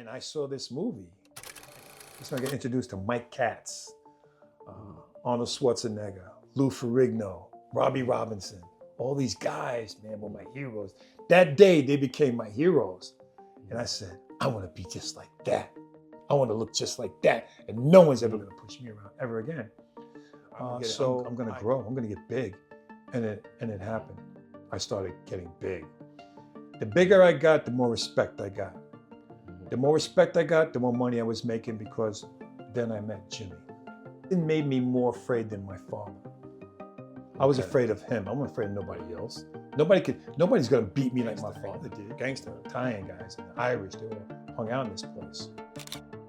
and I saw this movie. That's when I got introduced to Mike Katz, Arnold Schwarzenegger, Lou Ferrigno, Robbie Robinson. All these guys, man, were my heroes. That day, they became my heroes. And I said, I want to be just like that. I want to look just like that. And no one's ever going to push me around ever again. So I'm going to grow. I'm going to get big. And it happened. I started getting big. The bigger I got, the more respect I got. The more respect I got, the more money I was making, because then I met Jimmy. It made me more afraid than my father. I was afraid of him. I wasn't afraid of nobody else. Nobody's gonna beat me like my father did. Gangster, Italian guys, and Irish, they all hung out in this place.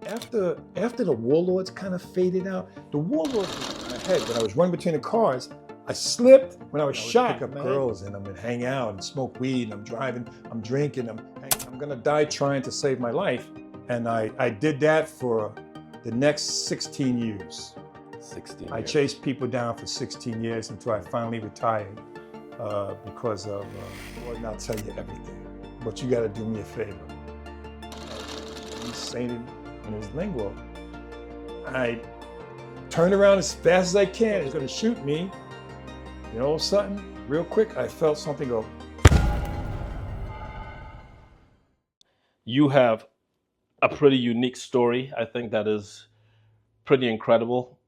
After the warlords kind of faded out, the warlords were in my head. When I was running between the cars, I slipped when I was shot. Pick up girls and I'm gonna hang out and smoke weed. And I'm driving, I'm drinking, I'm gonna die trying to save my life. And I did that for the next 16 years. 16 years. I chased people down for 16 years until I finally retired because of, Lord, and I'll tell you everything, but you gotta do me a favor. He's saying it in his lingo. I turned around as fast as I can. It's gonna shoot me. You know something? Real quick, I felt something go. You have a pretty unique story. I think that is pretty incredible.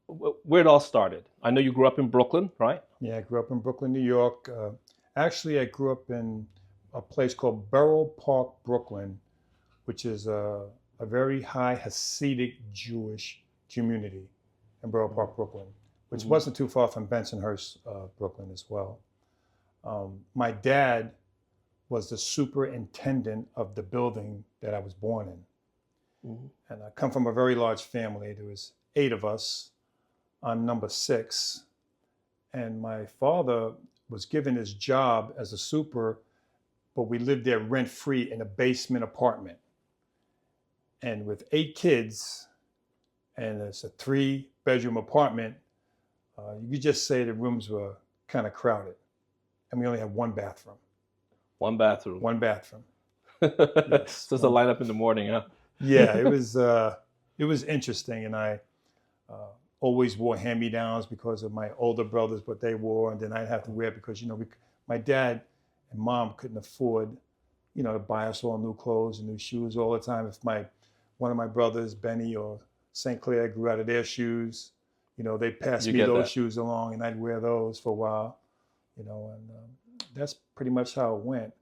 Where it all started? I know you grew up in Brooklyn, right? Yeah, I grew up in Brooklyn, New York. Actually, I grew up in a place called Borough Park, Brooklyn, which is a very high Hasidic Jewish community in Borough Park, Brooklyn, which wasn't too far from Bensonhurst, Brooklyn as well. My dad was the superintendent of the building that I was born in. And I come from a very large family. There was 8 of us. I'm number 6. And my father was given his job as a super, but we lived there rent-free in a basement apartment. And with 8 kids, and it's a 3-bedroom apartment, you could just say the rooms were kind of crowded. And we only had 1 bathroom. One bathroom. 1 bathroom. Yes. Just a light up in the morning, huh? Yeah, it was interesting, and I always wore hand-me-downs because of my older brothers, what they wore, and then I'd have to wear it because, my dad and mom couldn't afford, to buy us all new clothes and new shoes all the time. If one of my brothers, Benny or St. Clair, grew out of their shoes, they'd pass me those shoes along, and I'd wear those for a while, and that's pretty much how it went.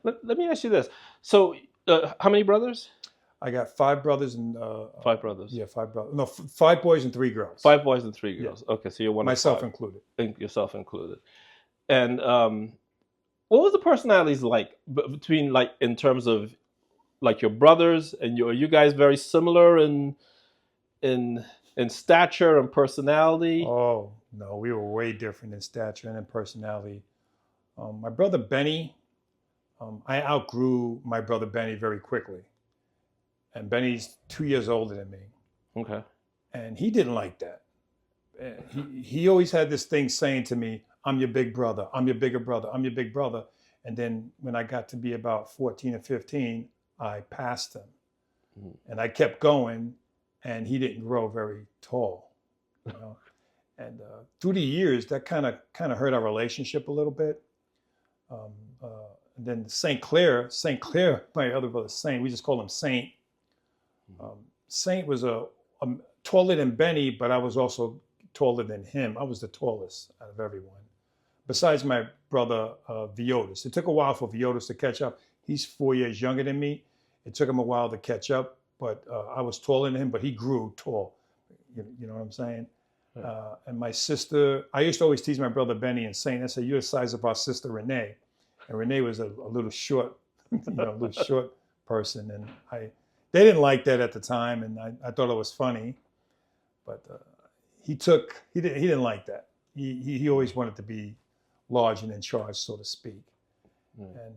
Let me ask you this. So, how many brothers? I got 5 brothers and 5 brothers. Yeah, 5 brothers. No, 5 boys and 3 girls. 5 boys and 3 girls. Yeah. Okay, so you're one myself of 5. included. Yourself included. And what was the personalities like between, like, in terms of, like, your brothers and are you guys very similar in stature and personality? Oh no, we were way different in stature and in personality. My brother Benny, I outgrew my brother Benny very quickly. And Benny's 2 years older than me. Okay. And he didn't like that. He always had this thing saying to me, I'm your big brother, I'm your bigger brother, I'm your big brother. And then when I got to be about 14 or 15, I passed him. And I kept going, and he didn't grow very tall. And through the years, that kind of hurt our relationship a little bit. And then St. Clair, my other brother Saint, we just call him Saint. Saint was a taller than Benny, but I was also taller than him. I was the tallest out of everyone, besides my brother Viotis. It took a while for Viotis to catch up. He's 4 years younger than me. It took him a while to catch up, but I was taller than him, but he grew tall. You know what I'm saying? Right. And my sister, I used to always tease my brother Benny and Saint, I said, you're the size of our sister Renee. And Renee was a little short, short person. And they didn't like that at the time, and I thought it was funny, but he didn't like that. He always wanted to be large and in charge, so to speak. And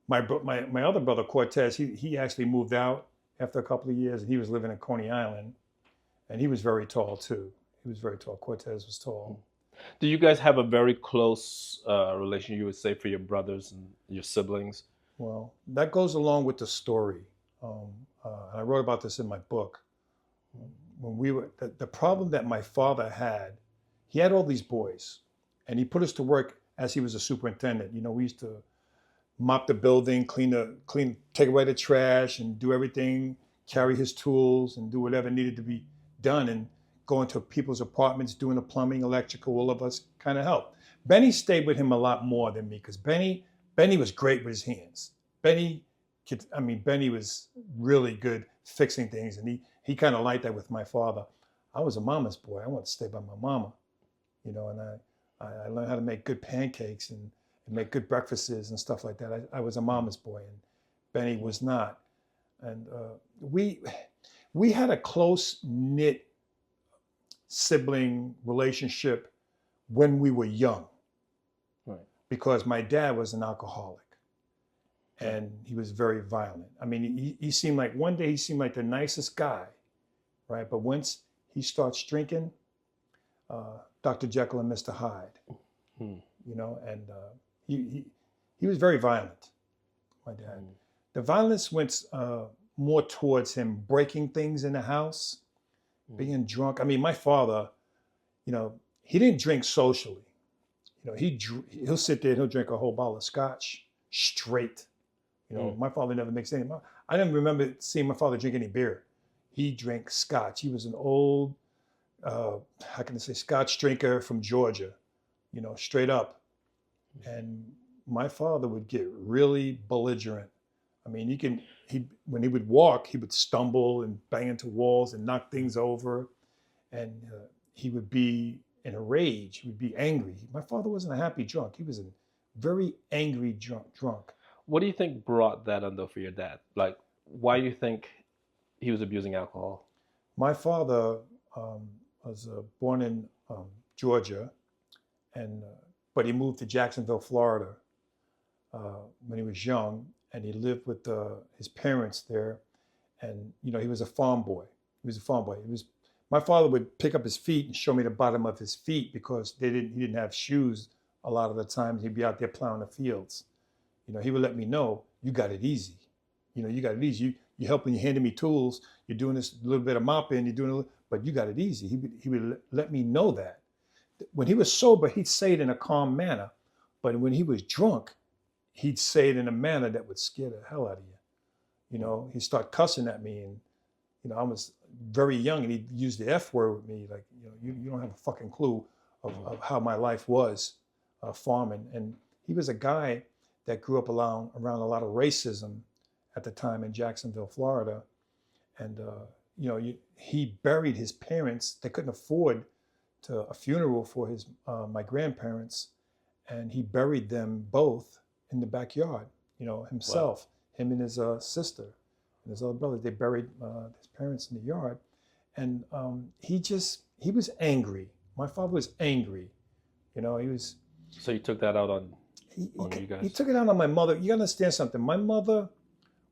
my other brother Cortez, he actually moved out after a couple of years, and he was living in Coney Island, and he was very tall too. He was very tall. Cortez was tall. Do you guys have a very close relation, you would say, for your brothers and your siblings? Well, that goes along with the story. I wrote about this in my book. When we were the problem that my father had, he had all these boys, and he put us to work as he was a superintendent. You know, we used to mop the building, take away the trash, and do everything, carry his tools, and do whatever needed to be done, and go into people's apartments, doing the plumbing, electrical. All of us kind of helped. Benny stayed with him a lot more than me because Benny was great with his hands. Benny was really good fixing things, and he kind of liked that with my father. I was a mama's boy. I wanted to stay by my mama, you know, and I learned how to make good pancakes and make good breakfasts and stuff like that. I was a mama's boy, and Benny was not. And we had a close knit sibling relationship when we were young, Right. because my dad was an alcoholic, and he was very violent. I mean, he seemed like, one day he seemed like the nicest guy, right? But once he starts drinking, Dr. Jekyll and Mr. Hyde, you know, and he was very violent, my dad. The violence went more towards him breaking things in the house, being drunk. I mean, my father, you know, he didn't drink socially. You know, he'll sit there and he'll drink a whole bottle of scotch straight. You know, my father never mixed any. I didn't remember seeing my father drink any beer. He drank scotch. He was an old, how can I say, scotch drinker from Georgia, you know, straight up. And my father would get really belligerent. I mean, when he would walk, he would stumble and bang into walls and knock things over. And he would be in a rage. He would be angry. My father wasn't a happy drunk. He was a very angry drunk. What do you think brought that on though for your dad? Like, why do you think he was abusing alcohol? My father was born in Georgia, but he moved to Jacksonville, Florida, when he was young, and he lived with his parents there. And you know, he was a farm boy. My father would pick up his feet and show me the bottom of his feet because he didn't have shoes a lot of the time. He'd be out there plowing the fields. You know, he would let me know, you got it easy. You know, you got it easy. You're helping, you're handing me tools. You're doing this little bit of mopping. You're doing a little, but you got it easy. He would let me know that. When he was sober, he'd say it in a calm manner. But when he was drunk, he'd say it in a manner that would scare the hell out of you. You know, he'd start cussing at me, and you know, I was very young, and he'd use the F word with me, like, you know, you don't have a fucking clue of how my life was farming. And he was a guy that grew up around a lot of racism at the time in Jacksonville, Florida. And, you know, he buried his parents. They couldn't afford a funeral for my grandparents. And he buried them both in the backyard, you know, himself, him and his sister and his other brother. They buried his parents in the yard. And he was angry. My father was angry. You know, he was. So you took that out on you guys? He took it out on my mother. You gotta understand something. My mother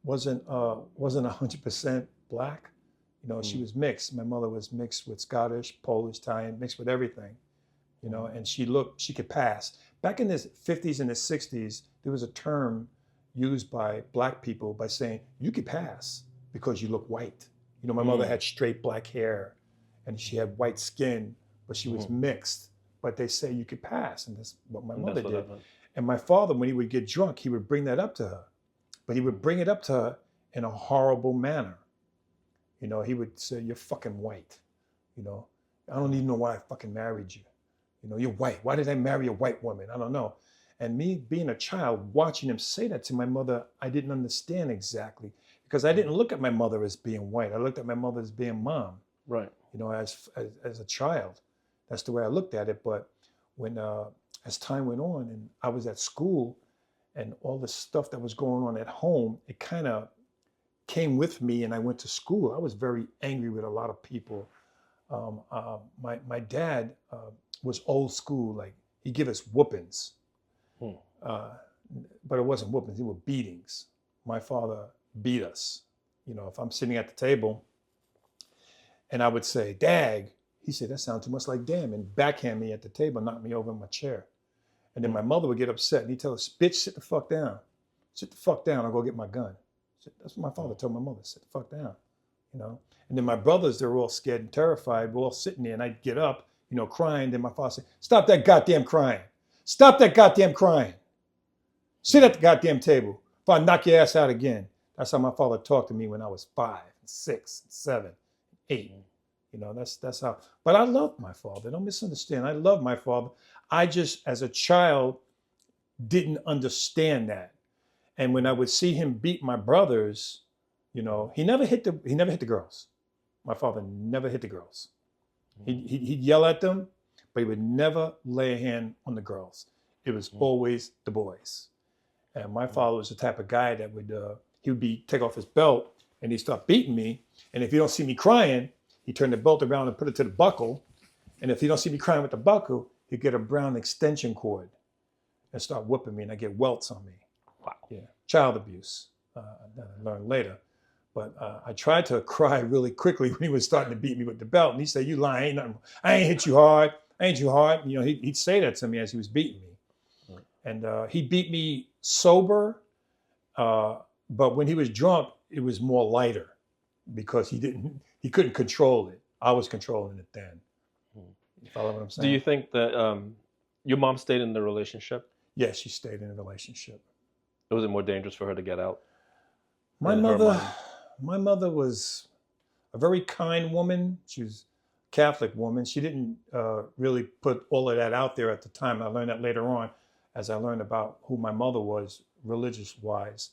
wasn't 100% black. You know, she was mixed. My mother was mixed with Scottish, Polish, Italian, mixed with everything. You know, and she could pass. Back in the 50s and the 60s, there was a term used by black people by saying, you could pass because you look white. You know, my mother had straight black hair and she had white skin, but she was mixed. But they say you could pass, and that's what my mother did. And my father, when he would get drunk, he would bring that up to her. But he would bring it up to her in a horrible manner. You know, he would say, you're fucking white. You know, I don't even know why I fucking married you. You know, you're white. Why did I marry a white woman? I don't know. And me being a child, watching him say that to my mother, I didn't understand exactly. Because I didn't look at my mother as being white. I looked at my mother as being mom. Right. You know, as a child. That's the way I looked at it. But when, as time went on and I was at school and all the stuff that was going on at home, it kind of came with me and I went to school. I was very angry with a lot of people. My dad was old school. Like, he'd give us whoopings. But it wasn't whoopings, it were beatings. My father beat us. You know, if I'm sitting at the table and I would say, dag, he said, that sounds too much like damn, and backhand me at the table, knock me over in my chair. And then my mother would get upset and he'd tell us, bitch, sit the fuck down. Sit the fuck down. I'll go get my gun. That's what my father told my mother. Sit the fuck down, you know. And then my brothers, they were all scared and terrified. We're all sitting there, and I'd get up, you know, crying. Then my father said, "Stop that goddamn crying. Stop that goddamn crying. Sit at the goddamn table. If I knock your ass out again." That's how my father talked to me when I was 5, 6, 7, 8. You know, that's how. But I loved my father. Don't misunderstand. I love my father. I just, as a child, didn't understand that. And when I would see him beat my brothers, you know, he never hit the girls. My father never hit the girls. He'd yell at them, but he would never lay a hand on the girls. It was always the boys. And my father was the type of guy that would take off his belt and he'd start beating me. And if he don't see me crying, he'd turn the belt around and put it to the buckle. And if he don't see me crying with the buckle, he'd get a brown extension cord and start whooping me, and I get welts on me. Wow. Yeah, child abuse. That I learned later. But I tried to cry really quickly when he was starting to beat me with the belt. And he said, "You lying, ain't nothing. I ain't hit you hard. I ain't you hard." You know, he'd say that to me as he was beating me. And he beat me sober, but when he was drunk, it was more lighter because he couldn't control it. I was controlling it then. You follow what I'm saying? Do you think that your mom stayed in the relationship? Yes, she stayed in a relationship. Was it more dangerous for her to get out? My mother was a very kind woman. She was a Catholic woman. She didn't really put all of that out there at the time. I learned that later on as I learned about who my mother was religious-wise.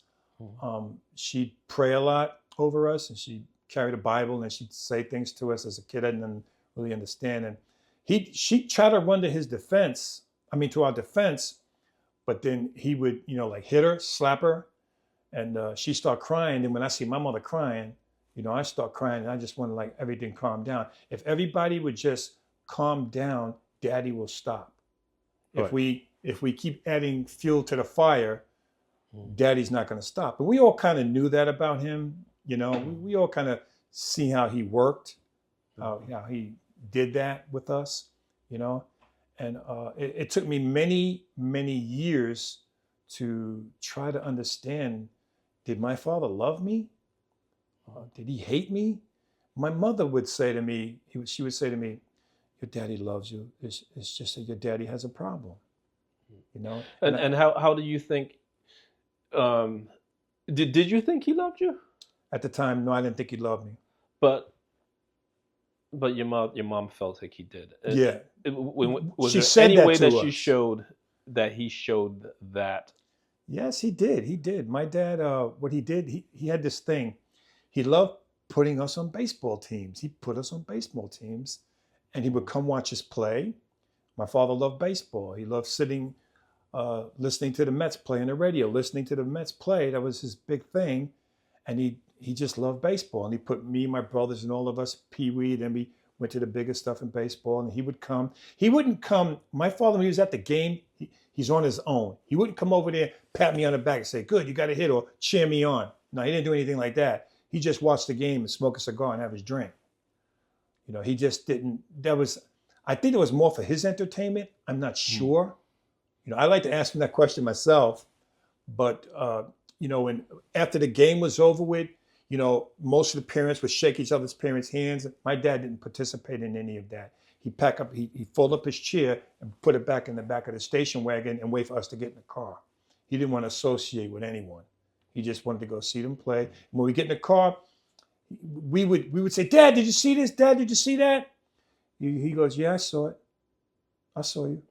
She'd pray a lot over us, and she'd carry the Bible, and she'd say things to us as a kid I didn't really understand. And she tried to run to to our defense, but then he would, you know, like hit her, slap her, and she'd start crying. And when I see my mother crying, you know, I start crying, and I just want to like everything calm down. If everybody would just calm down, Daddy will stop. Right. If we keep adding fuel to the fire, Daddy's not going to stop. And we all kind of knew that about him. You know, we all kind of see how he worked, how he did that with us, you know. And it took me many, many years to try to understand, did my father love me? Did he hate me? My mother would say to me, she would say to me, "Your daddy loves you. It's just that your daddy has a problem." You know? And how do you think, did you think he loved you? At the time, no, I didn't think he loved me. But your mom felt like he did. Was She there said any that way to that us. she showed that he showed that? Yes, he did. He did. My dad, what he did, he had this thing. He loved putting us on baseball teams. He put us on baseball teams, and he would come watch us play. My father loved baseball. He loved sitting, listening to the Mets play on the radio, listening to the Mets play. That was his big thing. And he just loved baseball. And he put me, my brothers, and all of us pee-wee. Then we went to the biggest stuff in baseball. And he would come. He wouldn't come. My father, when he was at the game, he's on his own. He wouldn't come over there, pat me on the back and say, "Good, you got a hit," or cheer me on. No, he didn't do anything like that. He just watched the game and smoke a cigar and have his drink. You know, he just didn't. I think it was more for his entertainment. I'm not sure. You know, I like to ask him that question myself. But, you know, after the game was over with, you know, most of the parents would shake each other's parents' hands. My dad didn't participate in any of that. He folded up his chair and put it back in the back of the station wagon and wait for us to get in the car. He didn't want to associate with anyone. He just wanted to go see them play. And when we get in the car, we would say, "Dad, did you see this? Dad, did you see that?" He goes, "Yeah, I saw it. I saw you.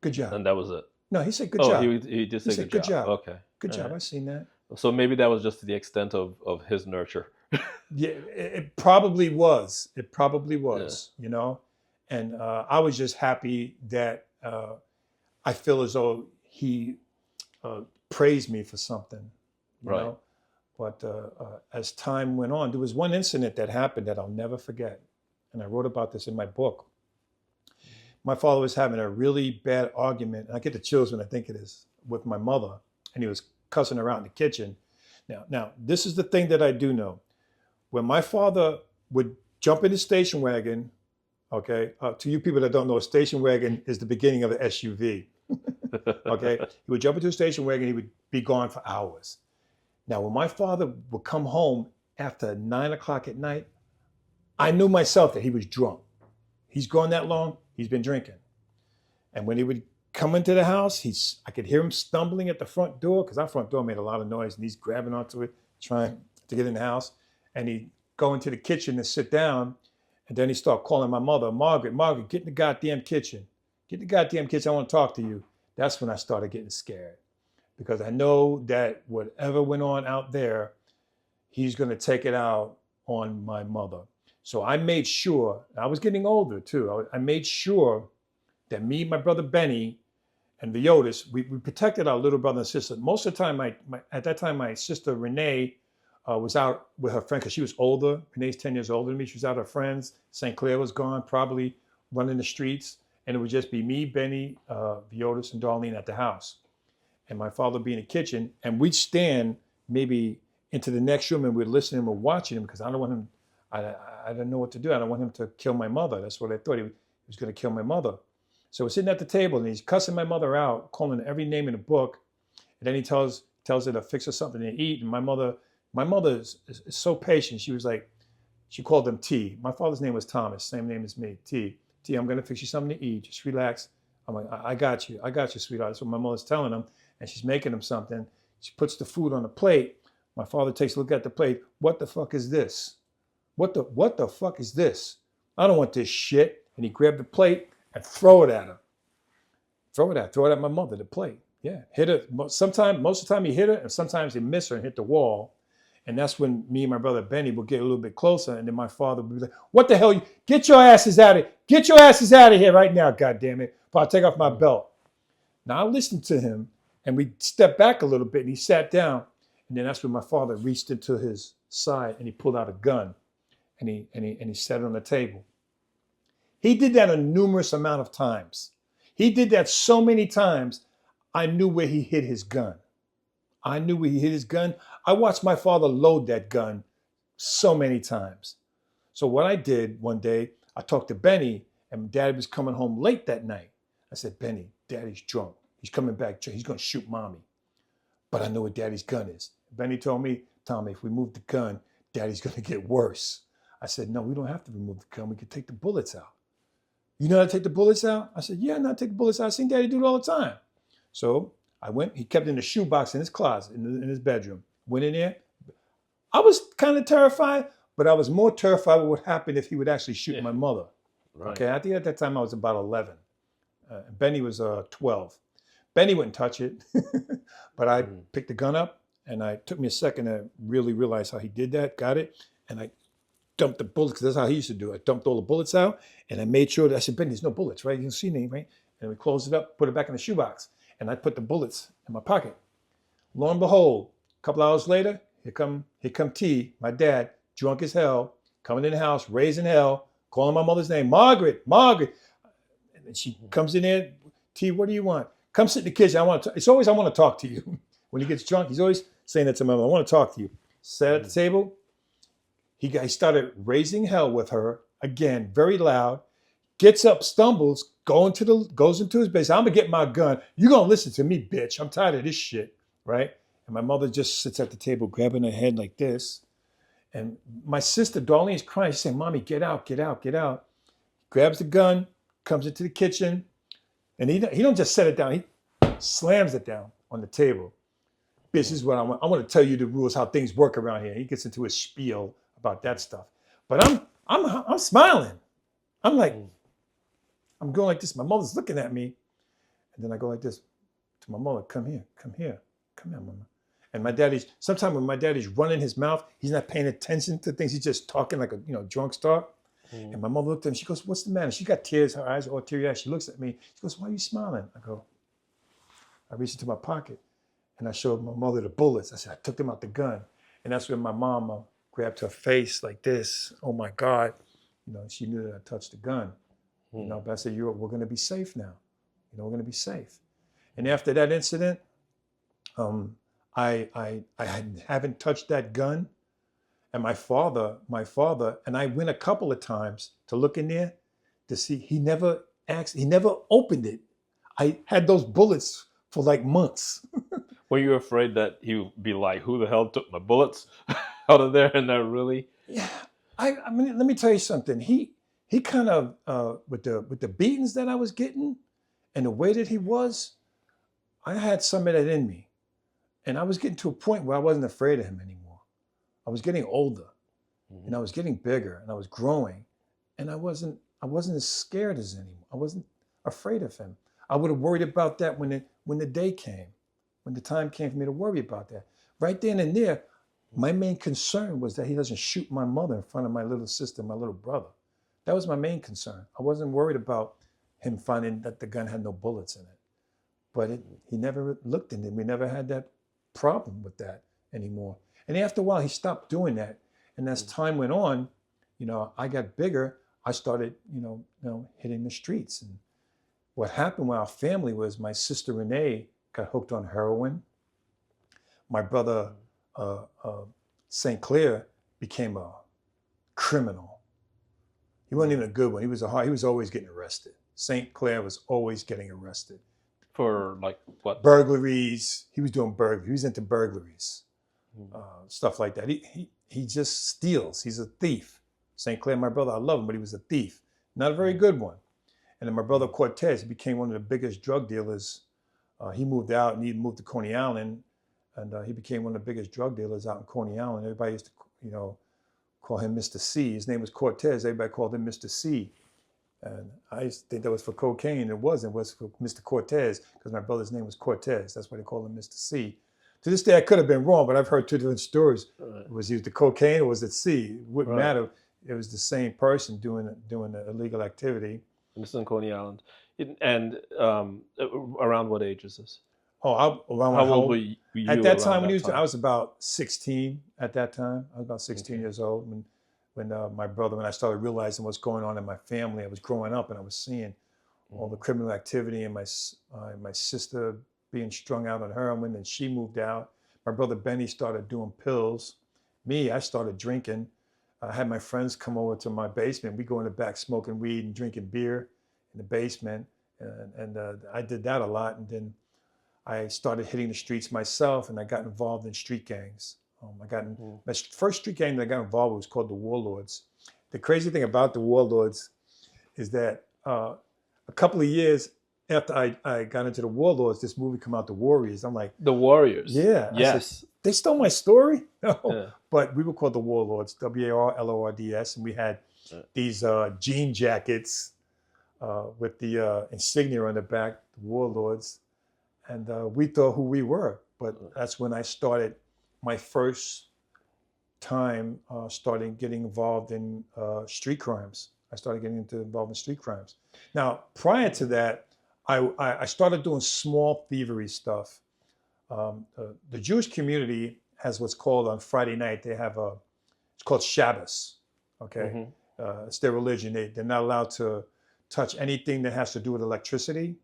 Good job." And that was it. No, he said, "Good job." He just said good job. Okay. Good job. I seen that. So maybe that was just the extent of his nurture. Yeah, it probably was. It probably was, you know. And I was just happy that I feel as though he praised me for something, you know. But as time went on, there was one incident that happened that I'll never forget. And I wrote about this in my book. My father was having a really bad argument. I get the chills when I think of this, with my mother. And he was cussing her out in the kitchen. Now, this is the thing that I do know. When my father would jump in his station wagon, okay, to you people that don't know, a station wagon is the beginning of an SUV. Okay, he would jump into a station wagon. He would be gone for hours. Now, when my father would come home after 9 o'clock at night, I knew myself that he was drunk. He's gone that long. He's been drinking. And when he would come into the house, I could hear him stumbling at the front door because our front door made a lot of noise, and he's grabbing onto it, trying to get in the house. And he'd go into the kitchen and sit down, and then he'd start calling my mother, Margaret, Margaret, get in the goddamn kitchen. Get in the goddamn kitchen. I want to talk to you. That's when I started getting scared because I know that whatever went on out there, he's going to take it out on my mother. So I made sure, I was getting older too, I made sure that me, my brother Benny, and Viotis, we protected our little brother and sister. Most of the time, at that time, my sister Renee was out with her friend because she was older. Renee's 10 years older than me. She was out with her friends. St. Clair was gone, probably running the streets. And it would just be me, Benny, Viotis, and Darlene at the house. And my father would be in the kitchen. And we'd stand maybe into the next room and we'd listen to him or watching him because I don't want him, I didn't know what to do. I don't want him to kill my mother. That's what I thought. He was going to kill my mother. So we're sitting at the table and he's cussing my mother out, calling every name in the book. And then he tells her to fix her something to eat. And my mother is so patient. She was like, she called him T. My father's name was Thomas, same name as me, T. T, I'm going to fix you something to eat. Just relax. I'm like, I got you, sweetheart. That's what my mother's telling him. And she's making him something. She puts the food on the plate. My father takes a look at the plate. What the fuck is this? What the fuck is this? I don't want this shit. And he grabbed the plate and throw it at her. Throw it at my mother, the plate. Yeah, hit her. Most of the time he hit her, and sometimes he missed her and hit the wall. And that's when me and my brother Benny would get a little bit closer, and then my father would be like, "What the hell? Get your asses out of here! Get your asses out of here right now, goddamn it! If I take off my belt." Now I listened to him, and we stepped back a little bit, and he sat down, and then that's when my father reached into his side and he pulled out a gun, and he set it on the table. He did that a numerous amount of times. He did that so many times, I knew where he hid his gun. I knew where he hid his gun. I watched my father load that gun so many times. So what I did one day, I talked to Benny, and Dad was coming home late that night. I said, Benny, Daddy's drunk. He's coming back. He's going to shoot Mommy. But I know where Daddy's gun is. Benny told me, Tommy, if we move the gun, Daddy's going to get worse. I said, no, we don't have to remove the gun. We can take the bullets out. You know how to take the bullets out? I said, yeah, I know how to take the bullets out. I've seen Daddy do it all the time. So I went, he kept it in the shoebox in his closet, in his bedroom. Went in there. I was kind of terrified, but I was more terrified with what happened if he would actually shoot my mother. Right. Okay, I think at that time I was about 11. Benny was 12. Benny wouldn't touch it, but I picked the gun up, and it took me a second to really realize how he did that, got it, and I dumped the bullets, because that's how he used to do it. I dumped all the bullets out, and I made sure that I said, Benny, there's no bullets, right? You can see anything, right? And we closed it up, put it back in the shoebox, and I put the bullets in my pocket. Lo and behold, a couple hours later, here come T, my dad, drunk as hell, coming in the house, raising hell, calling my mother's name, Margaret. And then she comes in there, T, what do you want? Come sit in the kitchen. It's always, I want to talk to you. When he gets drunk, he's always saying that to my mother, I want to talk to you. Sat at the table. He started raising hell with her, again, very loud, gets up, stumbles, goes into his base. I'm going to get my gun. You're going to listen to me, bitch. I'm tired of this shit, right? And my mother just sits at the table, grabbing her head like this. And my sister, Darlene, is crying. She's saying, Mommy, get out, get out, get out. Grabs the gun, comes into the kitchen, and he don't just set it down. He slams it down on the table. Bitch, this is what I want. I want to tell you the rules, how things work around here. He gets into his spiel about that stuff. But I'm smiling. I'm like, I'm going like this. My mother's looking at me. And then I go like this to my mother, come here, mama. And sometimes when my daddy's running his mouth, he's not paying attention to things. He's just talking like a drunk talk. And my mother looked at him. She goes, what's the matter? She got tears. Her eyes are all teary-eyed. She looks at me. She goes, why are you smiling? I reached into my pocket and I showed my mother the bullets. I said, I took them out the gun. And that's when my mama grabbed her face like this. Oh my God. She knew that I touched the gun. But I said, we're going to be safe now. We're going to be safe. And after that incident, I haven't touched that gun. And my father, and I went a couple of times to look in there to see, he never opened it. I had those bullets for like months. Were you afraid that he would be like, "Who the hell took my bullets out of there?" And that really, Yeah, I mean, let me tell you something. He kind of with the beatings that I was getting and the way that he was, I had some of that in me, and I was getting to a point where I wasn't afraid of him anymore. I was getting older, and I was getting bigger, and I was growing, and I wasn't as scared as anymore. I wasn't afraid of him. I would have worried about that when the day came, when the time came for me to worry about that. Right then and there, my main concern was that he doesn't shoot my mother in front of my little sister, my little brother. That was my main concern. I wasn't worried about him finding that the gun had no bullets in it. But he never looked in it. We never had that problem with that anymore. And after a while, he stopped doing that. And as time went on, I got bigger. I started, hitting the streets. And what happened with our family was my sister Renee got hooked on heroin. My brother St. Clair became a criminal. He wasn't even a good one. He was always getting arrested. St. Clair was always getting arrested. for like what? Burglaries. He was doing burglaries. He was into burglaries, stuff like that. He just steals. He's a thief. St. Clair, my brother, I love him, but he was a thief. Not a very good one. And then my brother Cortez became one of the biggest drug dealers. He moved out and he moved to Coney Island, and he became one of the biggest drug dealers out in Coney Island. Everybody used to, call him Mr. C. His name was Cortez. Everybody called him Mr. C. And I used to think that was for cocaine. It wasn't. It was for Mr. Cortez, because my brother's name was Cortez. That's why they called him Mr. C. To this day, I could have been wrong, but I've heard two different stories. Right. Was he the cocaine or was it C? It wouldn't Right. matter. It was the same person doing the illegal activity. This is in Coney Island. And around what age is this? Oh, around How my old home. were you At that around time, when that he was, time? I was about 16 at that time. I was about 16 Okay. years old when my brother, when I started realizing what's going on in my family. I was growing up and I was seeing all the criminal activity, and my sister being strung out on heroin, and she moved out. My brother Benny started doing pills. Me, I started drinking. I had my friends come over to my basement. We go in the back smoking weed and drinking beer in the basement, and I did that a lot. And then I started hitting the streets myself, and I got involved in street gangs. My first street gang that I got involved with was called the Warlords. The crazy thing about the Warlords is that a couple of years after I got into the Warlords, this movie come out, The Warriors. I'm like, The Warriors. yeah. I Yes. said, they stole my story? No. Yeah. But we were called the Warlords, WARLORDS, and we had these jean jackets with the insignia on the back, the Warlords. And we thought who we were. But that's when I started my first time starting getting involved in street crimes. I started getting involved in street crimes. Now, prior to that, I started doing small thievery stuff. The Jewish community has what's called on Friday night, they have it's called Shabbos, okay? It's their religion. They're not allowed to touch anything that has to do with electricity.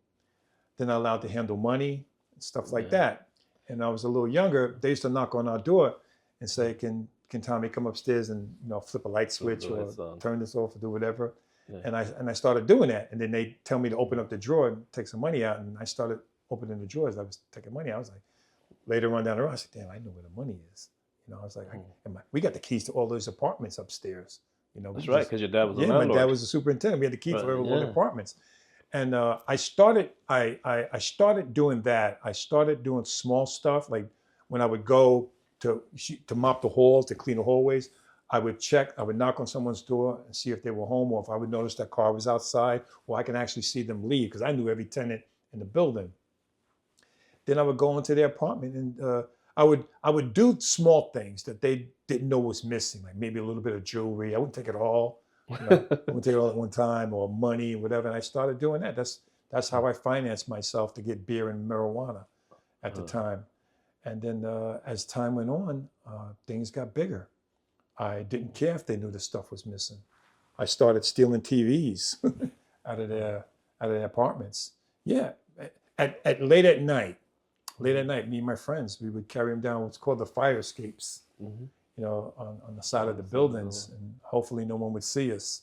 They're not allowed to handle money and stuff like that. And I was a little younger, they used to knock on our door and say, can Tommy come upstairs and flip a light switch or turn this off or do whatever. Yeah. And I started doing that. And then they tell me to open up the drawer and take some money out. And I started opening the drawers. I was taking money out. I was like, later on down the road, I said, damn, I know where the money is. I was like, we got the keys to all those apartments upstairs. That's right, because your dad was a landlord. My dad was the superintendent. We had the key for all the apartments. And I started doing that. I started doing small stuff, like when I would go to mop the halls, to clean the hallways. I would knock on someone's door and see if they were home, or if I would notice that car was outside, or I can actually see them leave, because I knew every tenant in the building. Then I would go into their apartment, and I would do small things that they didn't know was missing, like maybe a little bit of jewelry. I wouldn't take it all. I wouldn't take it all at one time, or money, whatever. And I started doing that. That's how I financed myself to get beer and marijuana at the time. And then as time went on, things got bigger. I didn't care if they knew the stuff was missing. I started stealing TVs out of their apartments. Yeah, at late at night, me and my friends, we would carry them down what's called the fire escapes, on the side of the buildings, and hopefully no one would see us.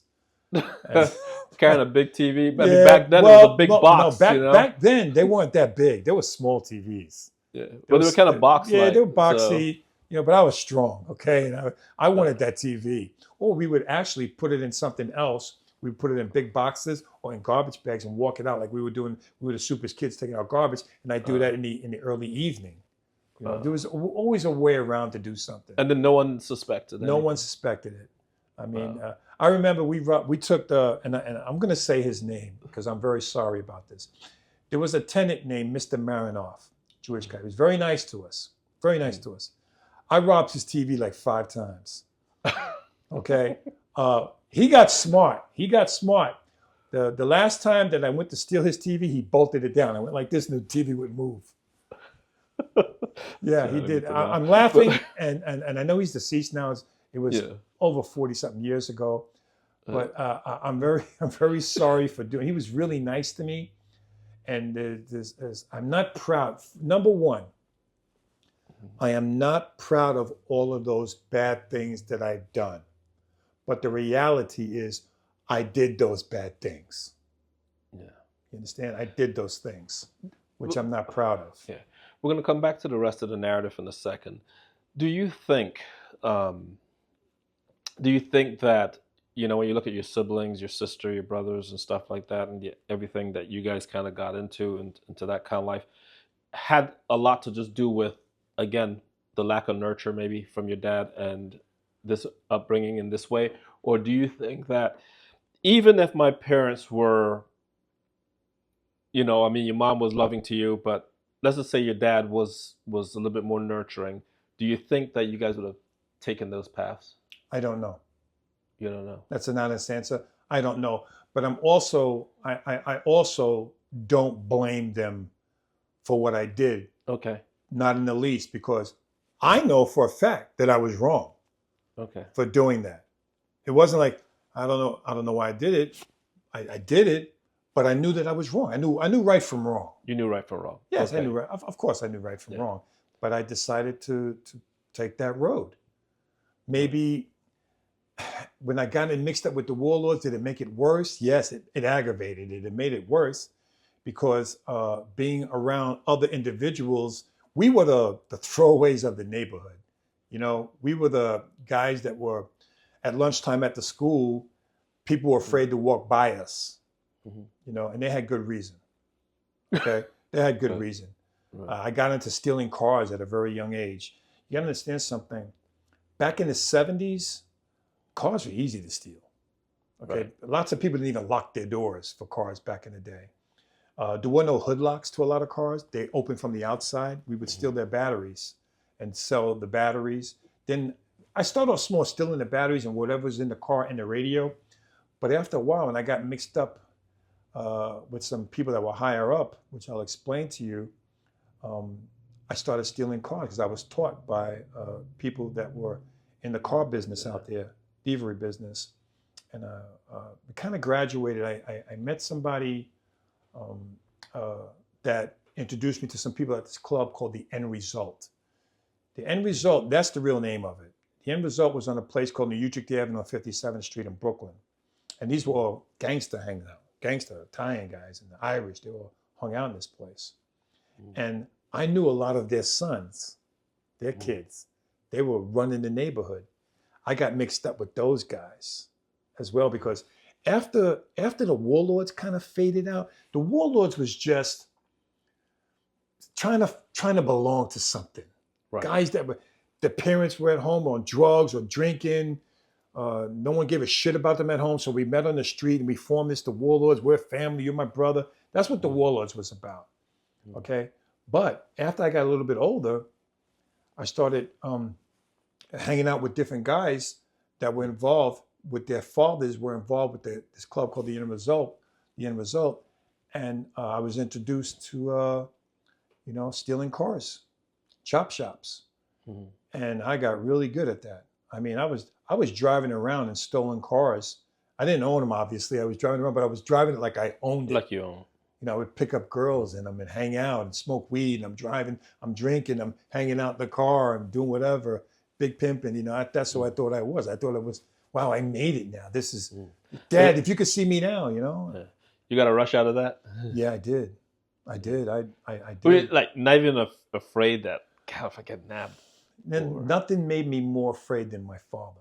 And, Carrying a big TV. I mean, yeah, back then it was a well, big no, box, you back know. back then they weren't that big. They were small TVs. Yeah, but they were kind of box Yeah, they like. were So boxy, but I was strong, okay, and I wanted that TV. Or we would actually put it in something else. We put it in big boxes or in garbage bags and walk it out like we were doing. We were the super kids taking out garbage, and I do that in the early evening. There was always a way around to do something. and then no one suspected No one anything. suspected it. I mean, Wow. I remember we took and I'm going to say his name because I'm very sorry about this. There was a tenant named Mr. Marinoff, Jewish guy. He was very nice to us. Very nice to us. I robbed his TV like 5 times. Okay. He got smart. The last time that I went to steal his TV, he bolted it down. I went like this, and the TV would move. Yeah, he did. I'm laughing, and I know he's deceased now. It was over 40-something years ago. But I'm very sorry for doing. He was really nice to me, and I'm not proud. Number one, I am not proud of all of those bad things that I've done. But the reality is, I did those bad things. Yeah. You understand? I did those things, which I'm not proud of. Yeah. We're going to come back to the rest of the narrative in a second. Do you think that, when you look at your siblings, your sister, your brothers and stuff like that, and everything that you guys kind of got into that kind of life had a lot to just do with, again, the lack of nurture maybe from your dad and this upbringing in this way? Or do you think that even if my parents were, your mom was loving to you, but let's just say your dad was a little bit more nurturing, do you think that you guys would have taken those paths? I don't know. You don't know. That's an honest answer. I don't know. But I also don't blame them for what I did. Okay. Not in the least, because I know for a fact that I was wrong. Okay. For doing that. It wasn't like, I don't know why I did it. I did it, but I knew that I was wrong. I knew right from wrong. You knew right from wrong. Yes, okay. I knew right. Of course I knew right from wrong. But I decided to take that road. Maybe when I got mixed up with the warlords, did it make it worse? Yes, it aggravated it. It made it worse because being around other individuals, we were the throwaways of the neighborhood. We were the guys that were at lunchtime at the school. People were afraid to walk by us, and they had good reason. Okay, they had good reason. Right. I got into stealing cars at a very young age. You got to understand something. Back in the 70s, cars were easy to steal. Okay, right. Lots of people didn't even lock their doors for cars back in the day. There were no hood locks to a lot of cars. They opened from the outside. We would steal their batteries and sell the batteries. Then I started off small, stealing the batteries and whatever's in the car and the radio. But after a while, when I got mixed up with some people that were higher up, which I'll explain to you, I started stealing cars because I was taught by people that were in the car business out there, thievery business. And we kind of graduated. I met somebody that introduced me to some people at this club called The End Result. The End Result, that's the real name of it. The End Result was on a place called New Utrecht Avenue on 57th Street in Brooklyn. And these were all gangster hanging out, gangster Italian guys and the Irish, they all hung out in this place. And I knew a lot of their sons, their kids. They were running the neighborhood. I got mixed up with those guys as well because after the warlords kind of faded out, the warlords was just trying to belong to something. Right. Guys that were, their parents were at home on drugs or drinking. No one gave a shit about them at home. So we met on the street and we formed the warlords. We're family. You're my brother. That's what the warlords was about. Okay. But after I got a little bit older, I started hanging out with different guys that were involved with their fathers, were involved with this club called The End Result. And I was introduced to, stealing cars, chop shops. And I got really good at that. I mean, I was driving around in stolen cars. I didn't own them, obviously. I was driving around, but I was driving it like I owned it. Like you own. I would pick up girls in them and hang out and smoke weed. And I'm driving, I'm drinking, I'm hanging out in the car, I'm doing whatever, big pimping. That's who I thought I was. I thought I was wow, I made it now. This is, Mm. Dad, if you could see me now, you know? Yeah. You got to rush out of that. Yeah, I did. I did. I Were you, did. like not even afraid that God, if I get nabbed, And or nothing made me more afraid than my father.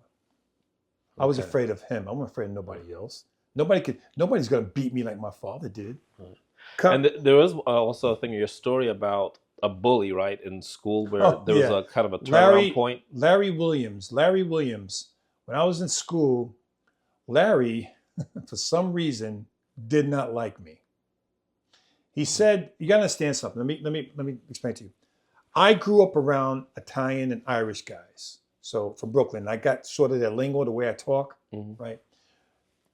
I was okay. afraid of him. I'm afraid of nobody else. Nobody's going to beat me like my father did. Right. Come, And there was also a thing in your story about a bully, right, in school where oh, there was yeah. a kind of a turnaround point. Larry Williams. Larry Williams. When I was in school, Larry, for some reason, did not like me. He said, "You got to understand something. Let me explain to you. I grew up around Italian and Irish guys, so from Brooklyn. I got sort of their lingo, the way I talk, Hmm. right?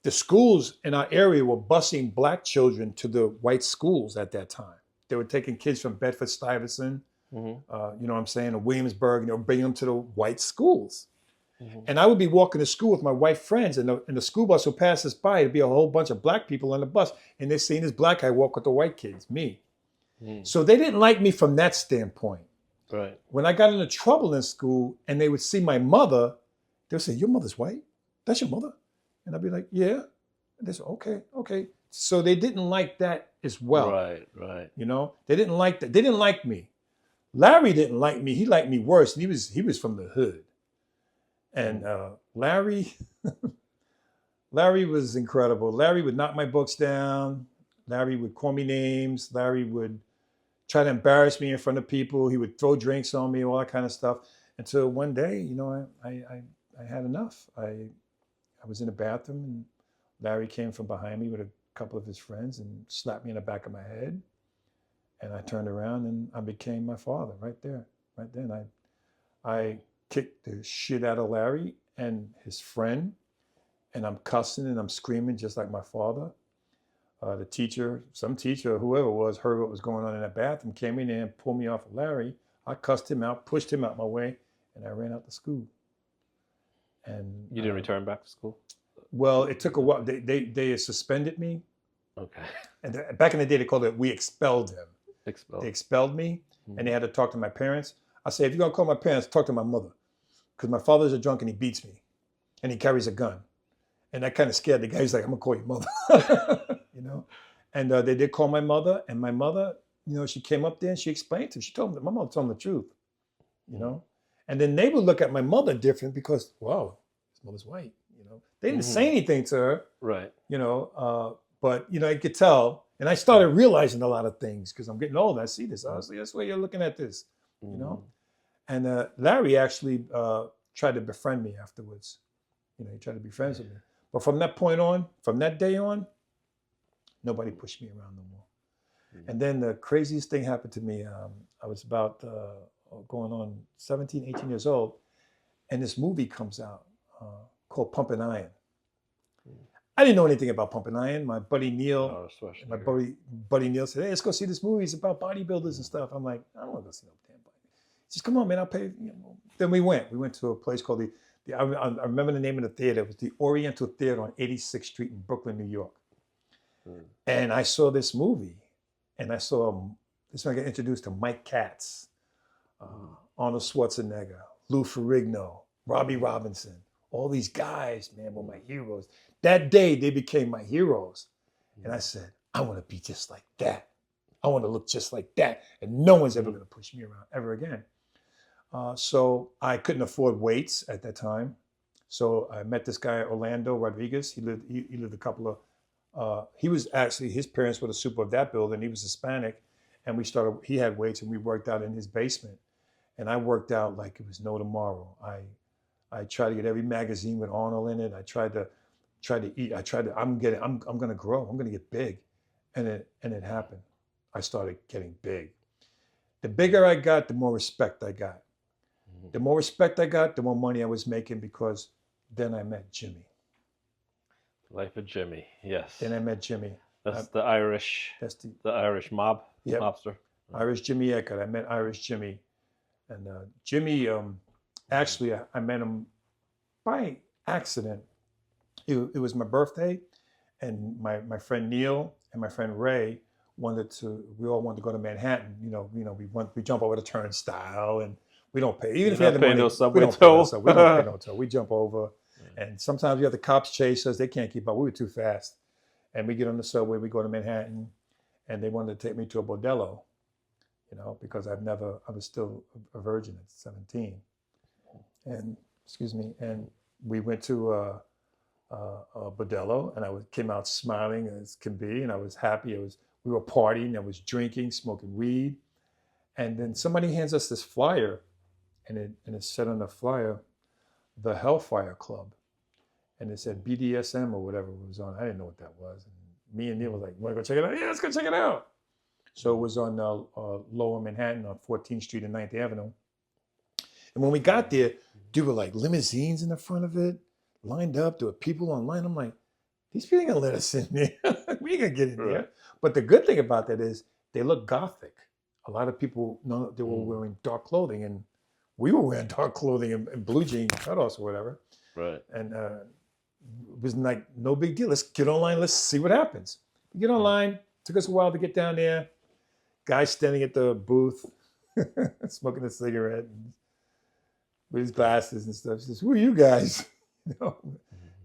The schools in our area were busing black children to the white schools at that time. They were taking kids from Bedford Stuyvesant, Hmm. you know what I'm saying, or Williamsburg, and they were bringing them to the white schools. Hmm. And I would be walking to school with my white friends, and the school bus would pass us by. It'd be a whole bunch of black people on the bus, and they're seeing this black guy walk with the white kids, me. Mm. So they didn't like me from that standpoint. Right. When I got into trouble in school and they would see my mother, they would say, "Your mother's white? That's your mother?" And I'd be like, "Yeah." And they said, "Okay, okay." So they didn't like that as well. Right. Right. You know, they didn't like that. They didn't like me. Larry didn't like me. He liked me worse. And he was from the hood. And Larry was incredible. Larry would knock my books down. Larry would call me names. Larry would try to embarrass me in front of people. He would throw drinks on me, all that kind of stuff. Until one day, you know, I had enough. I was in the bathroom and Larry came from behind me with a couple of his friends and slapped me in the back of my head. And I turned around and I became my father right there. Right then, I kicked the shit out of Larry and his friend, and I'm cussing and I'm screaming just like my father. The teacher, some teacher, whoever it was, heard what was going on in that bathroom, came in there and pulled me off of Larry. I cussed him out, pushed him out my way, and I ran out to school. And You didn't return back to school. well, it took a while. They suspended me, Okay. and back in the day they called it we expelled him. Expelled. They expelled me, Mhm. and they had to talk to my parents. I said, if you're gonna call my parents, talk to my mother, because my father's a drunk and he beats me, and he carries a gun, and that kind of scared the guy. He's like, I'm gonna call your mother, you know. And they did call my mother, and my mother, you know, she came up there and she explained to him. She told him, my mother told him the truth, you know. And then they would look at my mother different because, wow, his mother's white, you know. They didn't say anything to her, Right. you know, but you know, I could tell. And I started realizing a lot of things because I'm getting older. I see this. I was like, that's the way you're looking at this, you know. And Larry actually tried to befriend me afterwards. You know, he tried to be friends with me. But from that point on, from that day on, nobody pushed me around no more. And then the craziest thing happened to me. I was about going on 17, 18 years old, and this movie comes out called Pumping Iron. I didn't know anything about Pumping Iron. My buddy Neil, buddy Neil said, "Hey, let's go see this movie. It's about bodybuilders and stuff." I'm like, "I don't want to go see no damn body." He says, "Come on, man, I'll pay." You know. Then we went. We went to a place called I remember the name of the theater. It was the Oriental Theater on 86th Street in Brooklyn, New York. And I saw this movie, and I saw this one. I got introduced to Mike Katz, Arnold Schwarzenegger, Lou Ferrigno, Robbie Robinson. All these guys, man, were my heroes. That day, they became my heroes. And I said, I want to be just like that. I want to look just like that. And no one's ever going to push me around ever again. So I couldn't afford weights at that time. So I met this guy, Orlando Rodriguez. He lived a couple of, he was actually, his parents were the super of that building. He was Hispanic. And he had weights and we worked out in his basement. And I worked out like it was no tomorrow. I tried to get every magazine with Arnold in it. I tried to eat. I'm going to grow. I'm going to get big. And it happened. I started getting big. The bigger I got, the more respect I got. The more respect I got, the more money I was making because then I met Jimmy. Life of Jimmy, yes. Then I met Jimmy. That's the Irish. That's the Irish mob. Yep. Mobster. Irish Jimmy Eckert. I met Irish Jimmy, and Jimmy. Actually, I met him by accident. It was my birthday, and my friend Neil and my friend Ray we all wanted to go to Manhattan. You know, we jump over the turnstile, and we don't pay. Even if we had the money, no subway we don't toll. pay no toll. We jump over, And sometimes we have the cops chase us. They can't keep up. We were too fast. And we get on the subway. We go to Manhattan, and they wanted to take me to a bordello, because I was still a virgin at 17. And excuse me. And we went to a bordello, and I came out smiling as can be, and I was happy. We were partying. I was drinking, smoking weed, and then somebody hands us this flyer, and it said on the flyer, the Hellfire Club. And it said BDSM or whatever it was on. I didn't know what that was. And me and Neil was like, "Want to go check it out?" "Yeah, let's go check it out." So it was on Lower Manhattan on 14th Street and 9th Avenue. And when we got there, there were like limousines in the front of it, lined up. There were people online. I'm like, these people ain't gonna let us in there. We ain't gonna get in there. But the good thing about that is they look gothic. A lot of people know they were wearing dark clothing, and we were wearing dark clothing and blue jeans, cutoffs or whatever. Right. And it was like, no big deal. Let's get online. Let's see what happens. We get online. Took us a while to get down there. Guy standing at the booth, smoking a cigarette with his glasses and stuff. He says, "Who are you guys?"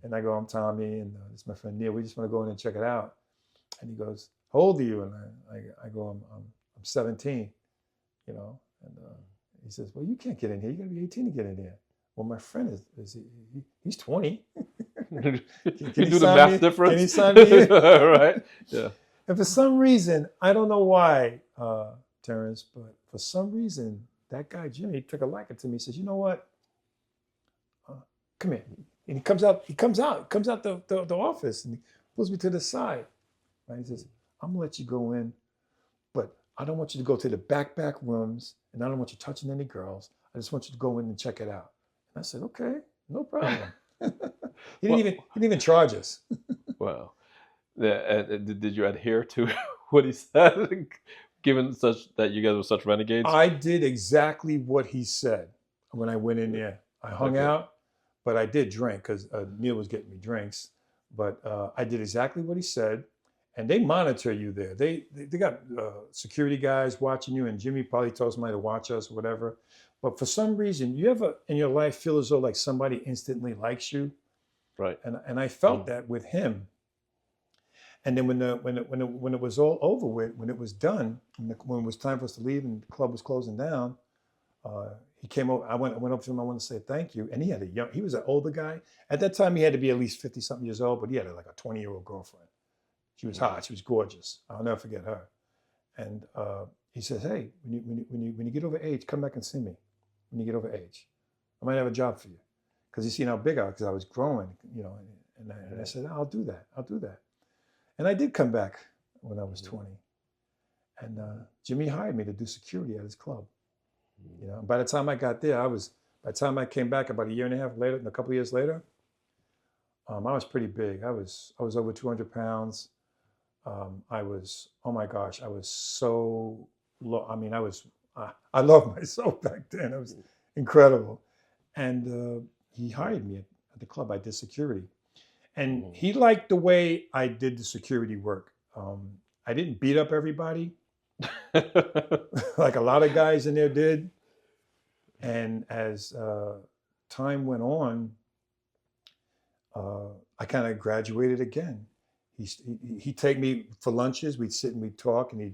And I go, "I'm Tommy, and it's my friend Neil. We just want to go in and check it out." And he goes, "How old are you?" And I go, I'm 17, And he says, "Well, you can't get in here. You got to be 18 to get in here." "Well, my friend he's 20. Can you do the math difference? Can he sign me in?" Right. Yeah. And for some reason, I don't know why, Terrence, but for some reason, that guy Jimmy took a liking to me. He says, "You know what? Come here." And he comes out the office, and he pulls me to the side. Right? He says, "I'm gonna let you go in, but I don't want you to go to the back rooms, and I don't want you touching any girls. I just want you to go in and check it out." And I said, "Okay, no problem." He didn't even charge us. Well, yeah. Did you adhere to what he said, given that you guys were such renegades? I did exactly what he said when I went in there. I hung out, but I did drink because Neil was getting me drinks. But I did exactly what he said, and they monitor you there. They got security guys watching you, and Jimmy probably told somebody to watch us or whatever. But for some reason, you ever in your life feel as though like somebody instantly likes you? Right. And I felt that with him. And then when it was all over with, when it was done, when it was time for us to leave and the club was closing down, he came over. I went up to him. I wanted to say thank you. And he was an older guy. At that time, he had to be at least 50-something years old, but he had like a 20-year-old girlfriend. She was hot. She was gorgeous. I'll never forget her. And he says, "Hey, when you get over age, come back and see me. When you get over age, I might have a job for you." Because he seen how big I was, because I was growing, And I said, I'll do that. And I did come back when I was 20. And Jimmy hired me to do security at his club. By the time I got there, by the time I came back about a year and a half later, and a couple of years later, I was pretty big. I was over 200 pounds. I was, oh my gosh, I was so low. I mean, I loved myself back then. It was incredible. And he hired me at the club. I did security. And he liked the way I did the security work. I didn't beat up everybody like a lot of guys in there did. And as time went on, I kind of graduated again. He'd take me for lunches. We'd sit and we'd talk. And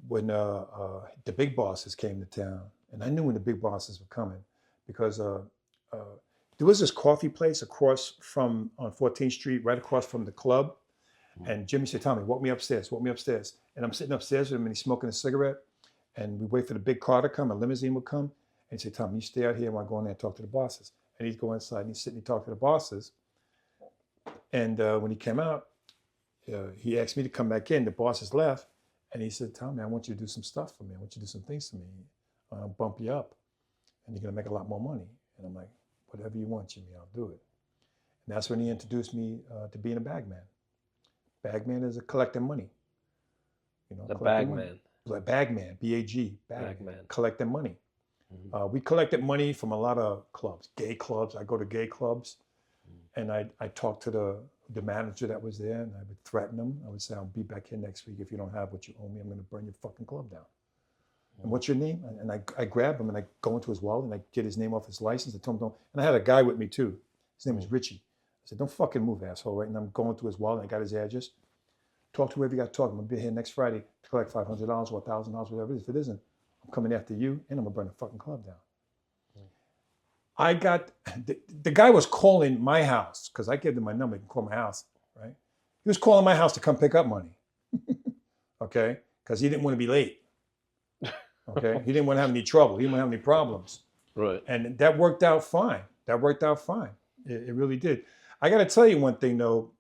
when the big bosses came to town, and I knew when the big bosses were coming, because there was this coffee place across from on 14th Street, right across from the club. And Jimmy said, "Tommy, walk me upstairs. And I'm sitting upstairs with him, and he's smoking a cigarette. And we wait for the big car to come, a limousine would come. And he'd say, "Tommy, you stay out here while I go in there and talk to the bosses." And he'd go inside, and he'd sit and talk to the bosses. And when he came out, he asked me to come back in. The bosses left. And he said, "Tommy, I want you to do some stuff for me. I want you to do some things for me. I'll bump you up. And you're going to make a lot more money." And I'm like, "Whatever you want, Jimmy, I'll do it." And that's when he introduced me to being a bagman. Bagman is a collecting money. The bagman. Like bagman, B-A-G, Bagman. Collecting money. We collected money from a lot of clubs, gay clubs. I go to gay clubs, and I talked to the manager that was there, and I would threaten him. I would say, "I'll be back here next week. If you don't have what you owe me, I'm going to burn your fucking club down." "And what's your name?" And I grab him, and I go into his wallet, and I get his name off his license. I told him, and I had a guy with me too. His name was Richie. I said, don't fucking move, asshole, right? And I'm going through his wallet, and I got his address. Talk to whoever you got to talk. I'm going to be here next Friday to collect $500 or $1,000, whatever it is. If it isn't, I'm coming after you, and I'm going to burn the fucking club down. I got, the guy was calling my house, because I gave him my number, he can call my house, right? He was calling my house to come pick up money, okay? Because he didn't want to be late, okay? He didn't want to have any trouble. He didn't want to have any problems. Right. And that worked out fine. That worked out fine. It really did. I got to tell you one thing, though.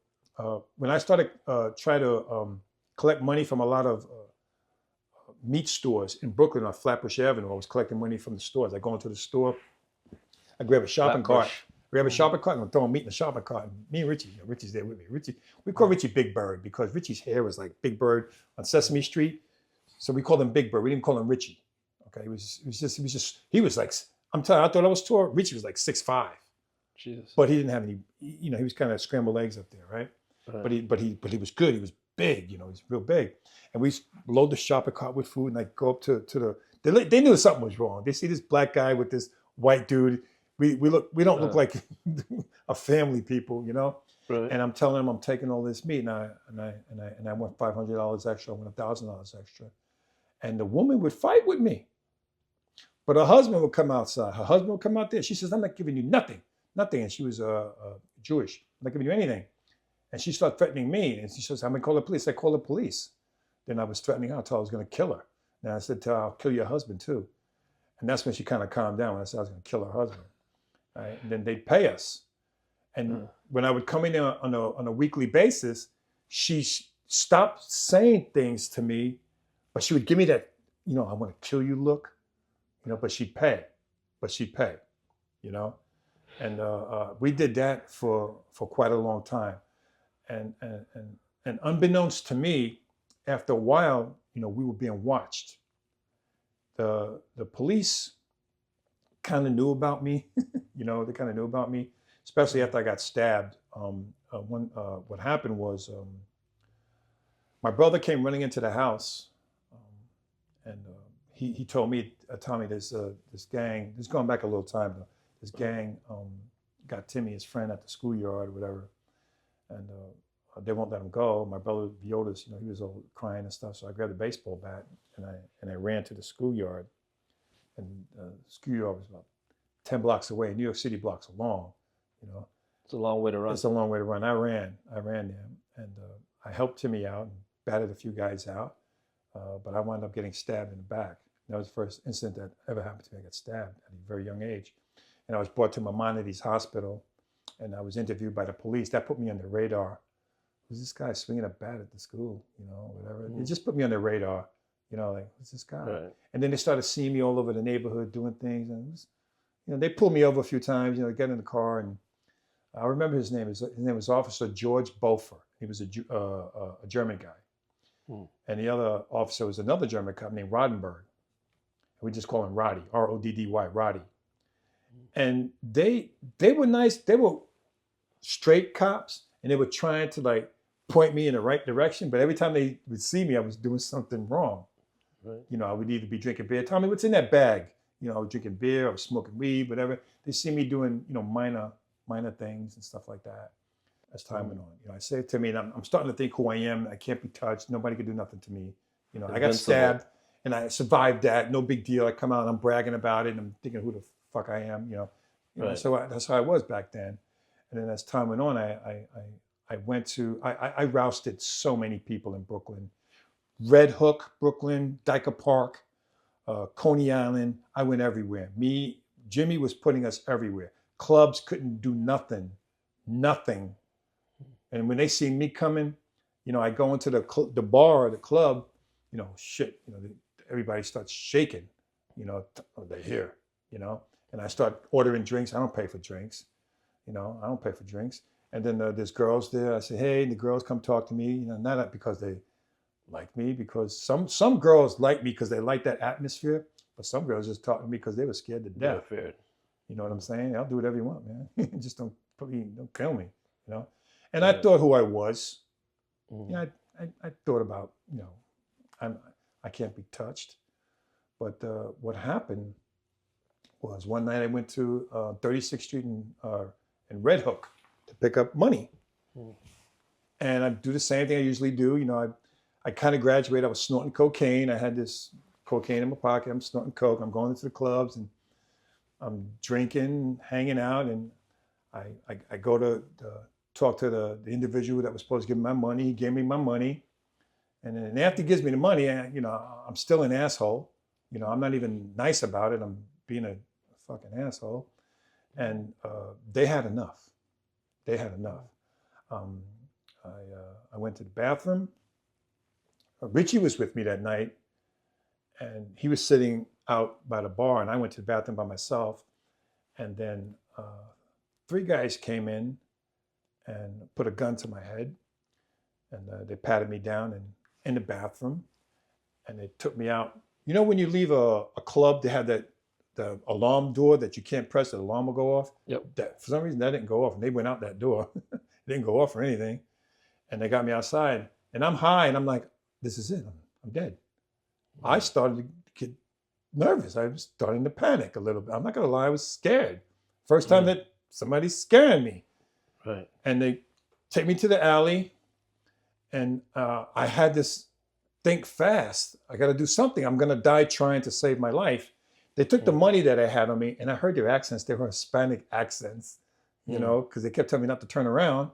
When I started trying to collect money from a lot of meat stores in Brooklyn on Flatbush Avenue, I was collecting money from the stores. I go into the store, I grab a shopping cart, and I'm throwing meat in the shopping cart. And me and Richie, Richie's there with me. Richie, we call Richie Big Bird because Richie's hair was like Big Bird on Sesame Street, so we called him Big Bird. We didn't call him Richie. Okay, he was like, I'm telling you, I thought I was tall. Richie was like 6'5". Jesus. But he didn't have any, he was kind of scrambled eggs up there, right? Right. But he was good. He was big, he's real big. And we load the shopping cart with food, and I go up to the. They knew something was wrong. They see this black guy with this white dude. We don't look like a family people, Right. And I'm telling them I'm taking all this meat, and I want $500 extra. I want $1,000 extra, and the woman would fight with me. But her husband would come outside. Her husband would come out there. She says, "I'm not giving you nothing." And she was Jewish. "I'm not giving you anything." And she started threatening me. And she says, "I'm going to call the police." I called the police. Then I was threatening her until I was going to kill her. And I said, "I'll kill your husband too." And that's when she kind of calmed down when I said I was going to kill her husband. Right? And then they'd pay us. And when I would come in there on a weekly basis, she stopped saying things to me, but she would give me that, "I want to kill you" look. But she'd pay. And we did that for quite a long time. And unbeknownst to me, after a while, we were being watched. The police kind of knew about me. They kind of knew about me, especially after I got stabbed. What happened was my brother came running into the house, and he told me, Tommy, this gang, this is going back a little time though, this gang got Timmy, his friend, at the schoolyard or whatever, and they won't let him go. My brother Violas, he was all crying and stuff, so I grabbed a baseball bat and I ran to the schoolyard, and the schoolyard was about 10 blocks away. New York City blocks are long, It's a long way to run. It's a long way to run. I ran there, and I helped Timmy out and batted a few guys out, but I wound up getting stabbed in the back. That was the first incident that ever happened to me. I got stabbed at a very young age. And I was brought to Maimonides Hospital, and I was interviewed by the police. That put me on the radar. Who's this guy swinging a bat at the school, whatever. It just put me on the radar, like, who's this guy? Right. And then they started seeing me all over the neighborhood doing things. And it was, they pulled me over a few times, got in the car. And I remember his name. His name was Officer George Bofer. He was a German guy. And the other officer was another German cop named Roddenberg. We just call him Roddy, Roddy, Roddy. And they were nice. They were straight cops, and they were trying to point me in the right direction. But every time they would see me, I was doing something wrong. Right. I would either be drinking beer. "Tommy, what's in that bag?" I was drinking beer, I was smoking weed, whatever. They see me doing, minor things and stuff like that. As time went on, I say to me, and I'm starting to think who I am. I can't be touched. Nobody can do nothing to me. I got stabbed. And I survived that. No big deal. I come out and I'm bragging about it, and I'm thinking who the fuck I am, Right. So that's how I was back then. And then as time went on, I went to, I rousted so many people in Brooklyn. Red Hook, Brooklyn, Dyker Park, Coney Island. I went everywhere. Jimmy was putting us everywhere. Clubs couldn't do nothing. And when they see me coming, I go into the bar or the club, everybody starts shaking, they're here, and I start ordering drinks. I don't pay for drinks, And then there's girls there. I say, "Hey," and the girls come talk to me, not because they like me, because some girls like me because they like that atmosphere, but some girls just talk to me because they were scared to death. Yeah, fair. You know what I'm saying? I'll do whatever you want, man. Just don't kill me, And I thought who I was. I thought about, I can't be touched. But what happened was one night I went to 36th Street and Red Hook to pick up money. Mm. And I do the same thing I usually do. You know, I kind of graduated. I was snorting cocaine. I had this cocaine in my pocket. I'm snorting coke. I'm going into the clubs and I'm drinking, hanging out, and I go to talk to the individual that was supposed to give me my money. He gave me my money, and then after he gives me the money, you know, I'm still an asshole. You know, I'm not even nice about it. I'm being a fucking asshole, and they had enough. They had enough. I went to the bathroom. Richie was with me that night, and he was sitting out by the bar, and I went to the bathroom by myself. And then 3 guys came in and put a gun to my head, and they patted me down and in the bathroom, and they took me out. You know, when you leave a club, they have the alarm door that you can't press, the alarm will go off. Yep. That, for some reason, that didn't go off, and they went out that door. It didn't go off or anything, and they got me outside, and I'm high, and I'm like, this is it. I'm dead. I started to get nervous. I was starting to panic a little bit. I'm not gonna lie, I was scared. First time that somebody's scaring me. Right. And they take me to the alley, and I had this think fast. I got to do something. I'm gonna die trying to save my life. They took the money that I had on me, and I heard their accents. They were Hispanic accents, you know, because they kept telling me not to turn around.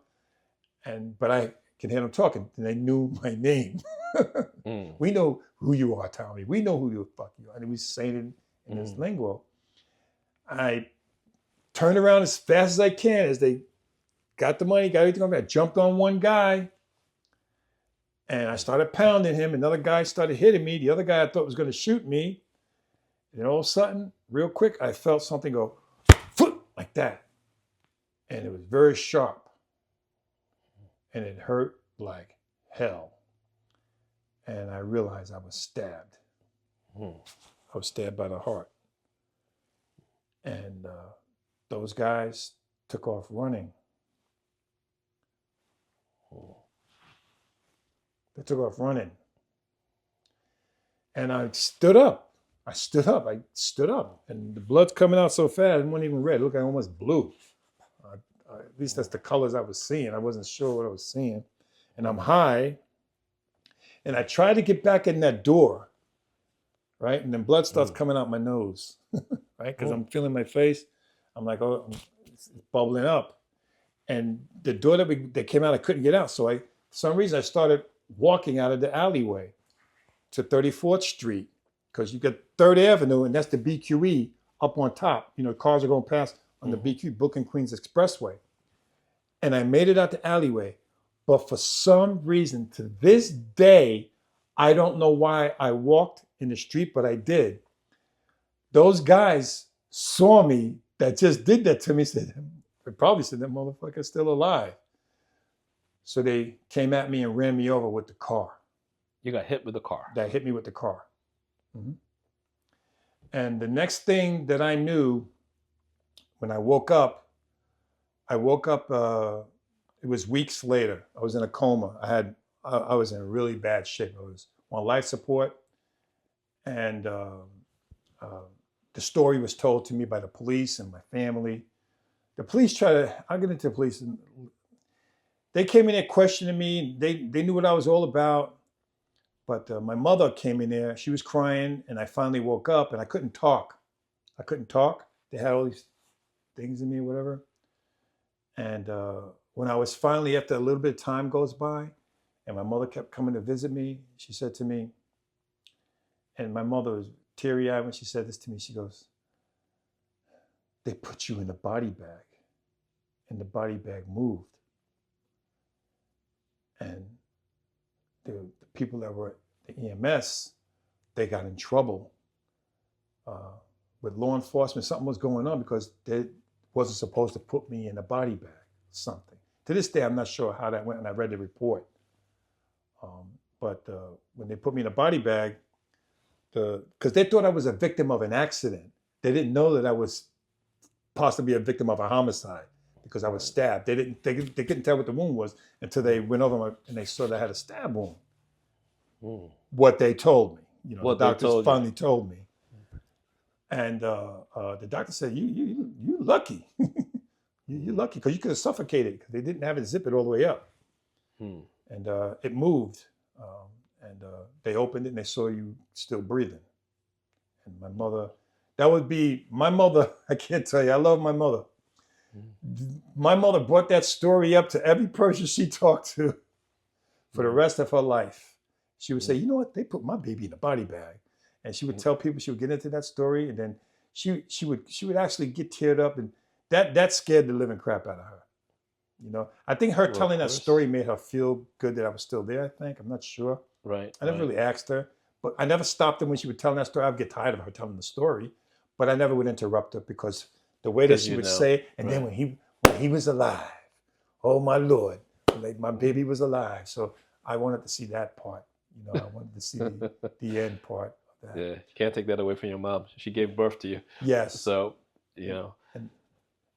But I can hear them talking, and they knew my name. We know who you are, Tommy. We know who the fuck you are. And he was saying it in his lingo. I turned around as fast as I can as they got the money, got everything on me. I jumped on one guy, and I started pounding him. Another guy started hitting me. The other guy I thought was going to shoot me. And all of a sudden, real quick, I felt something go foot like that. And it was very sharp. And it hurt like hell. And I realized I was stabbed. I was stabbed by the heart. And those guys took off running. They took off running. And I stood up. I stood up. And the blood's coming out so fast, it wasn't even red. Look, I almost blue. At least that's the colors I was seeing. I wasn't sure what I was seeing. And I'm high. And I tried to get back in that door, right? And then blood starts coming out my nose, right? Because I'm feeling my face. I'm like, oh, it's bubbling up. And the door that came out, I couldn't get out. So for some reason, I started walking out of the alleyway to 34th Street, because you got 3rd Avenue, and that's the BQE up on top. You know, cars are going past on the BQ, Brooklyn Queens Expressway. And I made it out the alleyway. But for some reason, to this day, I don't know why I walked in the street, but I did. Those guys saw me that just did that to me, they probably said, that motherfucker's still alive. So they came at me and ran me over with the car. You got hit with the car. That hit me with the car. And the next thing that I knew, when I woke up, it was weeks later. I was in a coma. I was in really bad shape. I was on life support. And the story was told to me by the police and my family. The police I'll get into the police. They came in there questioning me. They knew what I was all about. But my mother came in there. She was crying, and I finally woke up, and I couldn't talk. They had all these things in me, whatever. And when I was finally, after a little bit of time goes by, and my mother kept coming to visit me, she said to me, and my mother was teary-eyed when she said this to me, she goes, they put you in the body bag, and the body bag moved. And the people that were at the EMS, they got in trouble with law enforcement. Something was going on because they wasn't supposed to put me in a body bag, something. To this day, I'm not sure how that went, and I read the report. But when they put me in a body bag, because they thought I was a victim of an accident. They didn't know that I was possibly a victim of a homicide because I was stabbed. They couldn't tell what the wound was until they went over and they saw that I had a stab wound. What they told me, you know, the doctors finally told me. And the doctor said, "You lucky, You're lucky because you could have suffocated because they didn't have it zip it all the way up. Hmm. And it moved. And they opened it and they saw you still breathing. And my mother, that would be my mother. I can't tell you, I love my mother. My mother brought that story up to every person she talked to for the rest of her life. She would say, you know what, they put my baby in a body bag. And she would tell people, she would get into that story, and then she would actually get teared up, and that scared the living crap out of her. You know, I think her telling that story made her feel good that I was still there, I think. I'm not sure. Right. I never really asked her, but I never stopped her when she was telling that story. I'd get tired of her telling the story, but I never would interrupt her because the way that she would say it, and then when he was alive, oh my Lord, like my baby was alive. So I wanted to see that part. You know, I wanted to see the end part of that. Yeah, you can't take that away from your mom. She gave birth to you. Yes. So, you know. And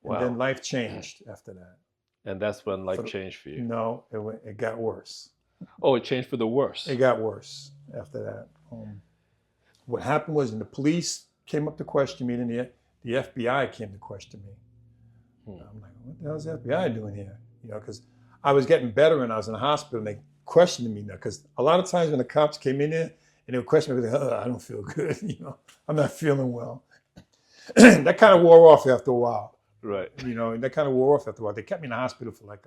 then life changed after that. And that's when life changed for you. No, it got worse. Oh, it changed for the worse. It got worse after that. What happened was, the police came up to question me, and the FBI came to question me. I'm like, what the hell is the FBI doing here? You know, because I was getting better and I was in the hospital, and they questioned me now. Because a lot of times when the cops came in there and they would question me, I don't feel good. You know, I'm not feeling well. That kind of wore off after a while. Right. You know, and that kind of wore off after a while. They kept me in the hospital for like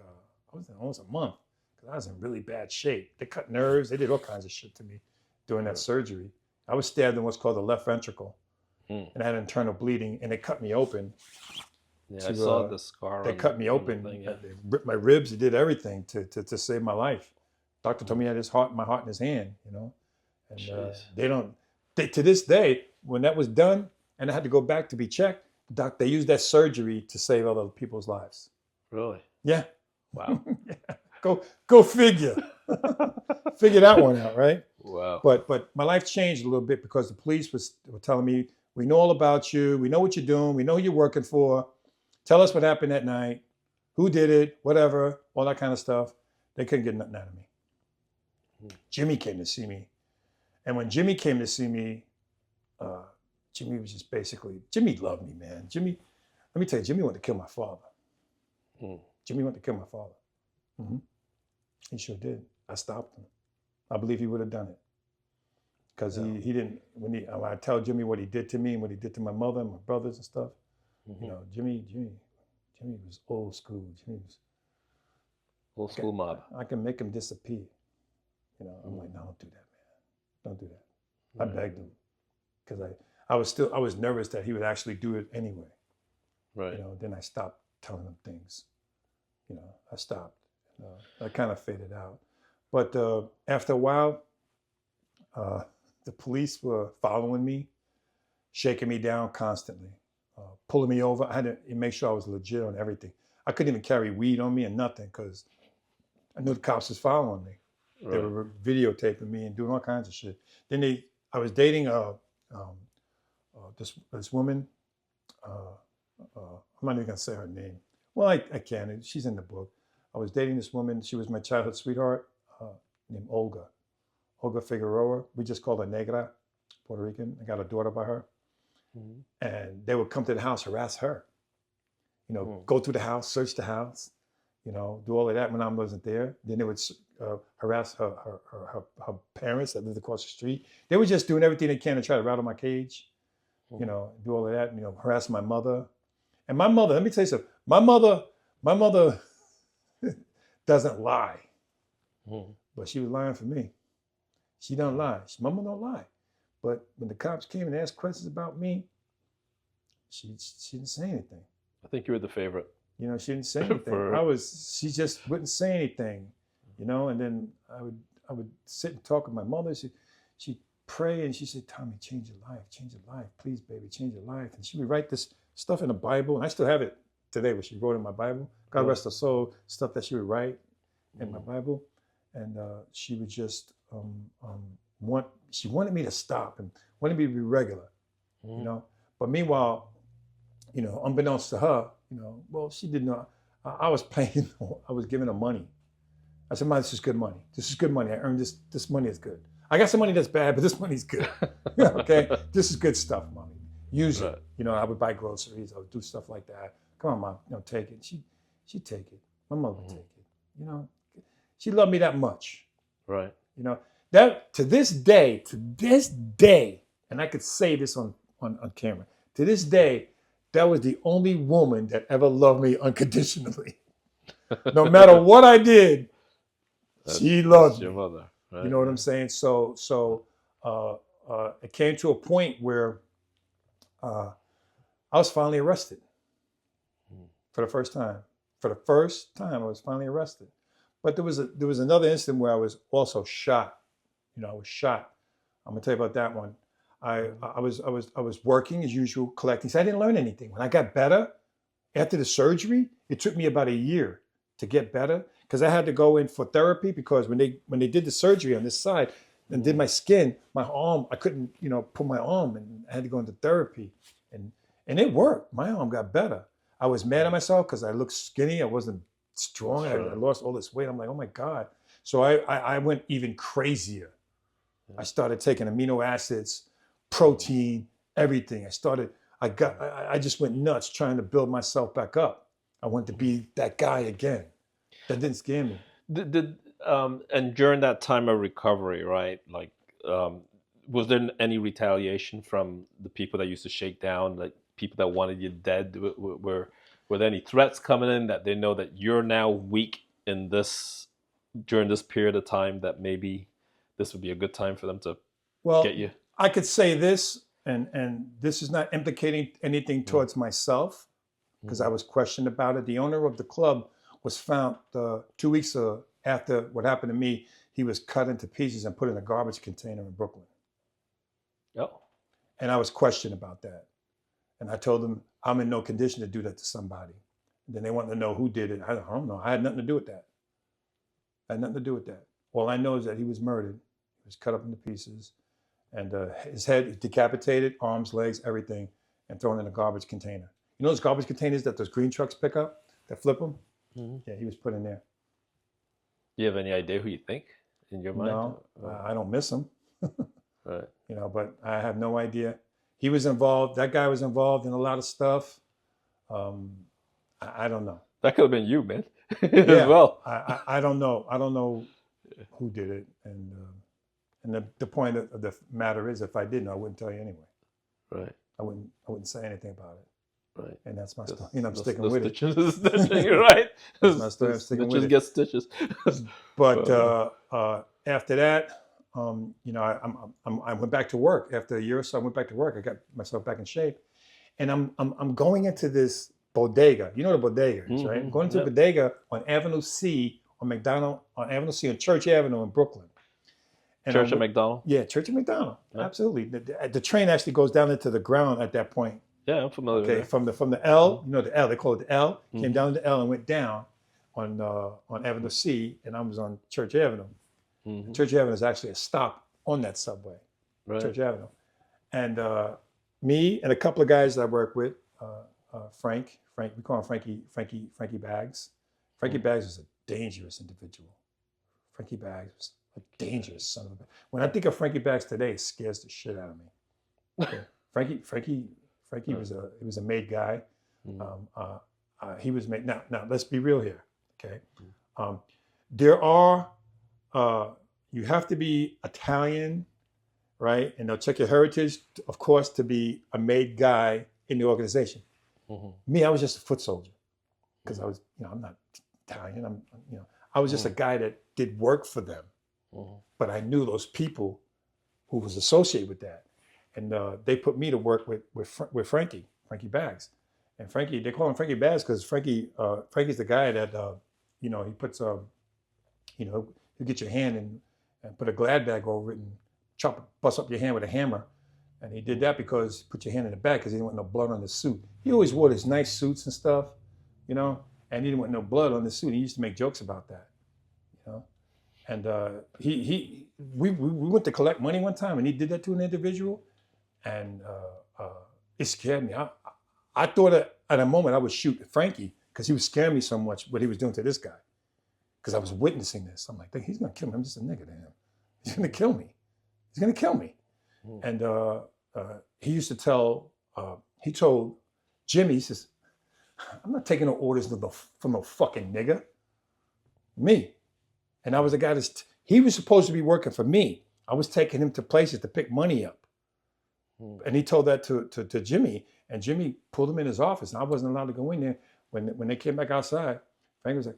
almost a month because I was in really bad shape. They cut nerves. They did all kinds of shit to me during that surgery. I was stabbed in what's called the left ventricle, and I had internal bleeding, and they cut me open. Yeah, I saw the scar. They cut me open. They ripped my ribs. They did everything to save my life. Doctor told me I had my heart in his hand. You know, and to this day, when that was done, and I had to go back to be checked, they used that surgery to save other people's lives. Really? Yeah. Wow. Yeah. Go figure. Figure that one out, right? Wow. But my life changed a little bit because the police were telling me, we know all about you. We know what you're doing. We know who you're working for. Tell us what happened that night. Who did it? Whatever. All that kind of stuff. They couldn't get nothing out of me. Jimmy came to see me. And when Jimmy came to see me, Jimmy was just Jimmy loved me, man. Jimmy, let me tell you, Jimmy wanted to kill my father. Jimmy wanted to kill my father. Mm-hmm. He sure did. I stopped him. I believe he would have done it. Because he didn't, when I tell Jimmy what he did to me and what he did to my mother and my brothers and stuff, you know, Jimmy was old school. Jimmy was old school mob. I can make him disappear. You know, I'm like, no, don't do that, man. Don't do that. I begged him because I was nervous that he would actually do it anyway. Right. You know, then I stopped telling him things. You know, I stopped. I kind of faded out. But after a while, the police were following me, shaking me down constantly, pulling me over. I had to make sure I was legit on everything. I couldn't even carry weed on me and nothing because I knew the cops was following me. Right. They were videotaping me and doing all kinds of shit. Then I was dating this woman. I'm not even gonna say her name. Well, I can. She's in the book. I was dating this woman. She was my childhood sweetheart, named Olga Figueroa. We just called her Negra, Puerto Rican. I got a daughter by her. And they would come to the house, harass her. You know, go through the house, search the house, you know, do all of that when I wasn't there. Then they would harass her parents that lived across the street. They were just doing everything they can to try to rattle my cage, you know, do all of that, you know, harass my mother. And my mother, let me tell you something, my mother doesn't lie, but she was lying for me. She don't lie. My mama don't lie. But when the cops came and asked questions about me, she didn't say anything. I think you were the favorite. You know, she didn't say anything. She just wouldn't say anything, you know, and then I would sit and talk with my mother. She'd pray and she'd say, Tommy, change your life. Please, baby, change your life. And she would write this stuff in the Bible, and I still have it today, what she wrote in my Bible. God rest her soul, stuff that she would write in my Bible. And she would just she wanted me to stop and wanted me to be regular, you know. But meanwhile, you know, unbeknownst to her, you know, well, she didn't know. I was paying, I was giving her money. I said, Ma, this is good money. This is good money. I earned this. This money is good. I got some money that's bad, but this money's good. Okay, this is good stuff, Mommy. Use it. You know, I would buy groceries. I would do stuff like that. come on, Mom, take it. She'd take it. My mother would take it. She loved me that much. Right. That to this day, and I could say this on camera, to this day, that was the only woman that ever loved me unconditionally. No matter what I did, she loved your me. mother. Right? You know what I'm saying? So it came to a point where I was finally arrested for the first time. For the first time, I was finally arrested. But there was another incident where I was also shot. I was shot. I'm gonna tell you about that one. I was working as usual, collecting. So I didn't learn anything. When I got better after the surgery, it took me about a year to get better because I had to go in for therapy because when they did the surgery on this side and did my skin, my arm, I couldn't put my arm, and I had to go into therapy, and it worked. My arm got better. I was mad at myself because I looked skinny. I wasn't strong. Sure. I lost all this weight. I'm like, oh my God. So I went even crazier. I started taking amino acids, protein, everything. I just went nuts trying to build myself back up. I wanted to be that guy again. That didn't scare me. And during that time of recovery, right? Like, was there any retaliation from the people that used to shake down, like people that wanted you dead? Were there any threats coming in that they know that you're now weak during this period of time, that maybe this would be a good time for them to get you? I could say this, and this is not implicating anything towards myself, because I was questioned about it. The owner of the club was found 2 weeks after what happened to me. He was cut into pieces and put in a garbage container in Brooklyn. Oh. And I was questioned about that. And I told them I'm in no condition to do that to somebody. And then they wanted to know who did it. I don't know. I had nothing to do with that. All I know is that he was murdered. He was cut up into pieces, and his head decapitated, arms, legs, everything, and thrown in a garbage container. You know those garbage containers that those green trucks pick up, that flip them? Mm-hmm. Yeah, he was put in there. Do you have any idea who you think in your mind? No, I don't miss him. Right. But I have no idea. He was involved. That guy was involved in a lot of stuff. I don't know. That could have been you, man, as well. I don't know. I don't know who did it. And the point of the matter is, if I didn't, I wouldn't tell you anyway. Right. I wouldn't say anything about it. Right. And that's my story. I'm sticking with it. Stitching, right? That's my story. I'm sticking with it. Get stitches. But after that, I went back to work. After a year or so, I went back to work. I got myself back in shape, and I'm going into this bodega. You know what a bodega is, right? I'm going to a bodega on Avenue C on Avenue C on Church Avenue in Brooklyn. And Church and McDonald? Yeah, Church and McDonald. Yeah. Absolutely. The train actually goes down into the ground at that point. Yeah, I'm familiar with that. From the L, the L, they call it the L, came down to the L and went down on Avenue C, and I was on Church Avenue. Mm-hmm. Church Avenue is actually a stop on that subway, right. Church Avenue. And me and a couple of guys that I work with, Frank, we call him Frankie Bags. Frankie Bags was a dangerous individual. Frankie Bags was a dangerous son of a bitch. When I think of Frankie Bags today, it scares the shit out of me. Okay. Frankie was a made guy. He was made. Now let's be real here. Okay. There are, you have to be Italian, right? And they'll check your heritage, of course, to be a made guy in the organization. Mm-hmm. Me, I was just a foot soldier because I was, I'm not Italian. I was just a guy that did work for them. Mm-hmm. But I knew those people who was associated with that. And they put me to work with Frankie Bags. And Frankie, they call him Frankie Bags because Frankie's the guy that, he puts, he'll get your hand and put a Glad bag over it and bust up your hand with a hammer. And he did that because he put your hand in the back because he didn't want no blood on his suit. He always wore his nice suits and stuff, and he didn't want no blood on his suit. He used to make jokes about that, And we went to collect money one time, and he did that to an individual, and it scared me. I thought at a moment I would shoot Frankie because he was scaring me so much what he was doing to this guy, because I was witnessing this. I'm like, he's gonna kill me. I'm just a nigga to him. He's gonna kill me. And he used to tell. He told Jimmy, he says, I'm not taking no orders from no fucking nigga. Me. And I was the guy he was supposed to be working for me. I was taking him to places to pick money up. And he told that to Jimmy, and Jimmy pulled him in his office, and I wasn't allowed to go in there. When they came back outside, Frank was like,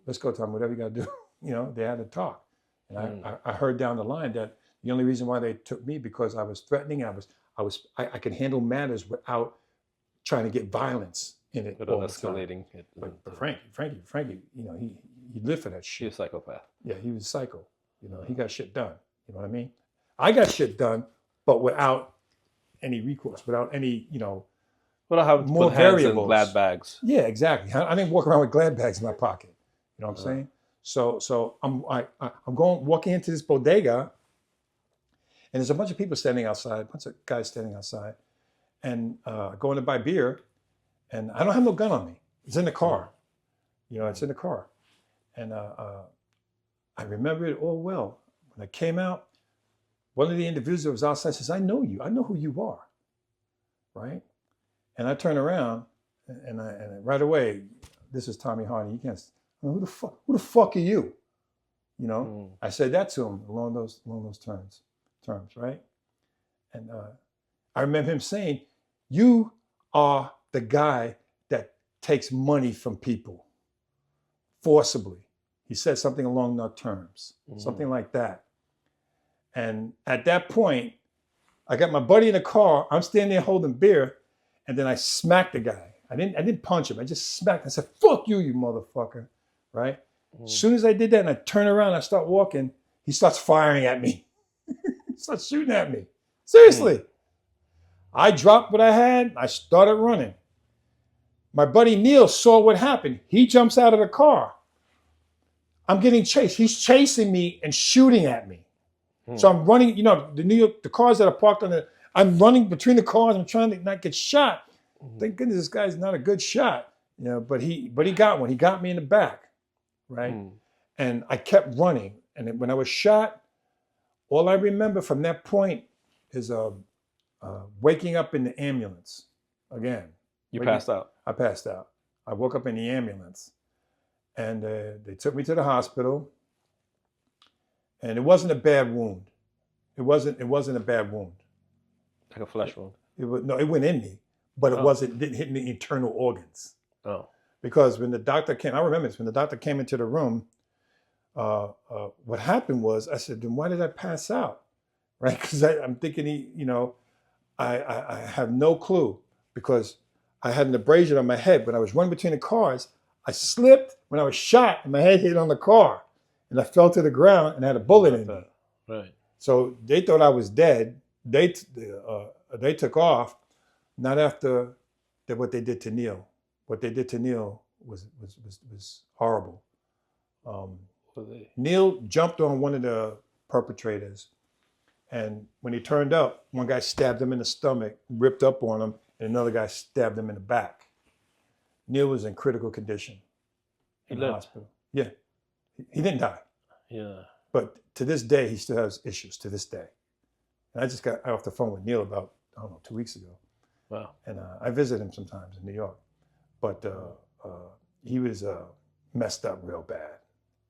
let's go, Tom, whatever you got to do. You know, they had to talk. And I heard down the line that the only reason why they took me because I was threatening. I could handle matters without trying to get violence in it. Without escalating it. But Frankie, you know, he lived for that shit. He's a psychopath. Yeah, he was psycho. You know, he got shit done. You know what I mean? I got shit done, but without any recourse, without any, you know, Well, I have more put hands in variables. glad bags. Yeah, exactly. I didn't walk around with glad bags in my pocket. You know what I'm saying? So I'm walking into this bodega, and there's a bunch of people standing outside, a bunch of guys standing outside, and going to buy beer, and I don't have no gun on me. It's in the car. You know, it's in the car. And I remember it all well. When I came out, one of the individuals that was outside says, I know you. I know who you are. Right? And I turn around, and right away, this is Tommy Harney. You can't, who the fuck are you? You know, I said that to him along those terms, right? And I remember him saying, you are the guy that takes money from people forcibly. He said something along those terms, something like that. And at that point, I got my buddy in the car. I'm standing there holding beer, and then I smacked the guy. I didn't punch him. I just smacked him. I said, fuck you, you motherfucker, right? As soon as I did that and I turn around, I start walking, he starts firing at me. He starts shooting at me. Seriously. I dropped what I had. I started running. My buddy Neil saw what happened. He jumps out of the car. I'm getting chased. He's chasing me and shooting at me. So I'm running, you know, the cars that are parked I'm running between the cars. I'm trying to not get shot. Thank goodness this guy's not a good shot, you know, but he got one. He got me in the back, right? And I kept running. And when I was shot, all I remember from that point is waking up in the ambulance again. You passed out? I passed out. I woke up in the ambulance, and they took me to the hospital. And it wasn't a bad wound. It wasn't a bad wound. Like a flesh wound? It went in me, but it didn't hit the internal organs. Oh. Because when the doctor came, I remember this, when the doctor came into the room, what happened was, I said, then why did I pass out? Right? Because I'm thinking I have no clue, because I had an abrasion on my head. When I was running between the cars, I slipped when I was shot and my head hit on the car. And I fell to the ground and had a bullet in me. Right. So they thought I was dead. They took off, not after what they did to Neil. What they did to Neil was horrible. Neil jumped on one of the perpetrators, and when he turned up, one guy stabbed him in the stomach, ripped up on him, and another guy stabbed him in the back. Neil was in critical condition in the hospital. Yeah. He didn't die. Yeah. But to this day, he still has issues to this day. And I just got off the phone with Neil about, 2 weeks ago. Wow. And I visit him sometimes in New York. But he was messed up real bad.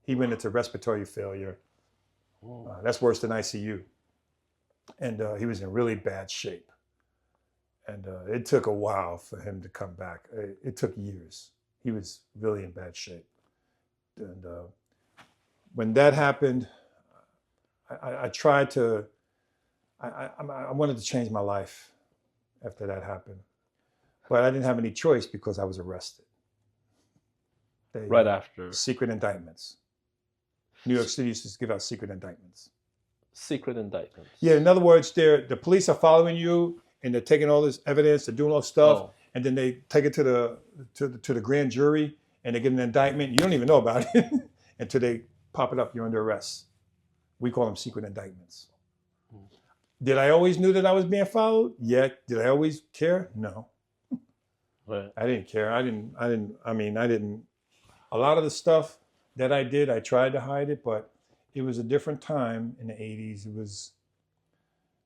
He went into respiratory failure. That's worse than ICU. And he was in really bad shape. And it took a while for him to come back. It took years. He was really in bad shape. And when that happened, I tried to, I wanted to change my life after that happened. But I didn't have any choice because I was arrested. Right after? Secret indictments. New York City used to give out secret indictments. Secret indictments? Yeah, in other words, the police are following you and they're taking all this evidence, they're doing all this stuff, and then they take it to the grand jury and they get an indictment. You don't even know about it until they pop it up, you're under arrest. We call them secret indictments. Did I always knew that I was being followed? Yeah. Did I always care? No. Right. I didn't care. I didn't. A lot of the stuff that I did, I tried to hide it, but it was a different time in the 80s. It was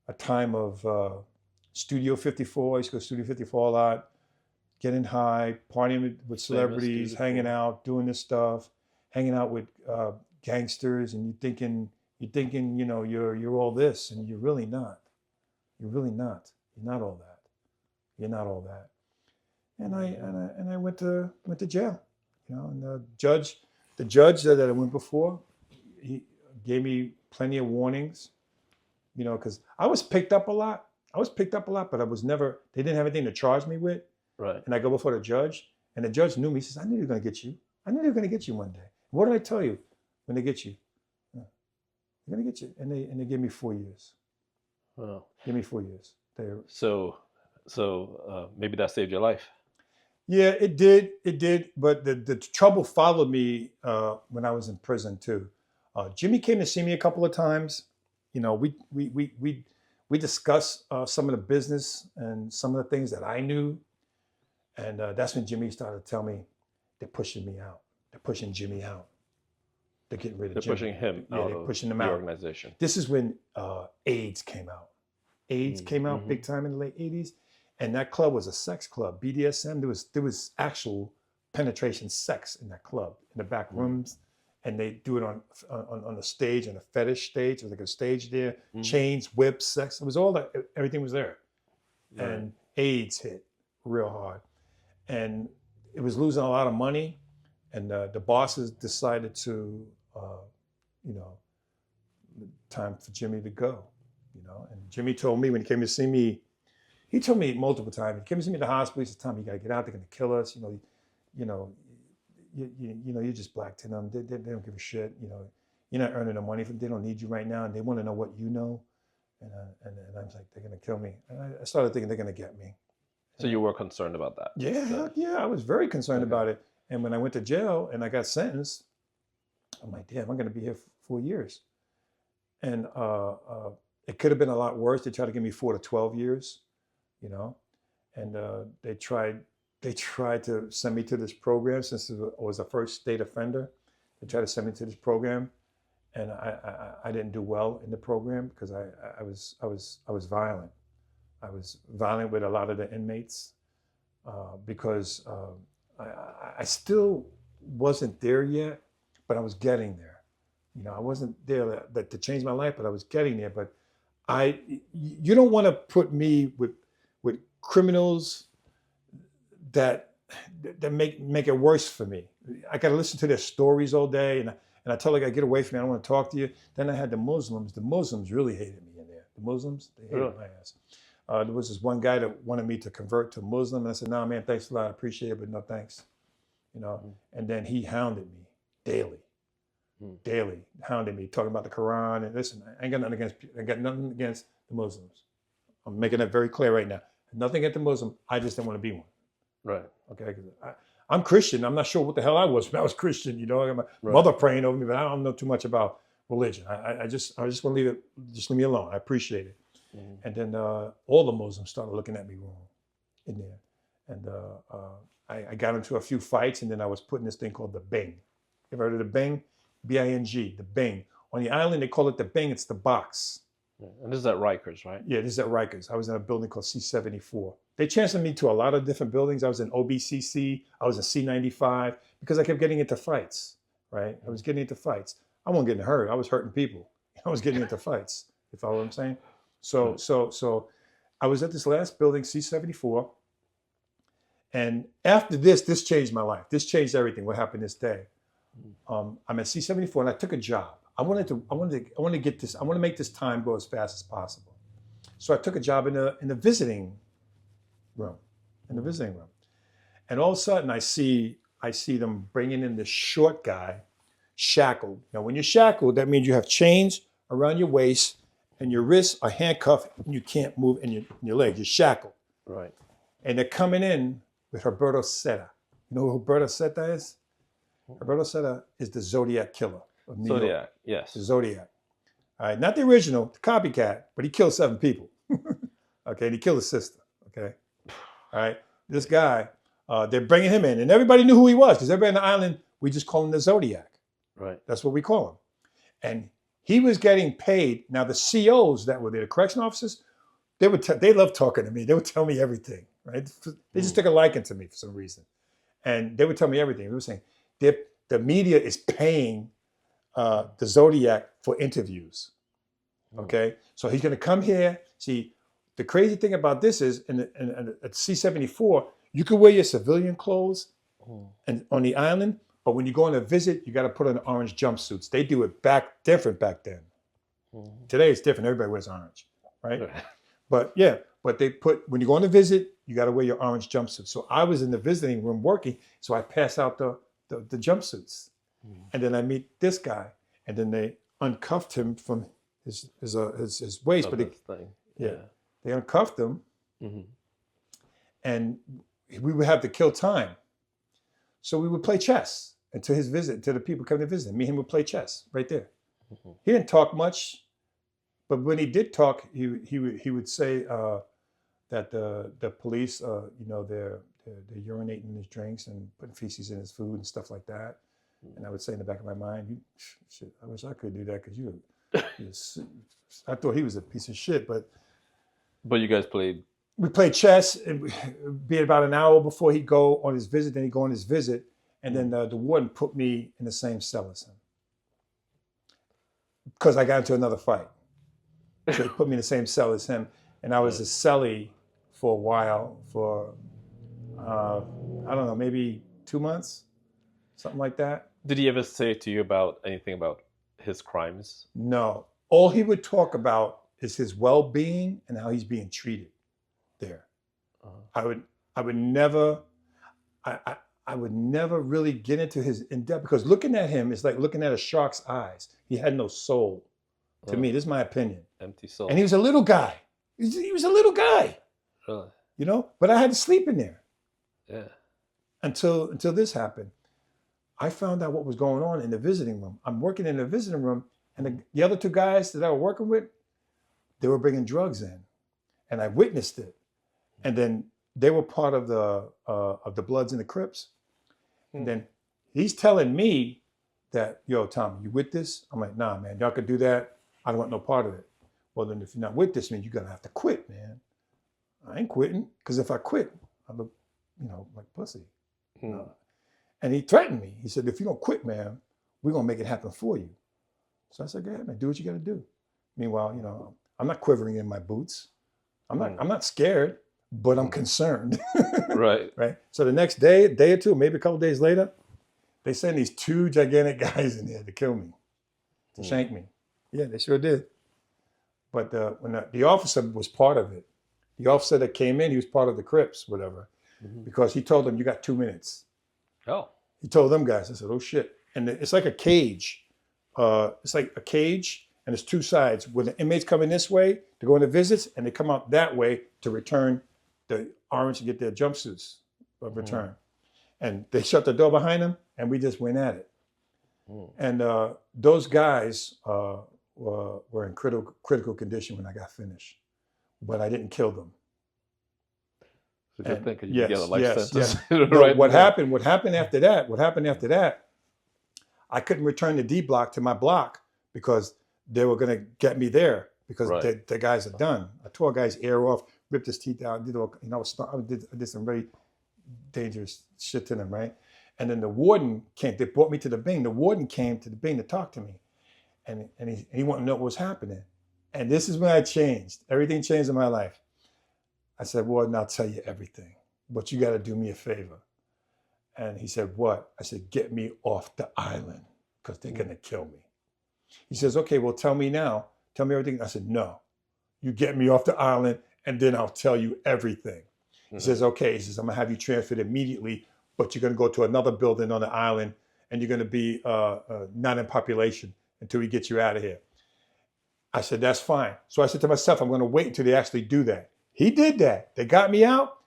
a time of Studio 54. I used to go to Studio 54 a lot. getting high, partying with celebrities, beautiful. hanging out, doing this stuff, hanging out with gangsters, and you're thinking, you're all this, and you're really not. You're really not. You're not all that. You're not all that. And I went to jail, and the judge that I went before, he gave me plenty of warnings, because I was picked up a lot. But I was never. They didn't have anything to charge me with. Right. And I go before the judge, and the judge knew me. He says, "I knew you were going to get you. I knew they were going to get you one day. What did I tell you when they get you? They're going to get you." And they gave me 4 years. Wow. Give me 4 years. So maybe that saved your life. Yeah, it did. It did. But the trouble followed me when I was in prison too. Jimmy came to see me a couple of times. We discussed some of the business and some of the things that I knew. And that's when Jimmy started to tell me, they're pushing me out. They're pushing Jimmy out. They're getting rid of Jimmy. They're pushing him out they're of pushing him the out. organization. This is when AIDS came out. AIDS came out big time in the late 80s. And that club was a sex club, BDSM. There was actual penetration sex in that club, in the back rooms. And they do it on the stage, on a fetish stage. There was like a stage there, chains, whips, sex. It was all that, everything was there. Right. And AIDS hit real hard. And it was losing a lot of money. And the bosses decided to, time for Jimmy to go, And Jimmy told me when he came to see me, he told me multiple times, he came to see me at the hospital, he said, "Tom, you got to get out, they're going to kill us. You're just black to them. They don't give a shit. You're not earning the money. They don't need you right now, and they want to know what you know." And I was like, "They're going to kill me." And I started thinking they're going to get me. So you were concerned about that? Yeah, I was very concerned about it. And when I went to jail and I got sentenced, I'm like, damn, I'm going to be here for 4 years. And it could have been a lot worse. They tried to give me 4 to 12 years, and they tried to send me to this program since I was a first state offender. They tried to send me to this program, and I didn't do well in the program because I was violent. I was violent with a lot of the inmates because I still wasn't there yet, but I was getting there. I wasn't there to change my life, but I was getting there. But you don't want to put me with criminals that make it worse for me. I got to listen to their stories all day, and I tell them, "Get away from me. I don't want to talk to you." Then I had the Muslims. The Muslims really hated me in there. The Muslims, they hated my ass. There was this one guy that wanted me to convert to Muslim, and I said, "Nah, man, thanks a lot. I appreciate it, but no thanks." And then he hounded me daily, hounded me, talking about the Quran. And listen, I got nothing against the Muslims. I'm making that very clear right now. Nothing against the Muslim. I just didn't want to be one. Right. Okay. I'm Christian. I'm not sure what the hell I was when I was Christian. I got my mother praying over me, but I don't know too much about religion. I just want to leave it. Just leave me alone. I appreciate it. And then all the Muslims started looking at me wrong in there. And I got into a few fights, and then I was put in this thing called the Bing. You ever heard of the Bing? Bing, the Bing. On the island, they call it the Bing. It's the box. And this is at Rikers, right? Yeah, this is at Rikers. I was in a building called C-74. They transferred me to a lot of different buildings. I was in OBCC. I was in C-95 because I kept getting into fights, right? I was getting into fights. I wasn't getting hurt. I was hurting people. I was getting into fights. You follow what I'm saying? So I was at this last building, C-74. And after this changed my life. This changed everything. What happened this day? I'm at C-74 and I took a job. I want to get this. I want to make this time go as fast as possible. So I took a job in the visiting room, and all of a sudden I see them bringing in this short guy, shackled. Now, when you're shackled, that means you have chains around your waist and your wrists are handcuffed and you can't move, and your legs. You're shackled. Right. And they're coming in with Roberto Seta. You know who Roberto Seta is? Roberto Seta is the Zodiac killer of New York. Zodiac, yes. The Zodiac. All right, not the original, the copycat, but he killed 7 people. Okay, and he killed his sister. Okay, all right. This guy, they're bringing him in, and everybody knew who he was because everybody on the island, we just call him the Zodiac. Right. That's what we call him. And he was getting paid. Now the COs that were there, the correction officers, they loved talking to me. They would tell me everything. right? They just took a liking to me for some reason. And they would tell me everything. They were saying the media is paying the Zodiac for interviews. Okay, so he's going to come here. See, the crazy thing about this is, at C-74, you could wear your civilian clothes and on the island, but when you go on a visit, you got to put on orange jumpsuits. They do it different back then. Today it's different. Everybody wears orange, right? But yeah, but when you go on a visit, you got to wear your orange jumpsuit. So I was in the visiting room working, so I pass out the jumpsuits, and then I meet this guy, and then they uncuffed him from his waist, but they uncuffed him, and we would have to kill time. So we would play chess until his visit, until the people come to visit. Me and him would play chess right there. He didn't talk much, but when he did talk, he would say that the police, they're urinating in his drinks and putting feces in his food and stuff like that. And I would say in the back of my mind, shit, I wish I could do that because I thought he was a piece of shit. But you guys played. We played chess. And it'd be about an hour before he'd go on his visit. Then he'd go on his visit, and then the warden put me in the same cell as him because I got into another fight. So he put me in the same cell as him, and I was a cellie for a while, for I don't know, maybe 2 months, something like that. Did he ever say to you about anything about his crimes? No. All he would talk about is his well-being and how he's being treated there. I would never really get into his in-depth, because looking at him is like looking at a shark's eyes. He had no soul. To me, this is my opinion. Empty soul. And he was a little guy. He was a little guy. Really? You know, but I had to sleep in there. Yeah. Until this happened. I found out what was going on in the visiting room. I'm working in the visiting room, and the other two guys that I was working with, they were bringing drugs in, and I witnessed it. And then they were part of the Bloods and the Crips. And then he's telling me that, yo, Tommy, you with this? I'm like, nah, man, y'all could do that. I don't want no part of it. Well, then if you're not with this, man, you're gonna have to quit, man. I ain't quitting, because if I quit, I look, like pussy. And he threatened me. He said, if you don't quit, man, we're going to make it happen for you. So I said, go ahead, man, do what you got to do. Meanwhile, I'm not quivering in my boots. I'm not scared, but I'm concerned. Right. Right. So the next day or two, maybe a couple days later, they send these two gigantic guys in there to kill me, to shank me. Yeah, they sure did. But when the officer was part of it, the officer that came in, he was part of the Crips, whatever, because he told them, you got 2 minutes. Oh. He told them guys, I said, oh shit. And it's like a cage. It's like a cage, and there's two sides where the inmates come in this way to go on the visits, and they come out that way to return the orange to get their jumpsuits of return. And they shut the door behind them, and we just went at it. And those guys were in critical condition when I got finished, but I didn't kill them. So good thing, 'cause you get a life sentence. No, Right. What happened after that, I couldn't return the D block to my block because they were going to get me there because the guys are done. I tore a guy's ear off, ripped his teeth out, I did some very dangerous shit to them, right? And then the warden came. They brought me to the Bing. The warden came to the Bing to talk to me, and he wanted to know what was happening. And this is when I changed. Everything changed in my life. I said, Warden, I'll tell you everything, but you got to do me a favor. And he said, what? I said, get me off the island because they're going to kill me. He says, okay, well, tell me now. Tell me everything. I said, no, you get me off the island and then I'll tell you everything. He says, okay. He says, I'm going to have you transferred immediately, but you're going to go to another building on the island and you're going to be not in population until we get you out of here. I said, that's fine. So I said to myself, I'm going to wait until they actually do that. He did that. They got me out,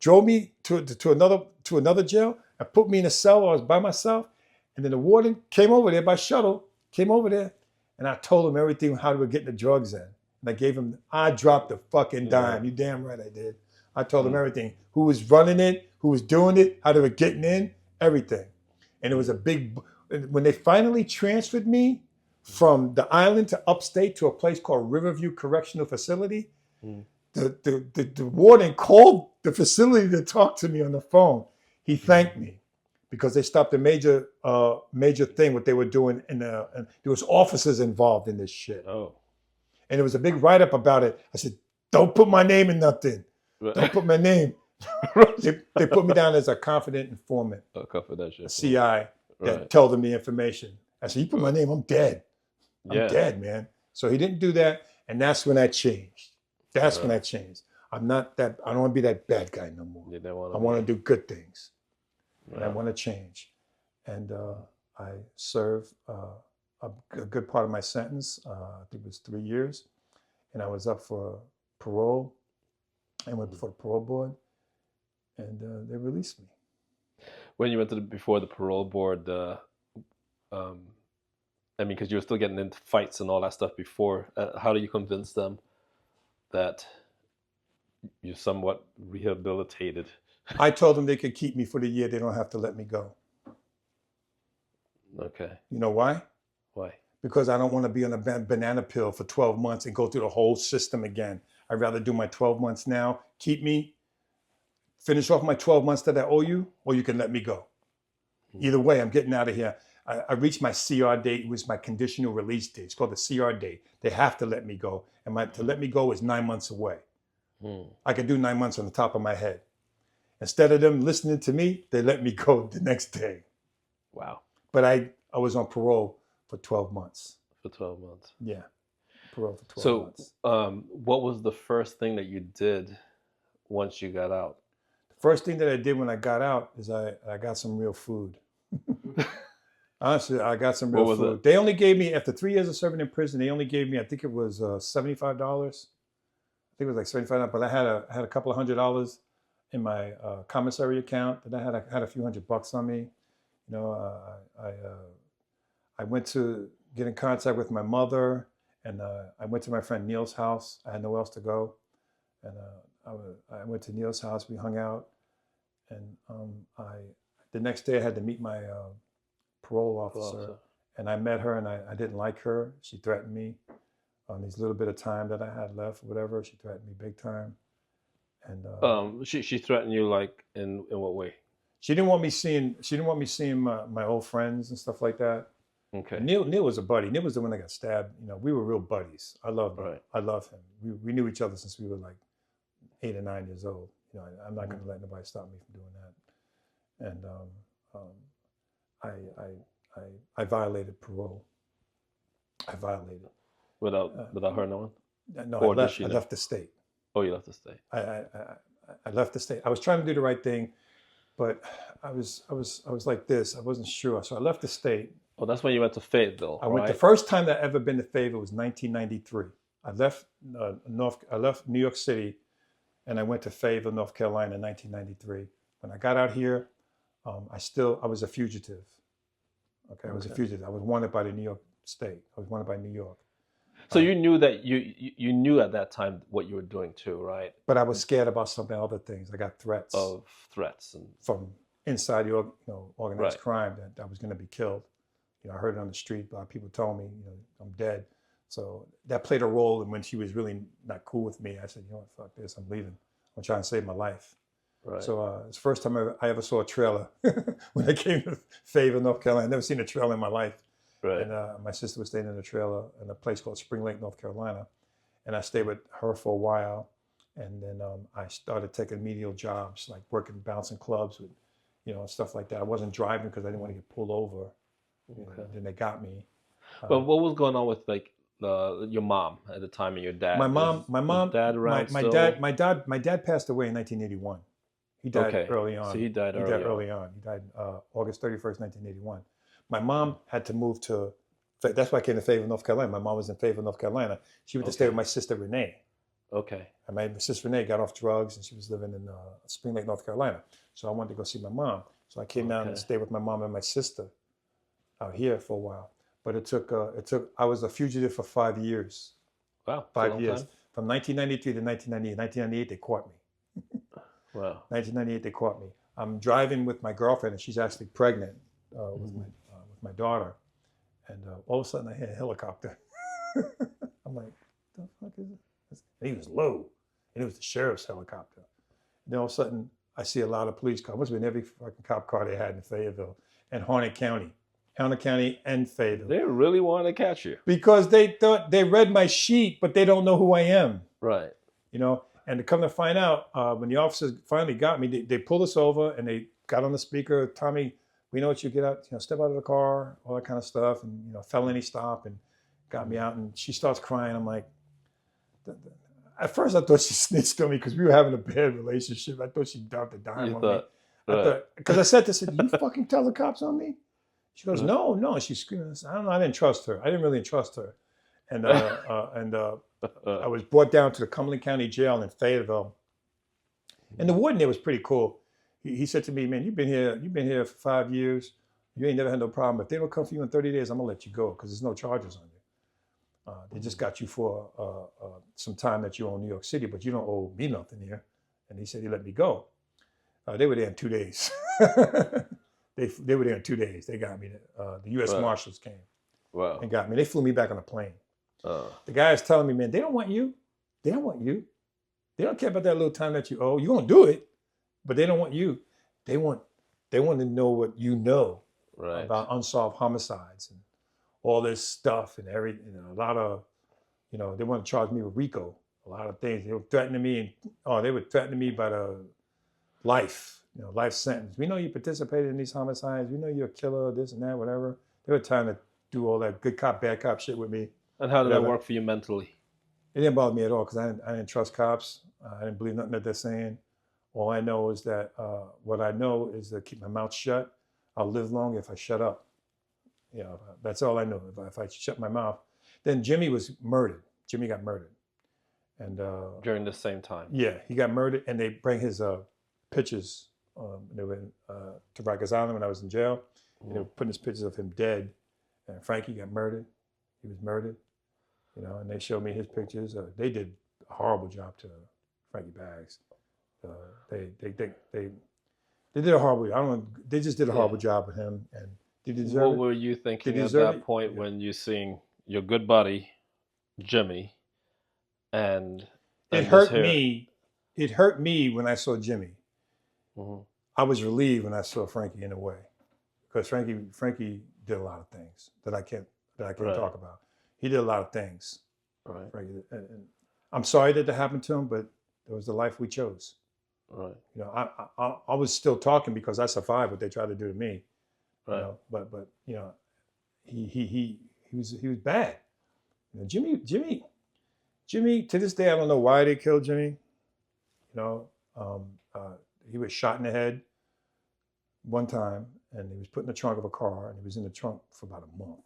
drove me to another jail, and put me in a cell. I was by myself, and then the warden came over there by shuttle, and I told him everything, how they were getting the drugs in. And I dropped the fucking dime. You damn right I did. I told him everything, who was running it, who was doing it, how they were getting in, everything. And it was when they finally transferred me from the island to upstate to a place called Riverview Correctional Facility, the warden called the facility to talk to me on the phone. He thanked me because they stopped a major thing what they were doing and there was officers involved in this shit. Oh. And there was a big write up about it. I said, "Don't put my name in nothing. Don't put my name." They put me down as a confident informant, A confidential. a CI that Right. told them the information. I said, "You put my name, I'm dead. I'm Yeah. dead, man." So he didn't do that, and that's when I changed. That's when I changed. I'm not that. I don't want to be that bad guy no more. You didn't want I want to do good things, and I Wow. want to change. And I served a good part of my sentence. I think it was 3 years, and I was up for parole. I went before the parole board, and they released me. When you went to before the parole board, I mean, because you were still getting into fights and all that stuff before. How do you convince them that you're somewhat rehabilitated? I told them they could keep me for the year. They don't have to let me go. Okay. You know why? Why? Because I don't want to be on a banana pill for 12 months and go through the whole system again. I'd rather do my 12 months now, keep me, finish off my 12 months that I owe you, or you can let me go. Either way, I'm getting out of here. I reached my CR date. It was my conditional release date. It's called the CR date. They have to let me go. And to let me go is 9 months away. I could do 9 months on the top of my head. Instead of them listening to me, they let me go the next day. Wow. But I was on parole for 12 months. For 12 months. Yeah, parole for 12 months. So, what was the first thing that you did once you got out? The first thing that I did when I got out is I got some real food. Honestly, I got some real What was food. it? They only gave me, after 3 years of serving in prison, they only gave me, I think it was $75. I think it was like $75, but I had a couple of $100 in my commissary account. And I had a few $100 on me. You know, I went to get in contact with my mother, and I went to my friend Neil's house. I had nowhere else to go, and I went to Neil's house. We hung out, and the next day I had to meet my parole officer, and I met her, and I didn't like her. She threatened me on these little bit of time that I had left, whatever. She threatened me big time, and She threatened you, like, in what way? she didn't want me seeing my old friends and stuff like that. Okay. Neil was a buddy. Neil was the one that got stabbed. You know, we were real buddies. I loved him. Right. I love him. We knew each other since we were like 8 or 9 years old. You know, I'm not going to let nobody stop me from doing that. And I violated parole. I violated. Without her knowing? No, Or I did she know? left the state. Oh, you left the state. I left the state. I was trying to do the right thing, but I was like this. I wasn't sure, so I left the state. Oh, that's when you went to Fayetteville. I went. The first time that I ever been to Fayetteville was 1993. I left New York City, and I went to Fayetteville, North Carolina, in 1993. When I got out here, I was a fugitive. Okay, I was a fugitive. I was wanted by the New York State. I was wanted by New York. So you knew that you knew at that time what you were doing too, right? But I was scared about some other things. I got threats Of threats and from inside the organized Right. crime that I was going to be killed. You know, I heard it on the street. People told me, I'm dead. So that played a role. And when she was really not cool with me, I said, you know what, fuck this, I'm leaving. I'm trying to save my life. right. So it's the first time I ever saw a trailer when I came to Fayetteville, North Carolina. I'd never seen a trailer in my life. right. And my sister was staying in a trailer in a place called Spring Lake, North Carolina. And I stayed with her for a while. And then I started taking menial jobs, like working, bouncing clubs with, stuff like that. I wasn't driving because I didn't want to get pulled over. Okay. Then they got me. But what was going on with like your mom at the time and your dad? My mom, Was dad around my still? my dad passed away in 1981. He died early on. So he died He early died on. early on. He died August 31st, 1981. My mom had to move to. That's why I came to Fayetteville, North Carolina. My mom was in Fayetteville, North Carolina. She went to stay with my sister Renee. Okay. And my sister Renee got off drugs, and she was living in Spring Lake, North Carolina. So I wanted to go see my mom. So I came down and stayed with my mom and my sister out here for a while. But it took. I was a fugitive for 5 years. Wow. 5 years. From 1993 to 1998. 1998, they caught me. Wow. 1998, they caught me. I'm driving with my girlfriend, and she's actually pregnant with my daughter. And all of a sudden, I hear a helicopter. I'm like, "What the fuck is it?" And he was low, and it was the sheriff's helicopter. Then all of a sudden, I see a lot of police cars. Must have been every fucking cop car they had in Fayetteville and Harnett County and Fayetteville. They really want to catch you. Because they thought they read my sheet, but they don't know who I am. Right. You know, and to come to find out, when the officers finally got me, they pulled us over and they got on the speaker, Tommy, we know what you get out, step out of the car, all that kind of stuff, and felony stop, and got me out. And she starts crying. I'm like, at first I thought she snitched on me because we were having a bad relationship. I thought she dropped a dime on me. Because I said this, did you fucking tell the cops on me? She goes, no. And she's screaming. I don't know. I didn't trust her. I didn't really trust her. And I was brought down to the Cumberland County Jail in Fayetteville. And the warden there was pretty cool. He said to me, man, you've been here for 5 years. You ain't never had no problem. If they don't come for you in 30 days, I'm gonna let you go because there's no charges on you. They just got you for some time that you owe in New York City, but you don't owe me nothing here. And he said he let me go. They were there in 2 days. They were there in 2 days. They got me. The U.S. Marshals came and got me. They flew me back on a plane. The guy is telling me, man, they don't want you. They don't want you. They don't care about that little time that you owe. You're gonna do it, but they don't want you. They want to know what you know about unsolved homicides and all this stuff and everything. A lot of, they want to charge me with RICO. A lot of things. They were threatening me, they were threatening me by the life, life sentence. We know you participated in these homicides. We know you're a killer, this and that, whatever. They were trying to do all that good cop, bad cop shit with me. And how did that work for you mentally? It didn't bother me at all because I didn't trust cops. I didn't believe nothing that they're saying. All I know is that what I know is to keep my mouth shut. I'll live long if I shut up. That's all I know. If I shut my mouth. Then Jimmy was murdered. Jimmy got murdered. And during the same time? Yeah, he got murdered, and they bring his pictures. They were to Rikers Island when I was in jail. And they were putting his pictures of him dead. And Frankie got murdered. He was murdered. And they showed me his pictures. They did a horrible job to Frankie Baggs. They did a horrible. I don't know. They just did a horrible job with him. And did he deserve it? What were you thinking at that point when you seeing your good buddy Jimmy, and it hurt me. It hurt me when I saw Jimmy. Mm-hmm. I was relieved when I saw Frankie in a way, because Frankie did a lot of things that I can't talk about. He did a lot of things. Right. Frankie, and I'm sorry that happened to him, but it was the life we chose. Right. I was still talking because I survived what they tried to do to me. Right. But he was bad. Jimmy to this day I don't know why they killed Jimmy. He was shot in the head one time, and he was put in the trunk of a car, and he was in the trunk for about a month.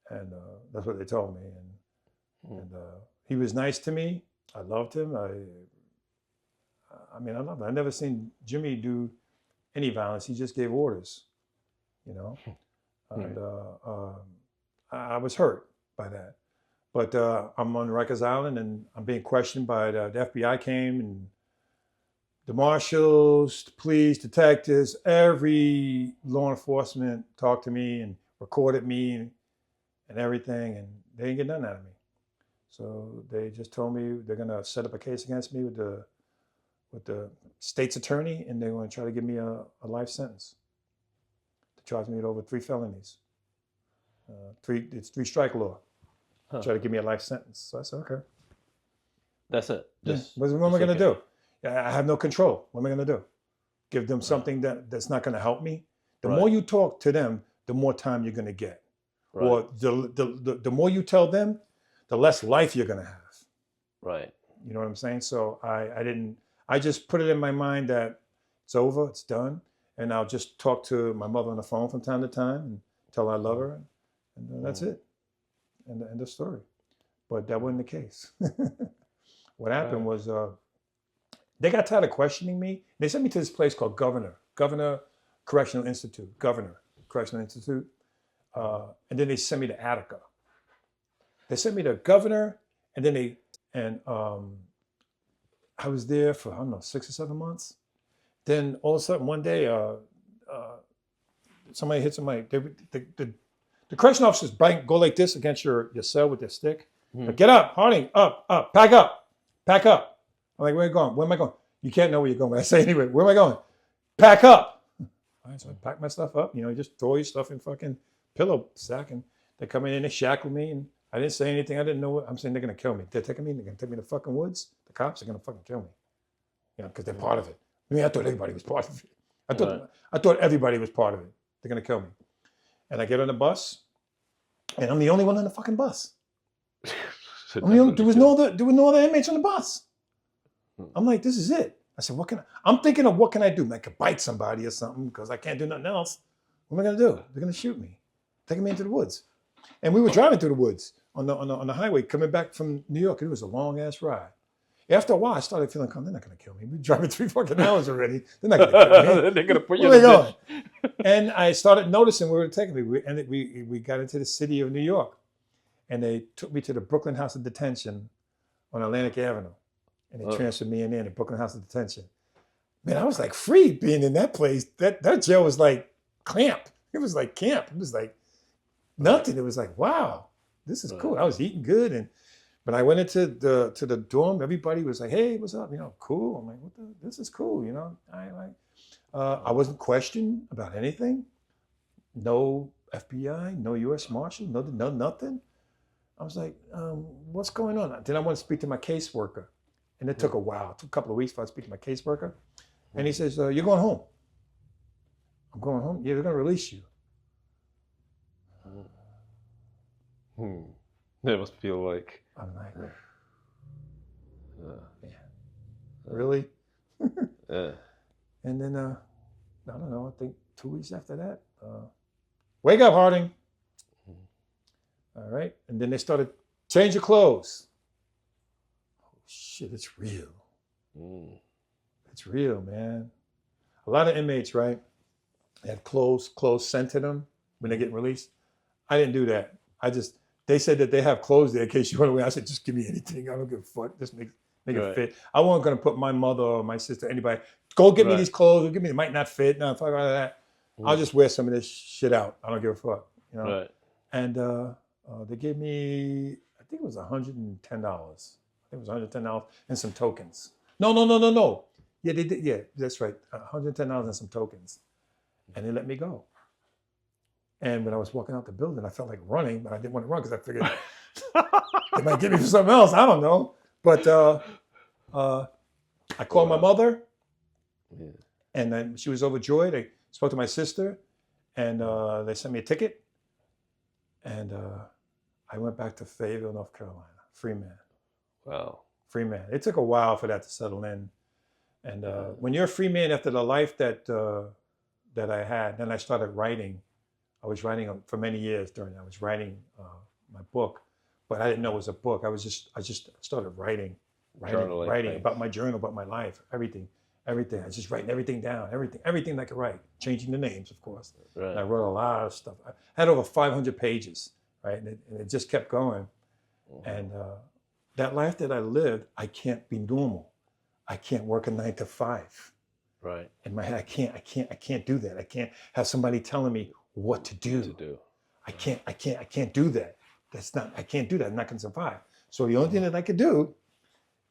And that's what they told me. And he was nice to me. I loved him. I mean, I loved him. I never seen Jimmy do any violence. He just gave orders, And I was hurt by that. But I'm on Rikers Island, and I'm being questioned by the FBI came, and the marshals, the police, detectives, every law enforcement talked to me and recorded me and everything, and they didn't get nothing out of me. So they just told me they're gonna set up a case against me with the state's attorney, and they're gonna try to give me a life sentence to charge me with over 3 felonies. It's 3 strike law. Try to give me a life sentence. So I said, okay. That's it. What am I gonna do? I have no control. What am I gonna do? Give them something that's not gonna help me? The more you talk to them, the more time you're gonna get. Right. Or the more you tell them, the less life you're gonna have. Right. You know what I'm saying? So I just put it in my mind that it's over, it's done, and I'll just talk to my mother on the phone from time to time and tell her I love her, and that's it. And the end of story. But that wasn't the case. What happened was they got tired of questioning me. They sent me to this place called Governor Correctional Institute. And then they sent me to Attica. They sent me to Governor, and then I was there for, I don't know, 6 or 7 months. Then all of a sudden one day, somebody hit somebody. The correction officers go like this against your cell with their stick. Get up, Harding, up, pack up. I'm like, where are you going? Where am I going? You can't know where you're going. But I say anyway, where am I going? Pack up. All right, so I pack my stuff up. You know, just throw your stuff in fucking pillow sack, and they come in and they shackle me, and I didn't say anything. I didn't know what I'm saying. They're gonna kill me. They're taking me. They're gonna take me to the fucking woods. The cops are gonna fucking kill me. You know, because they're part of it. I mean, I thought everybody was part of it. I thought everybody was part of it. They're gonna kill me. And I get on the bus, and I'm the only one on the fucking bus. There was no other inmates on the bus. I'm like, this is it. I said, I'm thinking of what can I do? I could bite somebody or something because I can't do nothing else. What am I gonna do? They're gonna shoot me, taking me into the woods. And we were driving through the woods on the highway coming back from New York. It was a long ass ride. After a while, I started feeling, they're not gonna kill me. We're driving 3 fucking hours already. They're not gonna kill me. They're gonna put you Where in they the going? And I started noticing where they were taking me. We got into the city of New York, and they took me to the Brooklyn House of Detention on Atlantic Avenue, and they transferred me in there, the Brooklyn House of Detention. Man, I was like free being in that place. That jail was like camp. It was like camp. It was like nothing. It was like, wow, this is cool. I was eating good, but I went into the dorm. Everybody was like, hey, what's up? You know, cool. I'm like, this is cool. You know, I wasn't questioned about anything. No FBI, no U.S. Marshal, no nothing. I was like, what's going on? Then I want to speak to my caseworker. And it took a while. It took a couple of weeks before I speak to my caseworker. And he says, you're going home. I'm going home? Yeah, they're going to release you. It must feel like... I'm like, yeah. Really? Yeah. And then, I don't know, I think 2 weeks after that, wake up, Harding. All right. And then they started, change your clothes. Oh, shit, it's real. It's real, man. A lot of inmates, right, have clothes sent to them when they get released. I didn't do that. They said that they have clothes there in case you run away. I said, just give me anything. I don't give a fuck. Just make it fit. I wasn't going to put my mother or my sister, anybody, go get me these clothes. Give me, it might not fit. No, fuck all that. I'll just wear some of this shit out. I don't give a fuck. You know? Right. And they gave me, I think it was $110. I think it was $110 and some tokens. No. Yeah, they did. Yeah, that's right. $110 and some tokens. And they let me go. And when I was walking out the building, I felt like running, but I didn't want to run because I figured they might get me for something else. I don't know. But I called my mother, and then she was overjoyed. I spoke to my sister, and they sent me a ticket. And I went back to Fayetteville, North Carolina, free man. Wow. Free man. It took a while for that to settle in. And when you're a free man after the life that I had, then I started writing. I was writing for many years during that. I was writing my book, but I didn't know it was a book. I just started writing about my journal, about my life, everything. I was just writing everything down, everything I could write, changing the names, of course. Right. And I wrote a lot of stuff. I had over 500 pages, right? And it just kept going. And that life that I lived, I can't be normal. I can't work a 9 to 5. Right. In my head, I can't do that. I can't have somebody telling me what to do. I can't do that. I can't do that. I'm not going to survive. So the only thing that I could do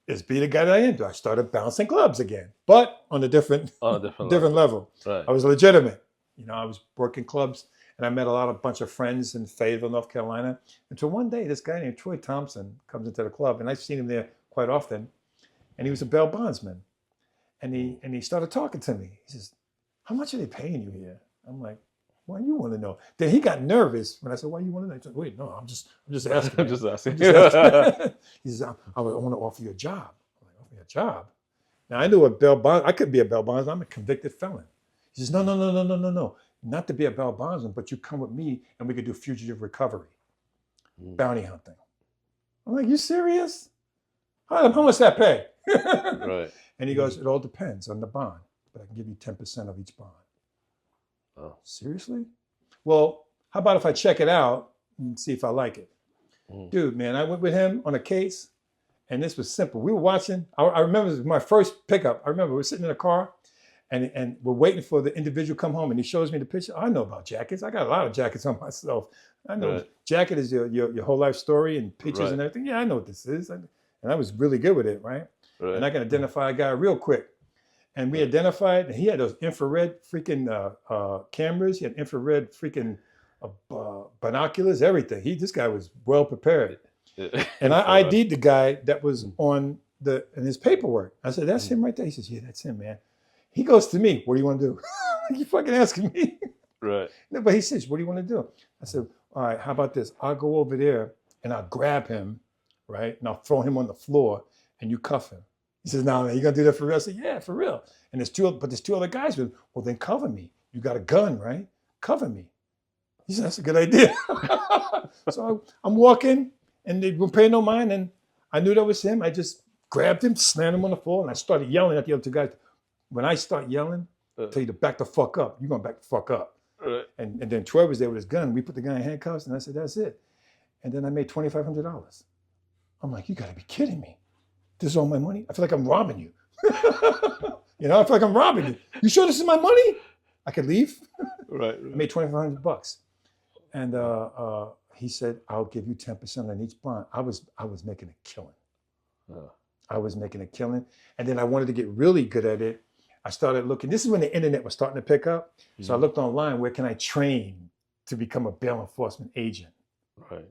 is be the guy that I am. I started bouncing clubs again, but on a different level. Right. I was legitimate. You know, I was working clubs, and I met a bunch of friends in Fayetteville, North Carolina. Until one day, this guy named Troy Thompson comes into the club, and I've seen him there quite often. And he was a bail bondsman, and he started talking to me. He says, "How much are they paying you here?" I'm like, "Why you want to know?" Then he got nervous when I said, "Why you want to know?" He said, "Wait, no, I'm just asking." Just asking. He says, "I want to offer you a job." I'm like, "Offer me a job?" Now I knew I could be a bail bondsman. I'm a convicted felon. He says, "No, not to be a bail bondsman, but you come with me and we could do fugitive recovery, bounty hunting." I'm like, "You serious? How much that pay?" Right. And he goes, "It all depends on the bond, but I can give you 10% of each bond." Oh, seriously? Well, how about if I check it out and see if I like it? Dude, man, I went with him on a case, and this was simple. We were watching. I remember it was my first pickup. I remember we were sitting in a car, and we're waiting for the individual to come home, and he shows me the picture. I know about jackets. I got a lot of jackets on myself. I know jacket is your whole life story and pictures and everything. Yeah, I know what this is. And I was really good with it, right? and I Right. can identify a guy real quick. And we identified, and he had those infrared freaking cameras. He had infrared freaking binoculars, everything. This guy was well prepared. And I Infrared. ID'd the guy that was on in his paperwork. I said, "That's him right there." He says, "Yeah, that's him, man." He goes to me, "What do you want to do?" You fucking asking me? Right. No, but he says, "What do you want to do?" I said, "All right, how about this? I'll go over there and I'll grab him, right? And I'll throw him on the floor and you cuff him." He says, "No, man, you gonna do that for real?" I said, "Yeah, for real." And there's two other guys with him. "Well, then cover me. You got a gun, right? Cover me." He said, "That's a good idea." So I'm walking and they weren't paying no mind. And I knew that was him. I just grabbed him, slammed him on the floor, and I started yelling at the other two guys. When I start yelling, I tell you to back the fuck up. You're gonna back the fuck up. Right. And then Troy was there with his gun. We put the guy in handcuffs, and I said, "That's it." And then I made $2,500. I'm like, "You gotta be kidding me. This is all my money? I feel like I'm robbing you." You know, I feel like I'm robbing you. "You sure this is my money? I could leave?" Right. I made $2,500. And he said, "I'll give you 10% on each bond." I was making a killing. I was making a killing. And then I wanted to get really good at it. I started looking. This is when the internet was starting to pick up. So I looked online, where can I train to become a bail enforcement agent? Right.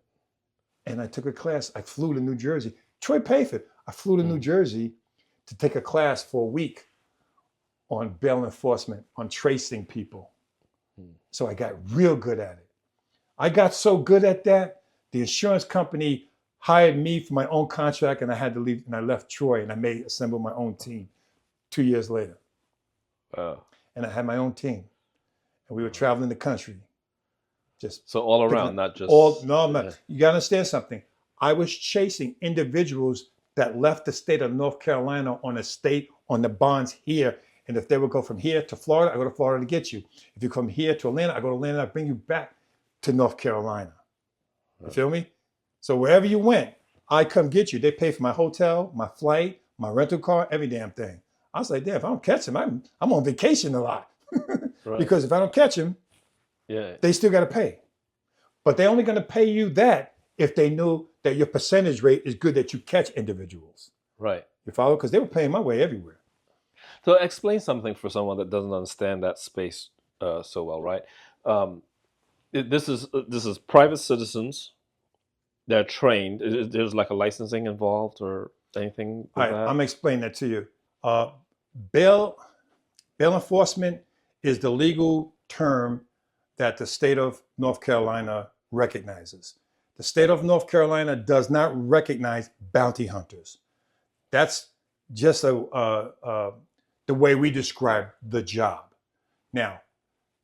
And I took a class. I flew to New Jersey. Troy paid for it. I flew to New Jersey to take a class for a week on bail enforcement, on tracing people. So I got real good at it. I got so good at that, the insurance company hired me for my own contract, and I had to leave, and I left Troy, and I assembled my own team 2 years later. Wow. And I had my own team, and we were traveling the country. Just So all picking around, up not just no. You gotta understand something. I was chasing individuals that left the state of North Carolina on the bonds here. And if they would go from here to Florida, I go to Florida to get you. If you come here to Atlanta, I go to Atlanta, I bring you back to North Carolina. You feel me? So wherever you went, I come get you. They pay for my hotel, my flight, my rental car, every damn thing. I was like, damn, if I don't catch him, I'm on vacation a lot. Right. Because if I don't catch him, they still got to pay. But they're only going to pay you that if they knew that your percentage rate is good, that you catch individuals. Right. You follow? Because they were paying my way everywhere. So explain something for someone that doesn't understand that space so well, right? This is private citizens. They're trained. There's like a licensing involved or anything with All right, that? I'm going to explain that to you. Bail enforcement is the legal term that the state of North Carolina recognizes. The state of North Carolina does not recognize bounty hunters. That's just the way we describe the job. Now,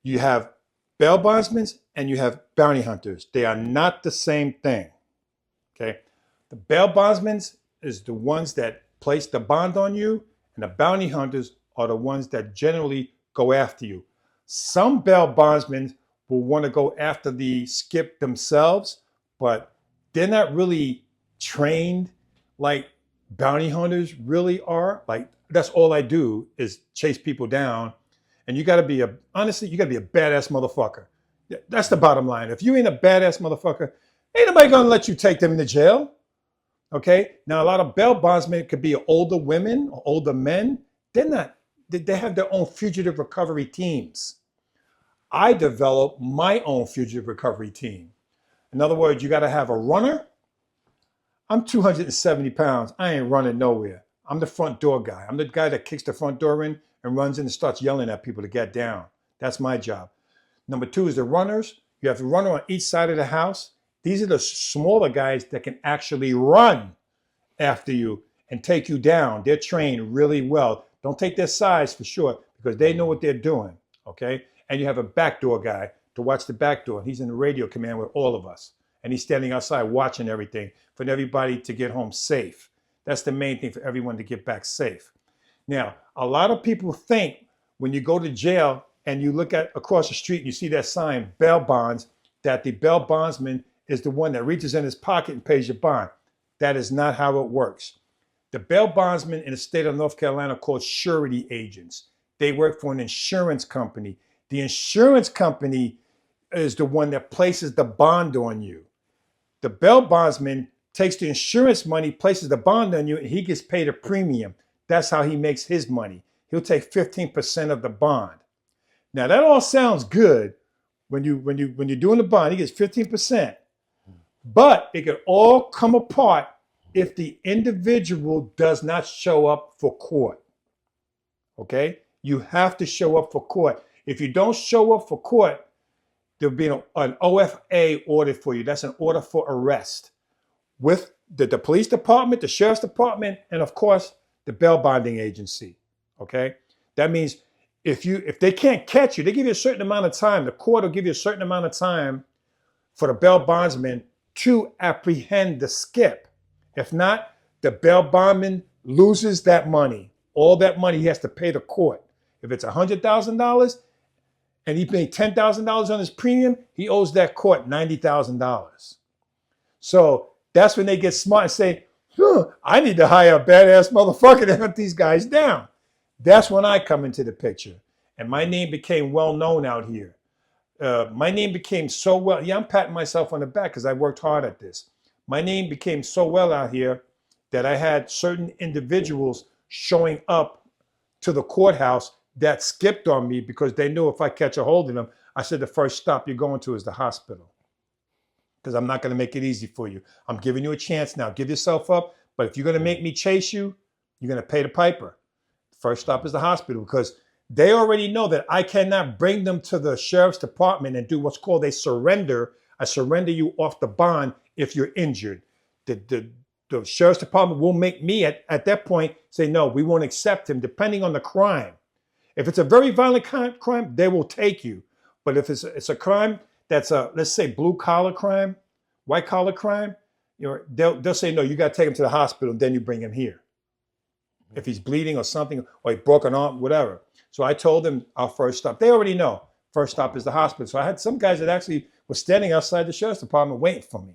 you have bail bondsmen and you have bounty hunters. They are not the same thing. Okay, the bail bondsmen is the ones that place the bond on you, and the bounty hunters are the ones that generally go after you. Some bail bondsmen will want to go after the skip themselves, but they're not really trained like bounty hunters really are. Like, that's all I do is chase people down. And you got to be honestly, you got to be a badass motherfucker. That's the bottom line. If you ain't a badass motherfucker, ain't nobody gonna let you take them into jail. Okay. Now, a lot of bail bondsmen could be older women or older men. They're not. They have their own fugitive recovery teams. I developed my own fugitive recovery team. In other words, you got to have a runner. I'm 270 pounds. I ain't running nowhere. I'm the front door guy. I'm the guy that kicks the front door in and runs in and starts yelling at people to get down. That's my job. Number two is the runners. You have a runner on each side of the house. These are the smaller guys that can actually run after you and take you down. They're trained really well. Don't take their size for sure, because they know what they're doing, okay? And you have a backdoor guy to watch the back door. He's in the radio command with all of us. And he's standing outside watching everything for everybody to get home safe. That's the main thing, for everyone to get back safe. Now, a lot of people think when you go to jail and you look at across the street and you see that sign, bail bonds, that the bail bondsman is the one that reaches in his pocket and pays your bond. That is not how it works. The bail bondsmen in the state of North Carolina are called surety agents. They work for an insurance company. The insurance company is the one that places the bond on you. The bail bondsman takes the insurance money, places the bond on you, and he gets paid a premium. That's how he makes his money. He'll take 15% of the bond. Now that all sounds good when you're doing the bond. He gets 15%, but it can all come apart if the individual does not show up for court. Okay, you have to show up for court. If you don't show up for court, there'll be an OFA order for you. That's an order for arrest with the police department, the sheriff's department, and of course the bail bonding agency. Okay, that means if they can't catch you, they give you a certain amount of time. The court will give you a certain amount of time for the bail bondsman to apprehend the skip. If not, the bail bondman loses that money. All that money he has to pay the court. If it's $100,000 and he paid $10,000 on his premium, he owes that court $90,000. So that's when they get smart and say, I need to hire a badass motherfucker to hunt these guys down. That's when I come into the picture. And my name became well known out here. My name became so well. Yeah, I'm patting myself on the back because I worked hard at this. My name became so well out here that I had certain individuals showing up to the courthouse that skipped on me because they knew if I catch a hold of them, I said the first stop you're going to is the hospital. Because I'm not going to make it easy for you. I'm giving you a chance now. Give yourself up. But if you're going to make me chase you, you're going to pay the piper. First stop is the hospital because they already know that I cannot bring them to the sheriff's department and do what's called a surrender. I surrender you off the bond if you're injured. The sheriff's department will make me at that point say, no, we won't accept him depending on the crime. If it's a very violent crime, they will take you. But if it's a crime that's a, let's say, blue collar crime, white collar crime, they'll say, no, you got to take him to the hospital and then you bring him here. If he's bleeding or something, or he broke an arm, whatever. So I told them our first stop. They already know first stop is the hospital. So I had some guys that actually were standing outside the sheriff's department waiting for me.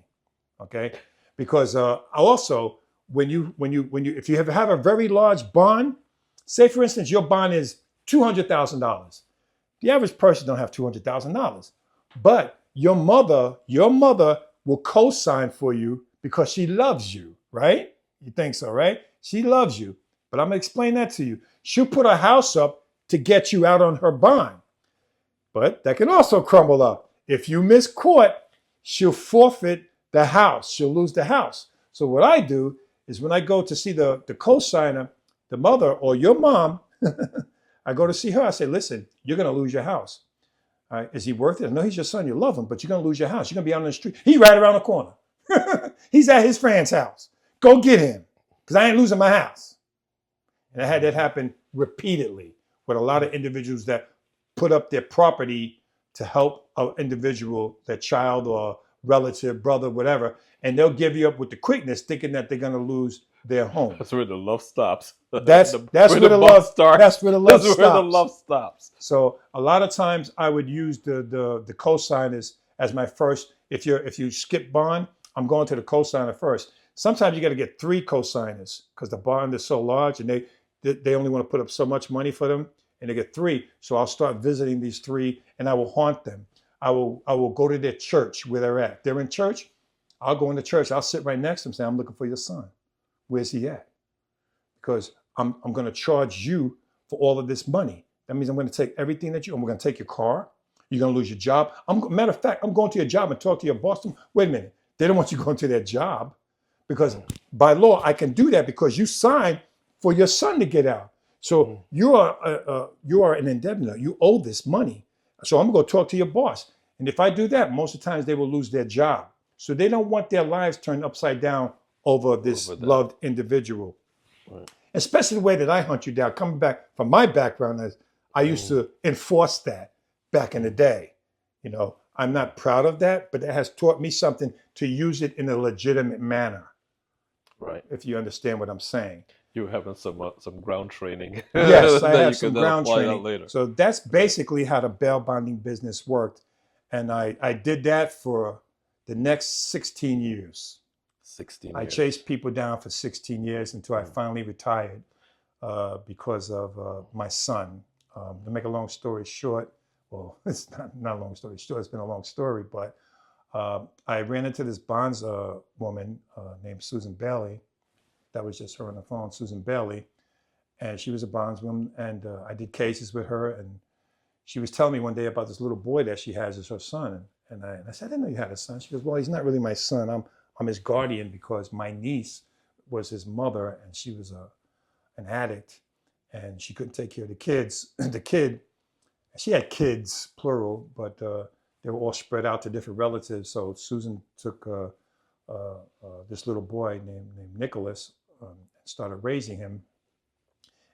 Okay, because also if you have a very large bond, say for instance your bond is $200,000. The average person don't have $200,000, but your mother will co-sign for you because she loves you, right? You think so, right? She loves you. But I'm going to explain that to you. She'll put a house up to get you out on her bond. But that can also crumble up. If you miss court, she'll forfeit the house. She'll lose the house. So what I do is when I go to see the co-signer, the mother or your mom, I go to see her. I say, listen, you're going to lose your house. All right, is he worth it? No, he's your son. You love him, but you're going to lose your house. You're going to be out on the street. He's right around the corner. He's at his friend's house. Go get him because I ain't losing my house. And I had that happen repeatedly with a lot of individuals that put up their property to help an individual, their child or relative, brother, whatever, and they'll give you up with the quickness thinking that they're going to lose their home. That's where the love stops. That's where the love starts. That's where the love stops. That's where the love stops. So a lot of times I would use the co-signers as my first. If you skip bond, I'm going to the co-signer first. Sometimes you got to get 3 co-signers because the bond is so large and they only want to put up so much money for them, and they get 3. So I'll start visiting these 3 and I will haunt them. I will go to their church where they're at. They're in church. I'll go into church. I'll sit right next to them and say, I'm looking for your son. Where's he at? Because I'm going to charge you for all of this money. That means I'm going to take everything that I'm going to take your car. You're going to lose your job. Matter of fact, I'm going to your job and talk to your boss. Wait a minute. They don't want you going to their job because by law, I can do that because you signed for your son to get out. So you are an indebted. You owe this money. So I'm going to go talk to your boss. And if I do that, most of the times they will lose their job. So they don't want their lives turned upside down over this loved individual. Right. Especially the way that I hunt you down. Coming back from my background, as I used to enforce that back in the day. I'm not proud of that, but that has taught me something to use it in a legitimate manner. Right. If you understand what I'm saying. You were having some ground training. Yes, I have some ground training. Later. So that's basically how the bail bonding business worked. And I did that for the next 16 years. 16 years. I chased people down for 16 years until I finally retired because of my son. To make a long story short, well, it's not a long story short, it's been a long story, but I ran into this bonds woman named Susan Bailey. That was just her on the phone, Susan Bailey. And she was a bondswoman. And I did cases with her. And she was telling me one day about this little boy that she has as her son. And I said, I didn't know you had a son. She goes, well, he's not really my son. I'm his guardian because my niece was his mother and she was an addict and she couldn't take care of the kids. She had kids, plural, but they were all spread out to different relatives. So Susan took this little boy named Nicholas and started raising him.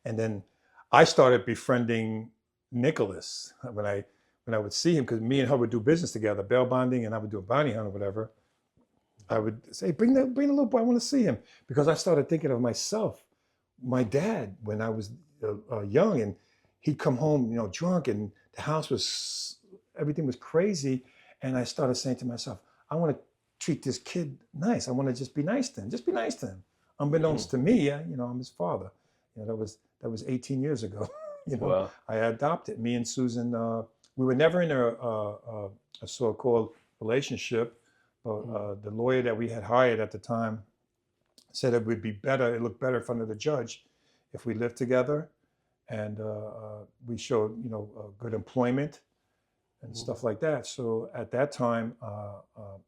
And then I started befriending Nicholas when I would see him, because me and her would do business together, bail bonding, and I would do a bounty hunt or whatever. I would say, bring the little boy, I want to see him. Because I started thinking of myself, my dad, when I was young, and he'd come home, drunk, and the house was, everything was crazy. And I started saying to myself, I want to treat this kid nice. I want to just be nice to him. Just be nice to him. Unbeknownst to me, I'm his father. That was 18 years ago. Wow. I adopted. Me and Susan, we were never in a so-called relationship. But the lawyer that we had hired at the time said it would be better, it looked better in front of the judge if we lived together and we showed, good employment and stuff like that. So at that time,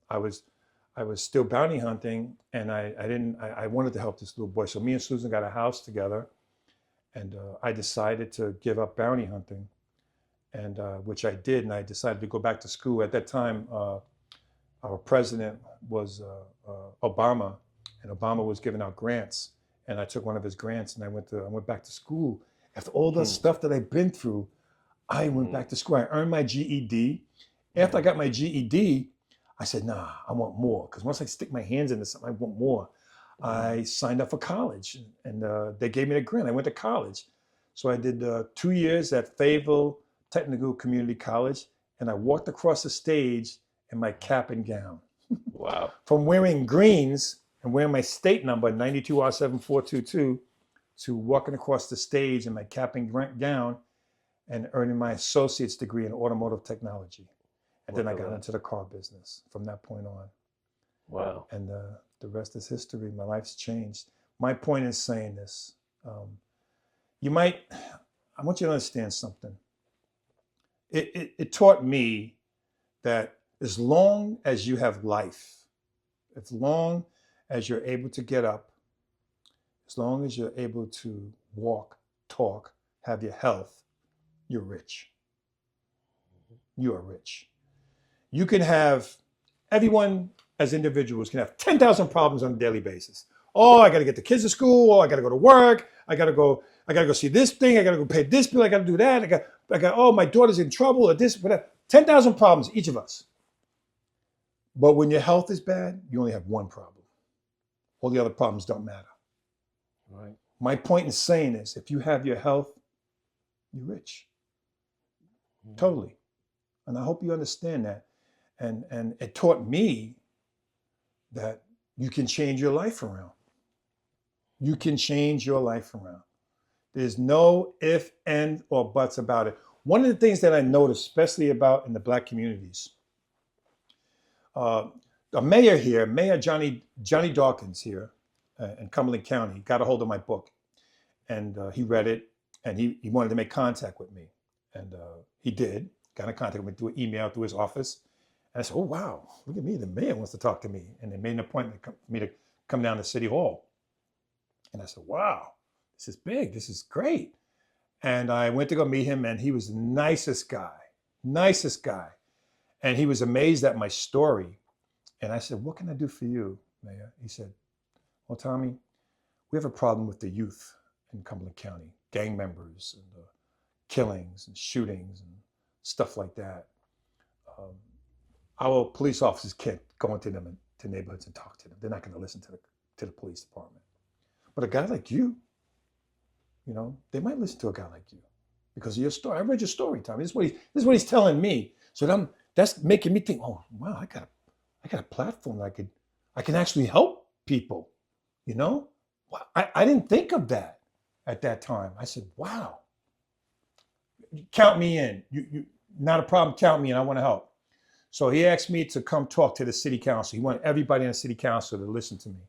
I was still bounty hunting, and I wanted to help this little boy. So me and Susan got a house together, and I decided to give up bounty hunting, and which I did, and I decided to go back to school. At that time, our president was Obama, and Obama was giving out grants, and I took one of his grants, and I went back to school. After all the stuff that I've been through, I went back to school. I earned my GED. After I got my GED, I said, nah, I want more, because once I stick my hands into something, I want more. I signed up for college, and they gave me the grant. I went to college. So I did 2 years at Fayetteville Technical Community College, and I walked across the stage in my cap and gown. Wow. From wearing greens and wearing my state number, 92R7422, to walking across the stage in my cap and gown and earning my associate's degree in automotive technology. And then I got into the car business from that point on. Wow. And the rest is history. My life's changed. My point in saying this, I want you to understand something. It taught me that as long as you have life, as long as you're able to get up, as long as you're able to walk, talk, have your health, you're rich. You are rich. You can have, everyone as individuals can have 10,000 problems on a daily basis. Oh, I got to get the kids to school. Oh, I got to go to work. I got to go see this thing. I got to go pay this bill. I got to do that. Oh, my daughter's in trouble or this, whatever. 10,000 problems, each of us. But when your health is bad, you only have one problem. All the other problems don't matter. Right. My point in saying is, if you have your health, you're rich. Totally. And I hope you understand that. And it taught me that you can change your life around. You can change your life around. There's no if, and, or buts about it. One of the things that I noticed, especially about in the Black communities, a mayor here, Mayor Johnny Dawkins here in Cumberland County, got a hold of my book, and he read it, and he wanted to make contact with me, and he did. Got in contact with me through an email, through his office, and I said, "Oh wow, look at me! The mayor wants to talk to me," and they made an appointment for me to come down to City Hall, and I said, "Wow, this is big. This is great." And I went to go meet him, and he was the nicest guy. And he was amazed at my story. And I said, "What can I do for you, Mayor?" He said, "Well, Tommy, we have a problem with the youth in Cumberland County, gang members and killings and shootings and stuff like that. Our police officers can't go into neighborhoods and talk to them. They're not going to listen to the police department. But a guy like you, they might listen to a guy like you because of your story. I read your story, Tommy. This is what he's telling me. So that's making me think, oh wow, I got a platform that I can actually help people. I didn't think of that at that time. I said, wow, count me in. You not a problem. Count me in. I want to help. So he asked me to come talk to the city council. He wanted everybody in the city council to listen to me.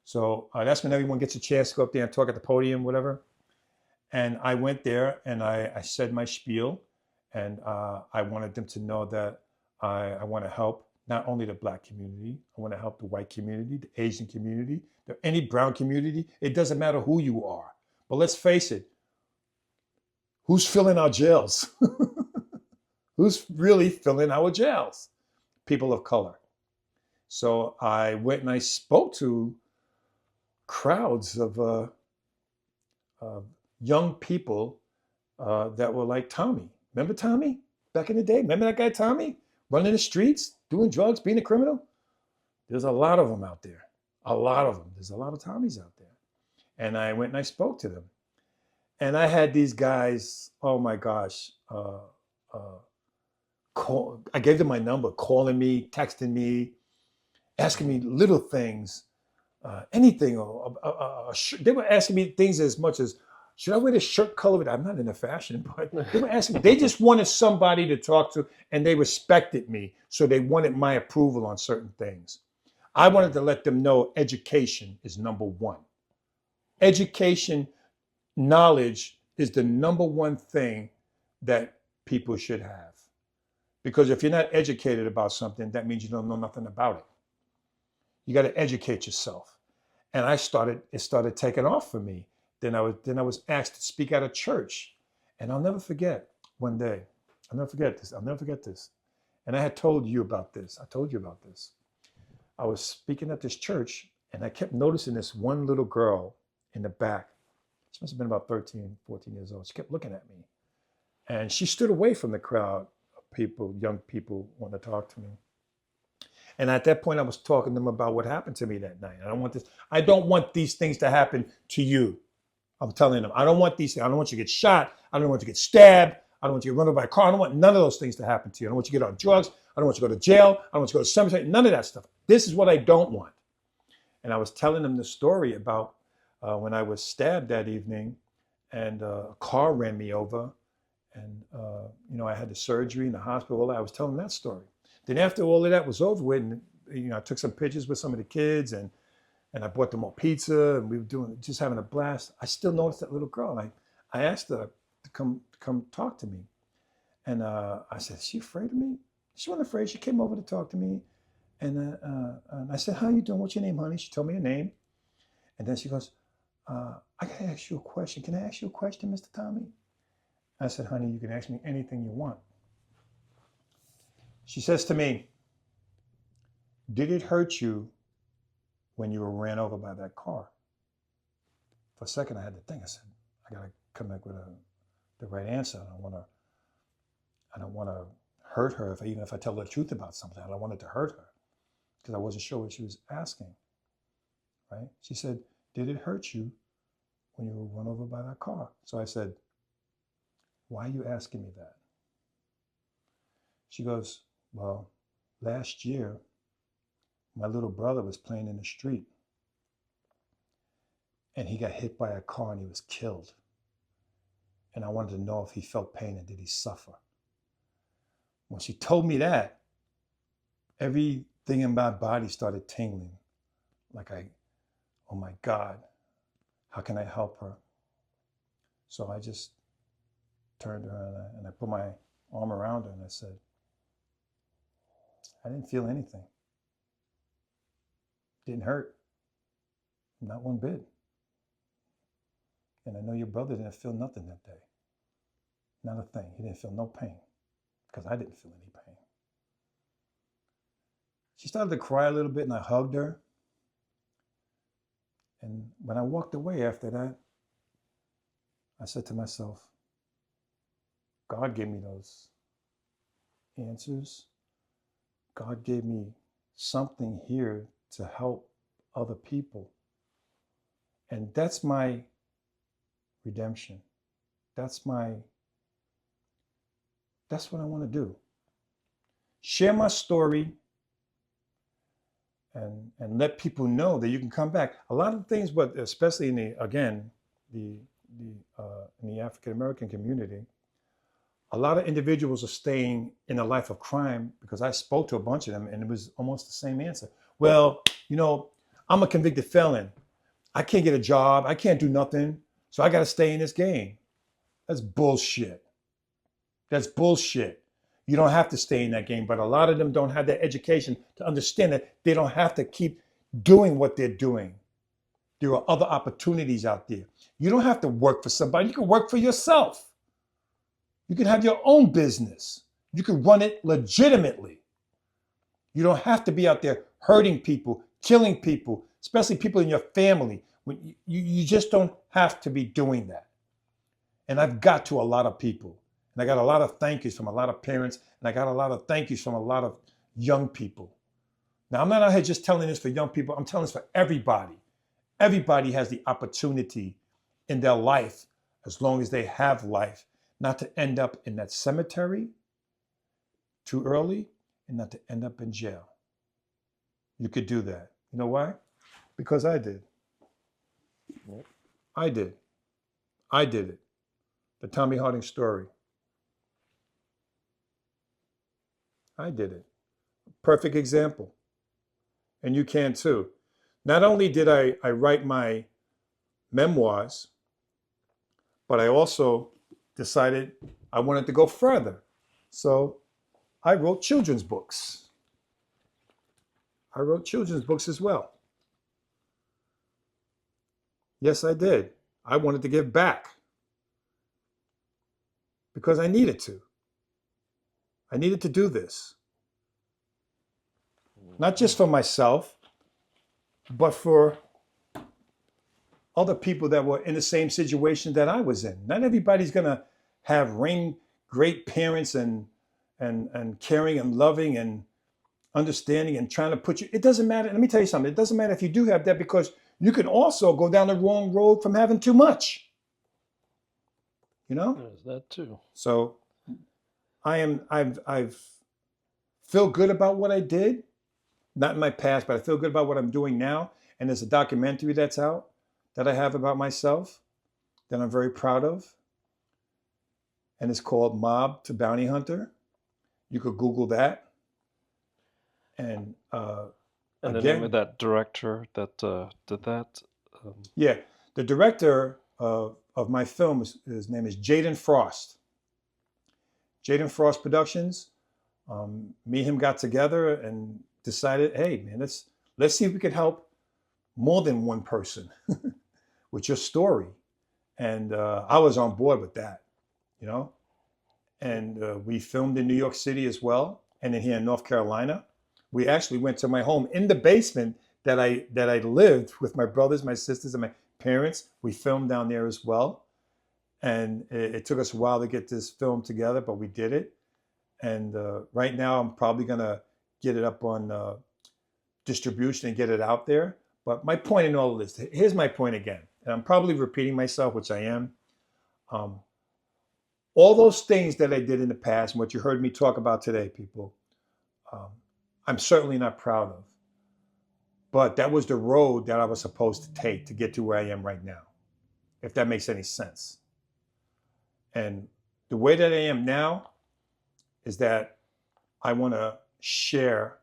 So that's when everyone gets a chance to go up there and talk at the podium, whatever. And I went there and I said my spiel, and I wanted them to know that I want to help not only the Black community, I want to help the white community, the Asian community, any brown community. It doesn't matter who you are. But let's face it, who's filling our jails? Who's really filling our jails? People of color. So I went and I spoke to crowds of young people that were like Tommy. Remember Tommy back in the day? Remember that guy Tommy running the streets, doing drugs, being a criminal? There's a lot of them out there. A lot of them. There's a lot of Tommies out there. And I went and I spoke to them. And I had these guys, oh my gosh, I gave them my number, calling me, texting me, asking me little things, anything. They were asking me things as much as, should I wear this shirt color? I'm not into fashion, but they were asking me. They just wanted somebody to talk to, and they respected me. So they wanted my approval on certain things. I wanted to let them know education is number one. Education, knowledge is the number one thing that people should have. Because if you're not educated about something, that means you don't know nothing about it. You got to educate yourself. And it started taking off for me. Then I was asked to speak at a church. And I'll never forget one day. I'll never forget this. And I had told you about this. I was speaking at this church, and I kept noticing this one little girl in the back. She must have been about 13, 14 years old. She kept looking at me. And she stood away from the crowd of people, young people wanting to talk to me. And at that point, I was talking to them about what happened to me that night. I don't want these things to happen to you. I'm telling them, I don't want these things. I don't want you to get shot. I don't want you to get stabbed. I don't want you to get run over by a car. I don't want none of those things to happen to you. I don't want you to get on drugs. I don't want you to go to jail. I don't want you to go to cemetery. None of that stuff. This is what I don't want. And I was telling them the story about when I was stabbed that evening, and a car ran me over, and I had the surgery in the hospital. I was telling that story. Then after all of that was over with, and I took some pictures with some of the kids, and I bought them all pizza, and we were just having a blast. I still noticed that little girl. And I asked her to come talk to me, and I said, "Is she afraid of me?" She wasn't afraid. She came over to talk to me, and I said, "How you doing? What's your name, honey?" She told me her name, and then she goes, "I gotta ask you a question. Can I ask you a question, Mr. Tommy?" I said, "Honey, you can ask me anything you want." She says to me, "Did it hurt you when you were ran over by that car?" For a second, I had to think. I said, "I gotta come back with the right answer. I don't want to hurt her even if I tell her the truth about something. I don't want it to hurt her," because I wasn't sure what she was asking. Right? She said, "Did it hurt you when you were run over by that car?" So I said, "Why are you asking me that?" She goes, "Well, last year, my little brother was playing in the street, and he got hit by a car and he was killed. And I wanted to know if he felt pain and did he suffer." When she told me that, everything in my body started tingling. Oh my God, how can I help her? So I just turned to her and I put my arm around her and I said, "I didn't feel anything. Didn't hurt. Not one bit. And I know your brother didn't feel nothing that day. Not a thing. He didn't feel no pain because I didn't feel any pain." She started to cry a little bit and I hugged her. And when I walked away after that, I said to myself, God gave me those answers. God gave me something here to help other people. And that's my redemption. That's what I want to do. Share my story and let people know that you can come back. A lot of things, but especially in the African American community, A lot of individuals are staying in a life of crime because I spoke to a bunch of them and it was almost the same answer. Well, I'm a convicted felon. I can't get a job. I can't do nothing. So I got to stay in this game. That's bullshit. That's bullshit. You don't have to stay in that game, but a lot of them don't have that education to understand that they don't have to keep doing what they're doing. There are other opportunities out there. You don't have to work for somebody. You can work for yourself. You can have your own business. You can run it legitimately. You don't have to be out there hurting people, killing people, especially people in your family. You just don't have to be doing that. And I've got to a lot of people. And I got a lot of thank yous from a lot of parents. And I got a lot of thank yous from a lot of young people. Now, I'm not out here just telling this for young people. I'm telling this for everybody. Everybody has the opportunity in their life, as long as they have life, not to end up in that cemetery too early and not to end up in jail. You could do that. You know why? Because I did. I did. I did it. The Tommy Harding story. I did it. Perfect example. And you can too. Not only did I write my memoirs, but I also decided I wanted to go further. So I wrote children's books. I wrote children's books as well. Yes, I did. I wanted to give back because I needed to. I needed to do this. Not just for myself, but for other people that were in the same situation that I was in. Not everybody's gonna have great parents and caring and loving and understanding and trying to put you. It doesn't matter. Let me tell you something. It doesn't matter if you do have that, because you can also go down the wrong road from having too much. There's that too. So I've feel good about what I did, not in my past, but I feel good about what I'm doing now. And there's a documentary that's out that I have about myself that I'm very proud of. And it's called Mob to Bounty Hunter. You could Google that. And the again, name of that director that did that? Yeah, the director of my film, his name is Jaden Frost. Jaden Frost Productions. Me and him got together and decided, hey man, let's see if we could help more than one person with your story. And I was on board with that, And we filmed in New York City as well, and then here in North Carolina. We actually went to my home in the basement that I lived with my brothers, my sisters, and my parents. We filmed down there as well. And it took us a while to get this film together, but we did it. And right now I'm probably gonna get it up on distribution and get it out there. But my point in all of this, here's my point again. And I'm probably repeating myself, which I am. All those things that I did in the past and what you heard me talk about today, people, I'm certainly not proud of. But that was the road that I was supposed to take to get to where I am right now, if that makes any sense. And the way that I am now is that I want to share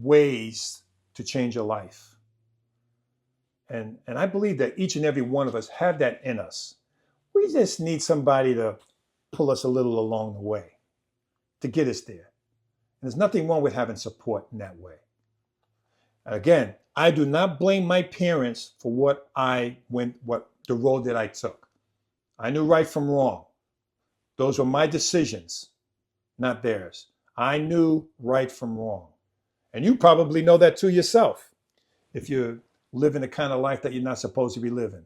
ways to change a life. And I believe that each and every one of us have that in us. We just need somebody to pull us a little along the way to get us there. And there's nothing wrong with having support in that way. Again, I do not blame my parents for what the road that I took. I knew right from wrong. Those were my decisions, not theirs. I knew right from wrong. And you probably know that too yourself, if you're living the kind of life that you're not supposed to be living.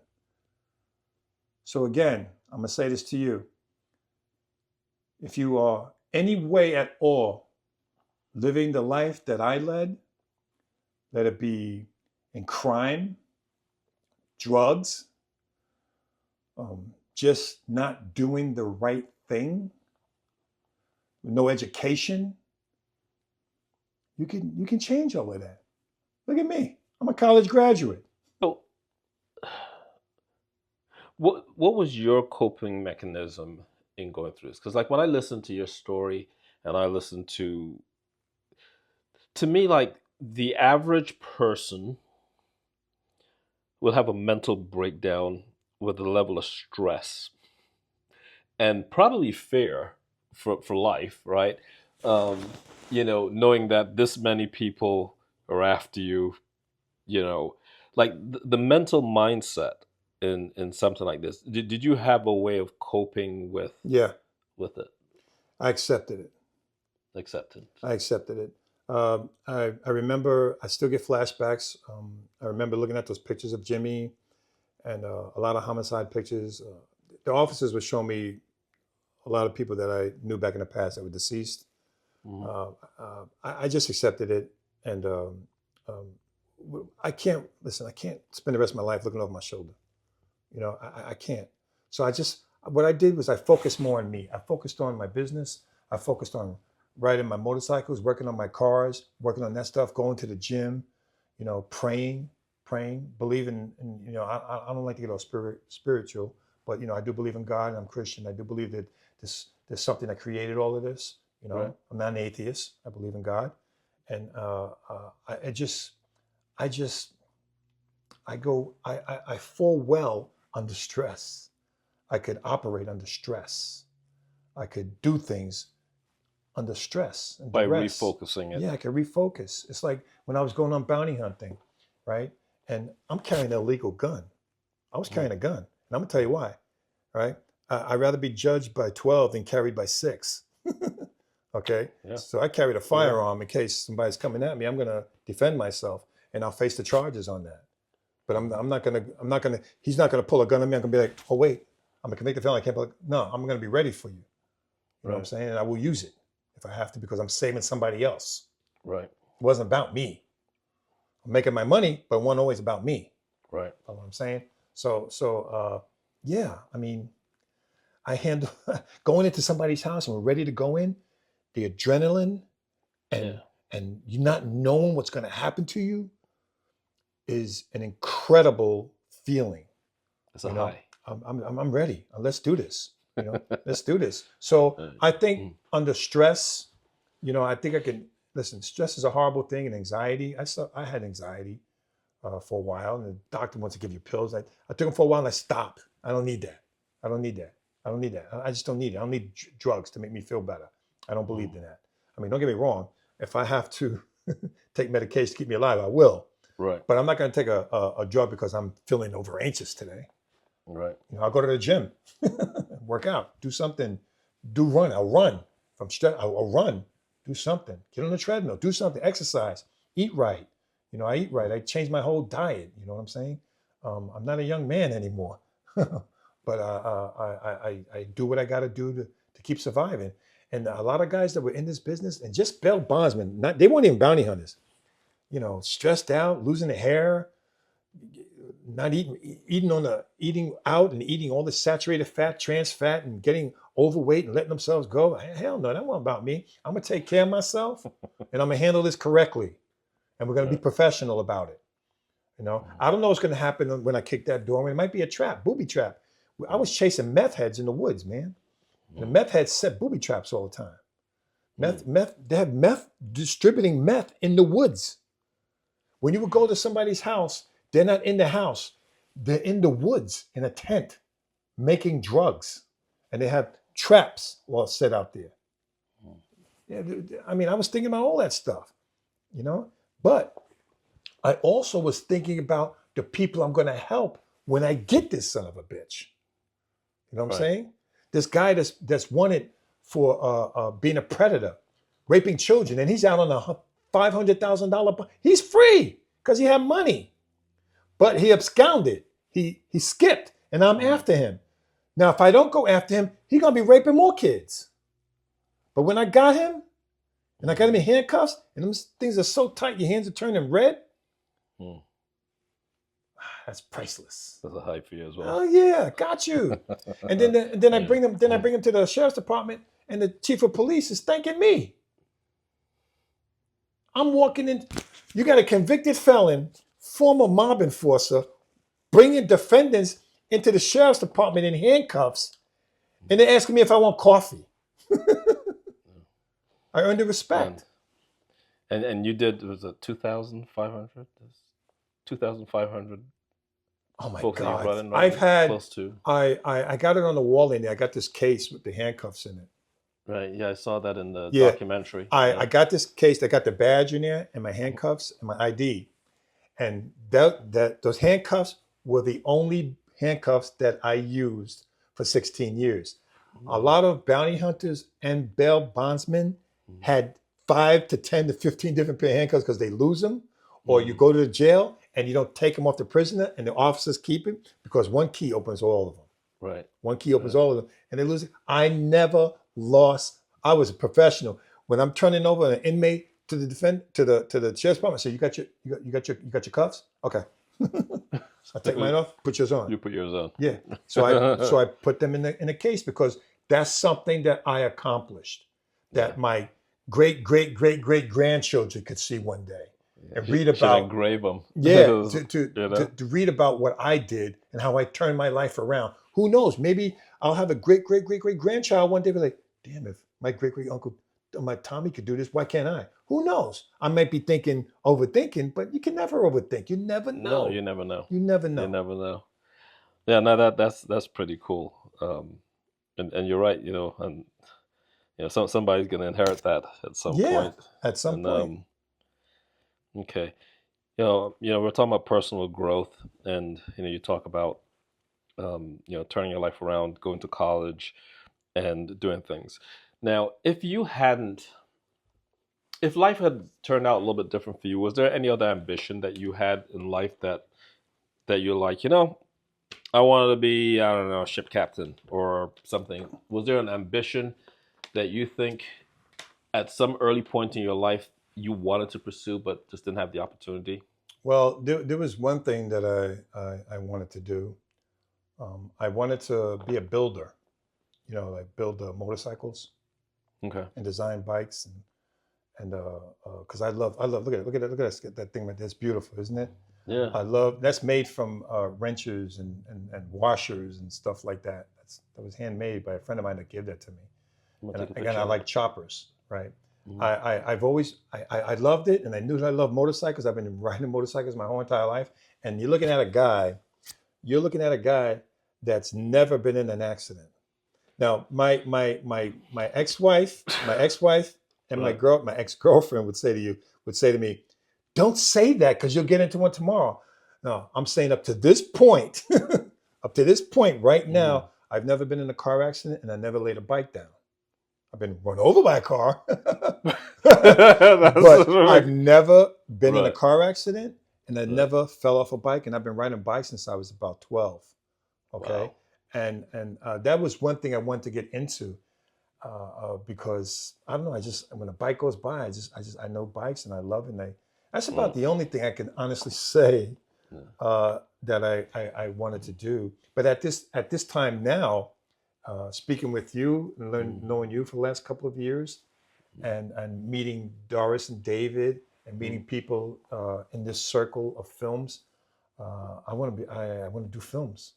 So again, I'm going to say this to you. If you are any way at all living the life that I led, let it be in crime, drugs, just not doing the right thing, no education, you can change all of that. Look at me. I'm a college graduate. So, what was your coping mechanism in going through this? Because like when I listen to your story and I listen to me, like the average person will have a mental breakdown with a level of stress and probably fear for life, right? Um, knowing that this many people are after you, like the mental mindset in something like this. Did you have a way of coping Yeah, with it? I accepted it. Acceptance. I accepted it. I remember, I still get flashbacks. I remember looking at those pictures of Jimmy and a lot of homicide pictures. The officers would show me a lot of people that I knew back in the past that were deceased. Mhm. I just accepted it. And I can't, listen, I can't spend the rest of my life looking over my shoulder. I can't. So what I did was I focused more on me. I focused on my business. I focused on riding my motorcycles, working on my cars, working on that stuff, going to the gym, praying, believing in, I don't like to get all spiritual, but, I do believe in God and I'm Christian. I do believe that there's something that created all of this. Right. I'm not an atheist. I believe in God. And I fall well under stress. I could operate under stress. I could do things under stress and By duress. refocusing it. Yeah, I could refocus. It's like when I was going on bounty hunting, right? And I'm carrying an illegal gun. I was carrying a gun. And I'm going to tell you why, right? I'd rather be judged by 12 than carried by 6. Okay? Yeah. So I carried a firearm in case somebody's coming at me. I'm going to defend myself and I'll face the charges on that. But I'm not gonna, he's not gonna pull a gun on me. I'm gonna be like, oh wait, I'm a convicted felon. I can't pull. No, I'm gonna be ready for you. You know what I'm saying? And I will use it if I have to because I'm saving somebody else. Right. It wasn't about me. I'm making my money, but it wasn't always about me. Right. You know what I'm saying? So yeah, I mean, I handle going into somebody's house and we're ready to go in, the adrenaline and you not knowing what's gonna happen to you is an incredible feeling. It's a high. I'm ready. Let's do this. Let's do this. So I think under stress, I think I can listen. Stress is a horrible thing, and anxiety. I had anxiety for a while, and the doctor wants to give you pills. I took them for a while, and I stopped. I don't need that. I don't need that. I just don't need it. I don't need drugs to make me feel better. I don't believe in that. I mean, don't get me wrong. If I have to take medication to keep me alive, I will. Right. But I'm not going to take a drug because I'm feeling over anxious today. Right. I'll go to the gym, work out, do something, I'll run from stress. I'll run, do something, get on the treadmill, do something, exercise, eat right. I eat right. I changed my whole diet. You know what I'm saying? I'm not a young man anymore, but I do what I got to do to keep surviving. And a lot of guys that were in this business and just bail bondsmen, they weren't even bounty hunters. Stressed out, losing their hair, not eating out and eating all the saturated fat, trans fat, and getting overweight and letting themselves go. Hell no, that wasn't about me. I'm gonna take care of myself, and I'm gonna handle this correctly, and we're gonna be professional about it. I don't know what's gonna happen when I kick that door. It might be a trap, booby trap. I was chasing meth heads in the woods, man. And the meth heads set booby traps all the time. Meth. They have meth distributing meth in the woods. When you would go to somebody's house, they're not in the house. They're in the woods in a tent making drugs. And they have traps all set out there. Yeah, I mean, I was thinking about all that stuff, But I also was thinking about the people I'm going to help when I get this son of a bitch. You know what I'm saying? This guy that's wanted for being a predator, raping children, and he's out on a $500,000. He's free because he had money, but he absconded. He skipped, and I'm after him. Now, if I don't go after him, he's gonna be raping more kids. But when I got him, and I got him in handcuffs, and those things are so tight, your hands are turning red. That's priceless. That's a high for you as well. Oh yeah, got you. And then I bring him. Then I bring him to the sheriff's department, and the chief of police is thanking me. I'm walking in. You got a convicted felon, former mob enforcer, bringing defendants into the sheriff's department in handcuffs, And they're asking me if I want coffee. I earned the respect. And you did, was it 2,500? 2,500 Oh my folks that you brought God. in, I've right? had, Close to. I got it on the wall in there. I got this case with the handcuffs in it. Right. Yeah, I saw that in the Yeah. documentary. I got this case. I got the badge in there and my handcuffs and my ID. And those handcuffs were the only handcuffs that I used for 16 years. A lot of bounty hunters and bail bondsmen had 5 to 10 to 15 different pair of handcuffs because they lose them, or you go to the jail and you don't take them off the prisoner and the officers keep it because one key opens all of them. Right. One key opens all of them and they lose it. I never lost. I was a professional. When I'm turning over an inmate to the sheriff's department, I say, you got your cuffs? Okay. I take mine off, put yours on. You put yours on. Yeah. So I put them in a case because that's something that I accomplished that my great grandchildren could see one day and read Should about. engrave them. Yeah. To read about what I did and how I turned my life around. Who knows? Maybe I'll have a great grandchild one day. Be like, damn, if my great uncle, my Tommy could do this, why can't I? Who knows? I might be overthinking, but you can never overthink. You never know. No, you never know. You never know. You never know. Yeah, no, that's pretty cool. And you're right. And somebody's gonna inherit that at some point. At some point. Okay. We're talking about personal growth, and you talk about turning your life around, going to college, and doing things. Now, if life had turned out a little bit different for you, was there any other ambition that you had in life that you're like, I wanted to be, I don't know, a ship captain or something? Was there an ambition that you think at some early point in your life you wanted to pursue but just didn't have the opportunity? Well, there was one thing that I wanted to do. I wanted to be a builder, like build motorcycles. Okay. And design bikes and because I love look at that thing right there. It's beautiful, isn't it? Yeah. I love that's made from wrenches and washers and stuff like that. That was handmade by a friend of mine that gave that to me. And again, I like choppers, right? Mm-hmm. I've always I loved it, and I knew that I loved motorcycles. I've been riding motorcycles my whole entire life. And you're looking at a guy that's never been in an accident. Now, my ex-wife and my ex-girlfriend would say to me, don't say that because you'll get into one tomorrow. No, I'm saying up to this point right now, I've never been in a car accident and I never laid a bike down. I've been run over by a car, but I've never been in a car accident and I never fell off a bike, and I've been riding bikes since I was about 12. Okay. Wow. And that was one thing I wanted to get into because I don't know. When a bike goes by, I know bikes and I love it. And that's about the only thing I can honestly say that I wanted to do. But at this time now, speaking with you and knowing you for the last couple of years, and meeting Doris and David and meeting people in this circle of films, I want to do films.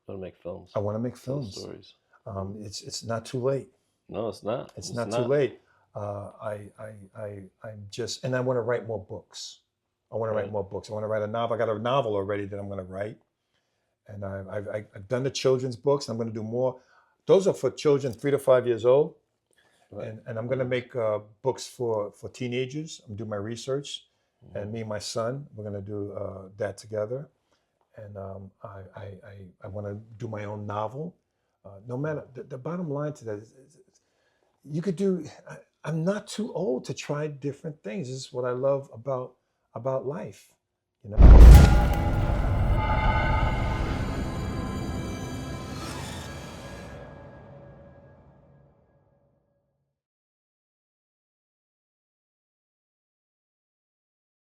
I want to make films. I want to make films. Stories. It's not too late. No, it's not. It's not too late. I'm just, and I want to write more books. I want to write more books. I want to write a novel. I got a novel already that I'm going to write, and I've done the children's books. And I'm going to do more. Those are for children 3 to 5 years old, and I'm going to make books for teenagers. I'm doing my research, and me and my son, we're going to do that together. And I want to do my own novel. No matter the bottom line to that is you could do. I'm not too old to try different things. This is what I love about life,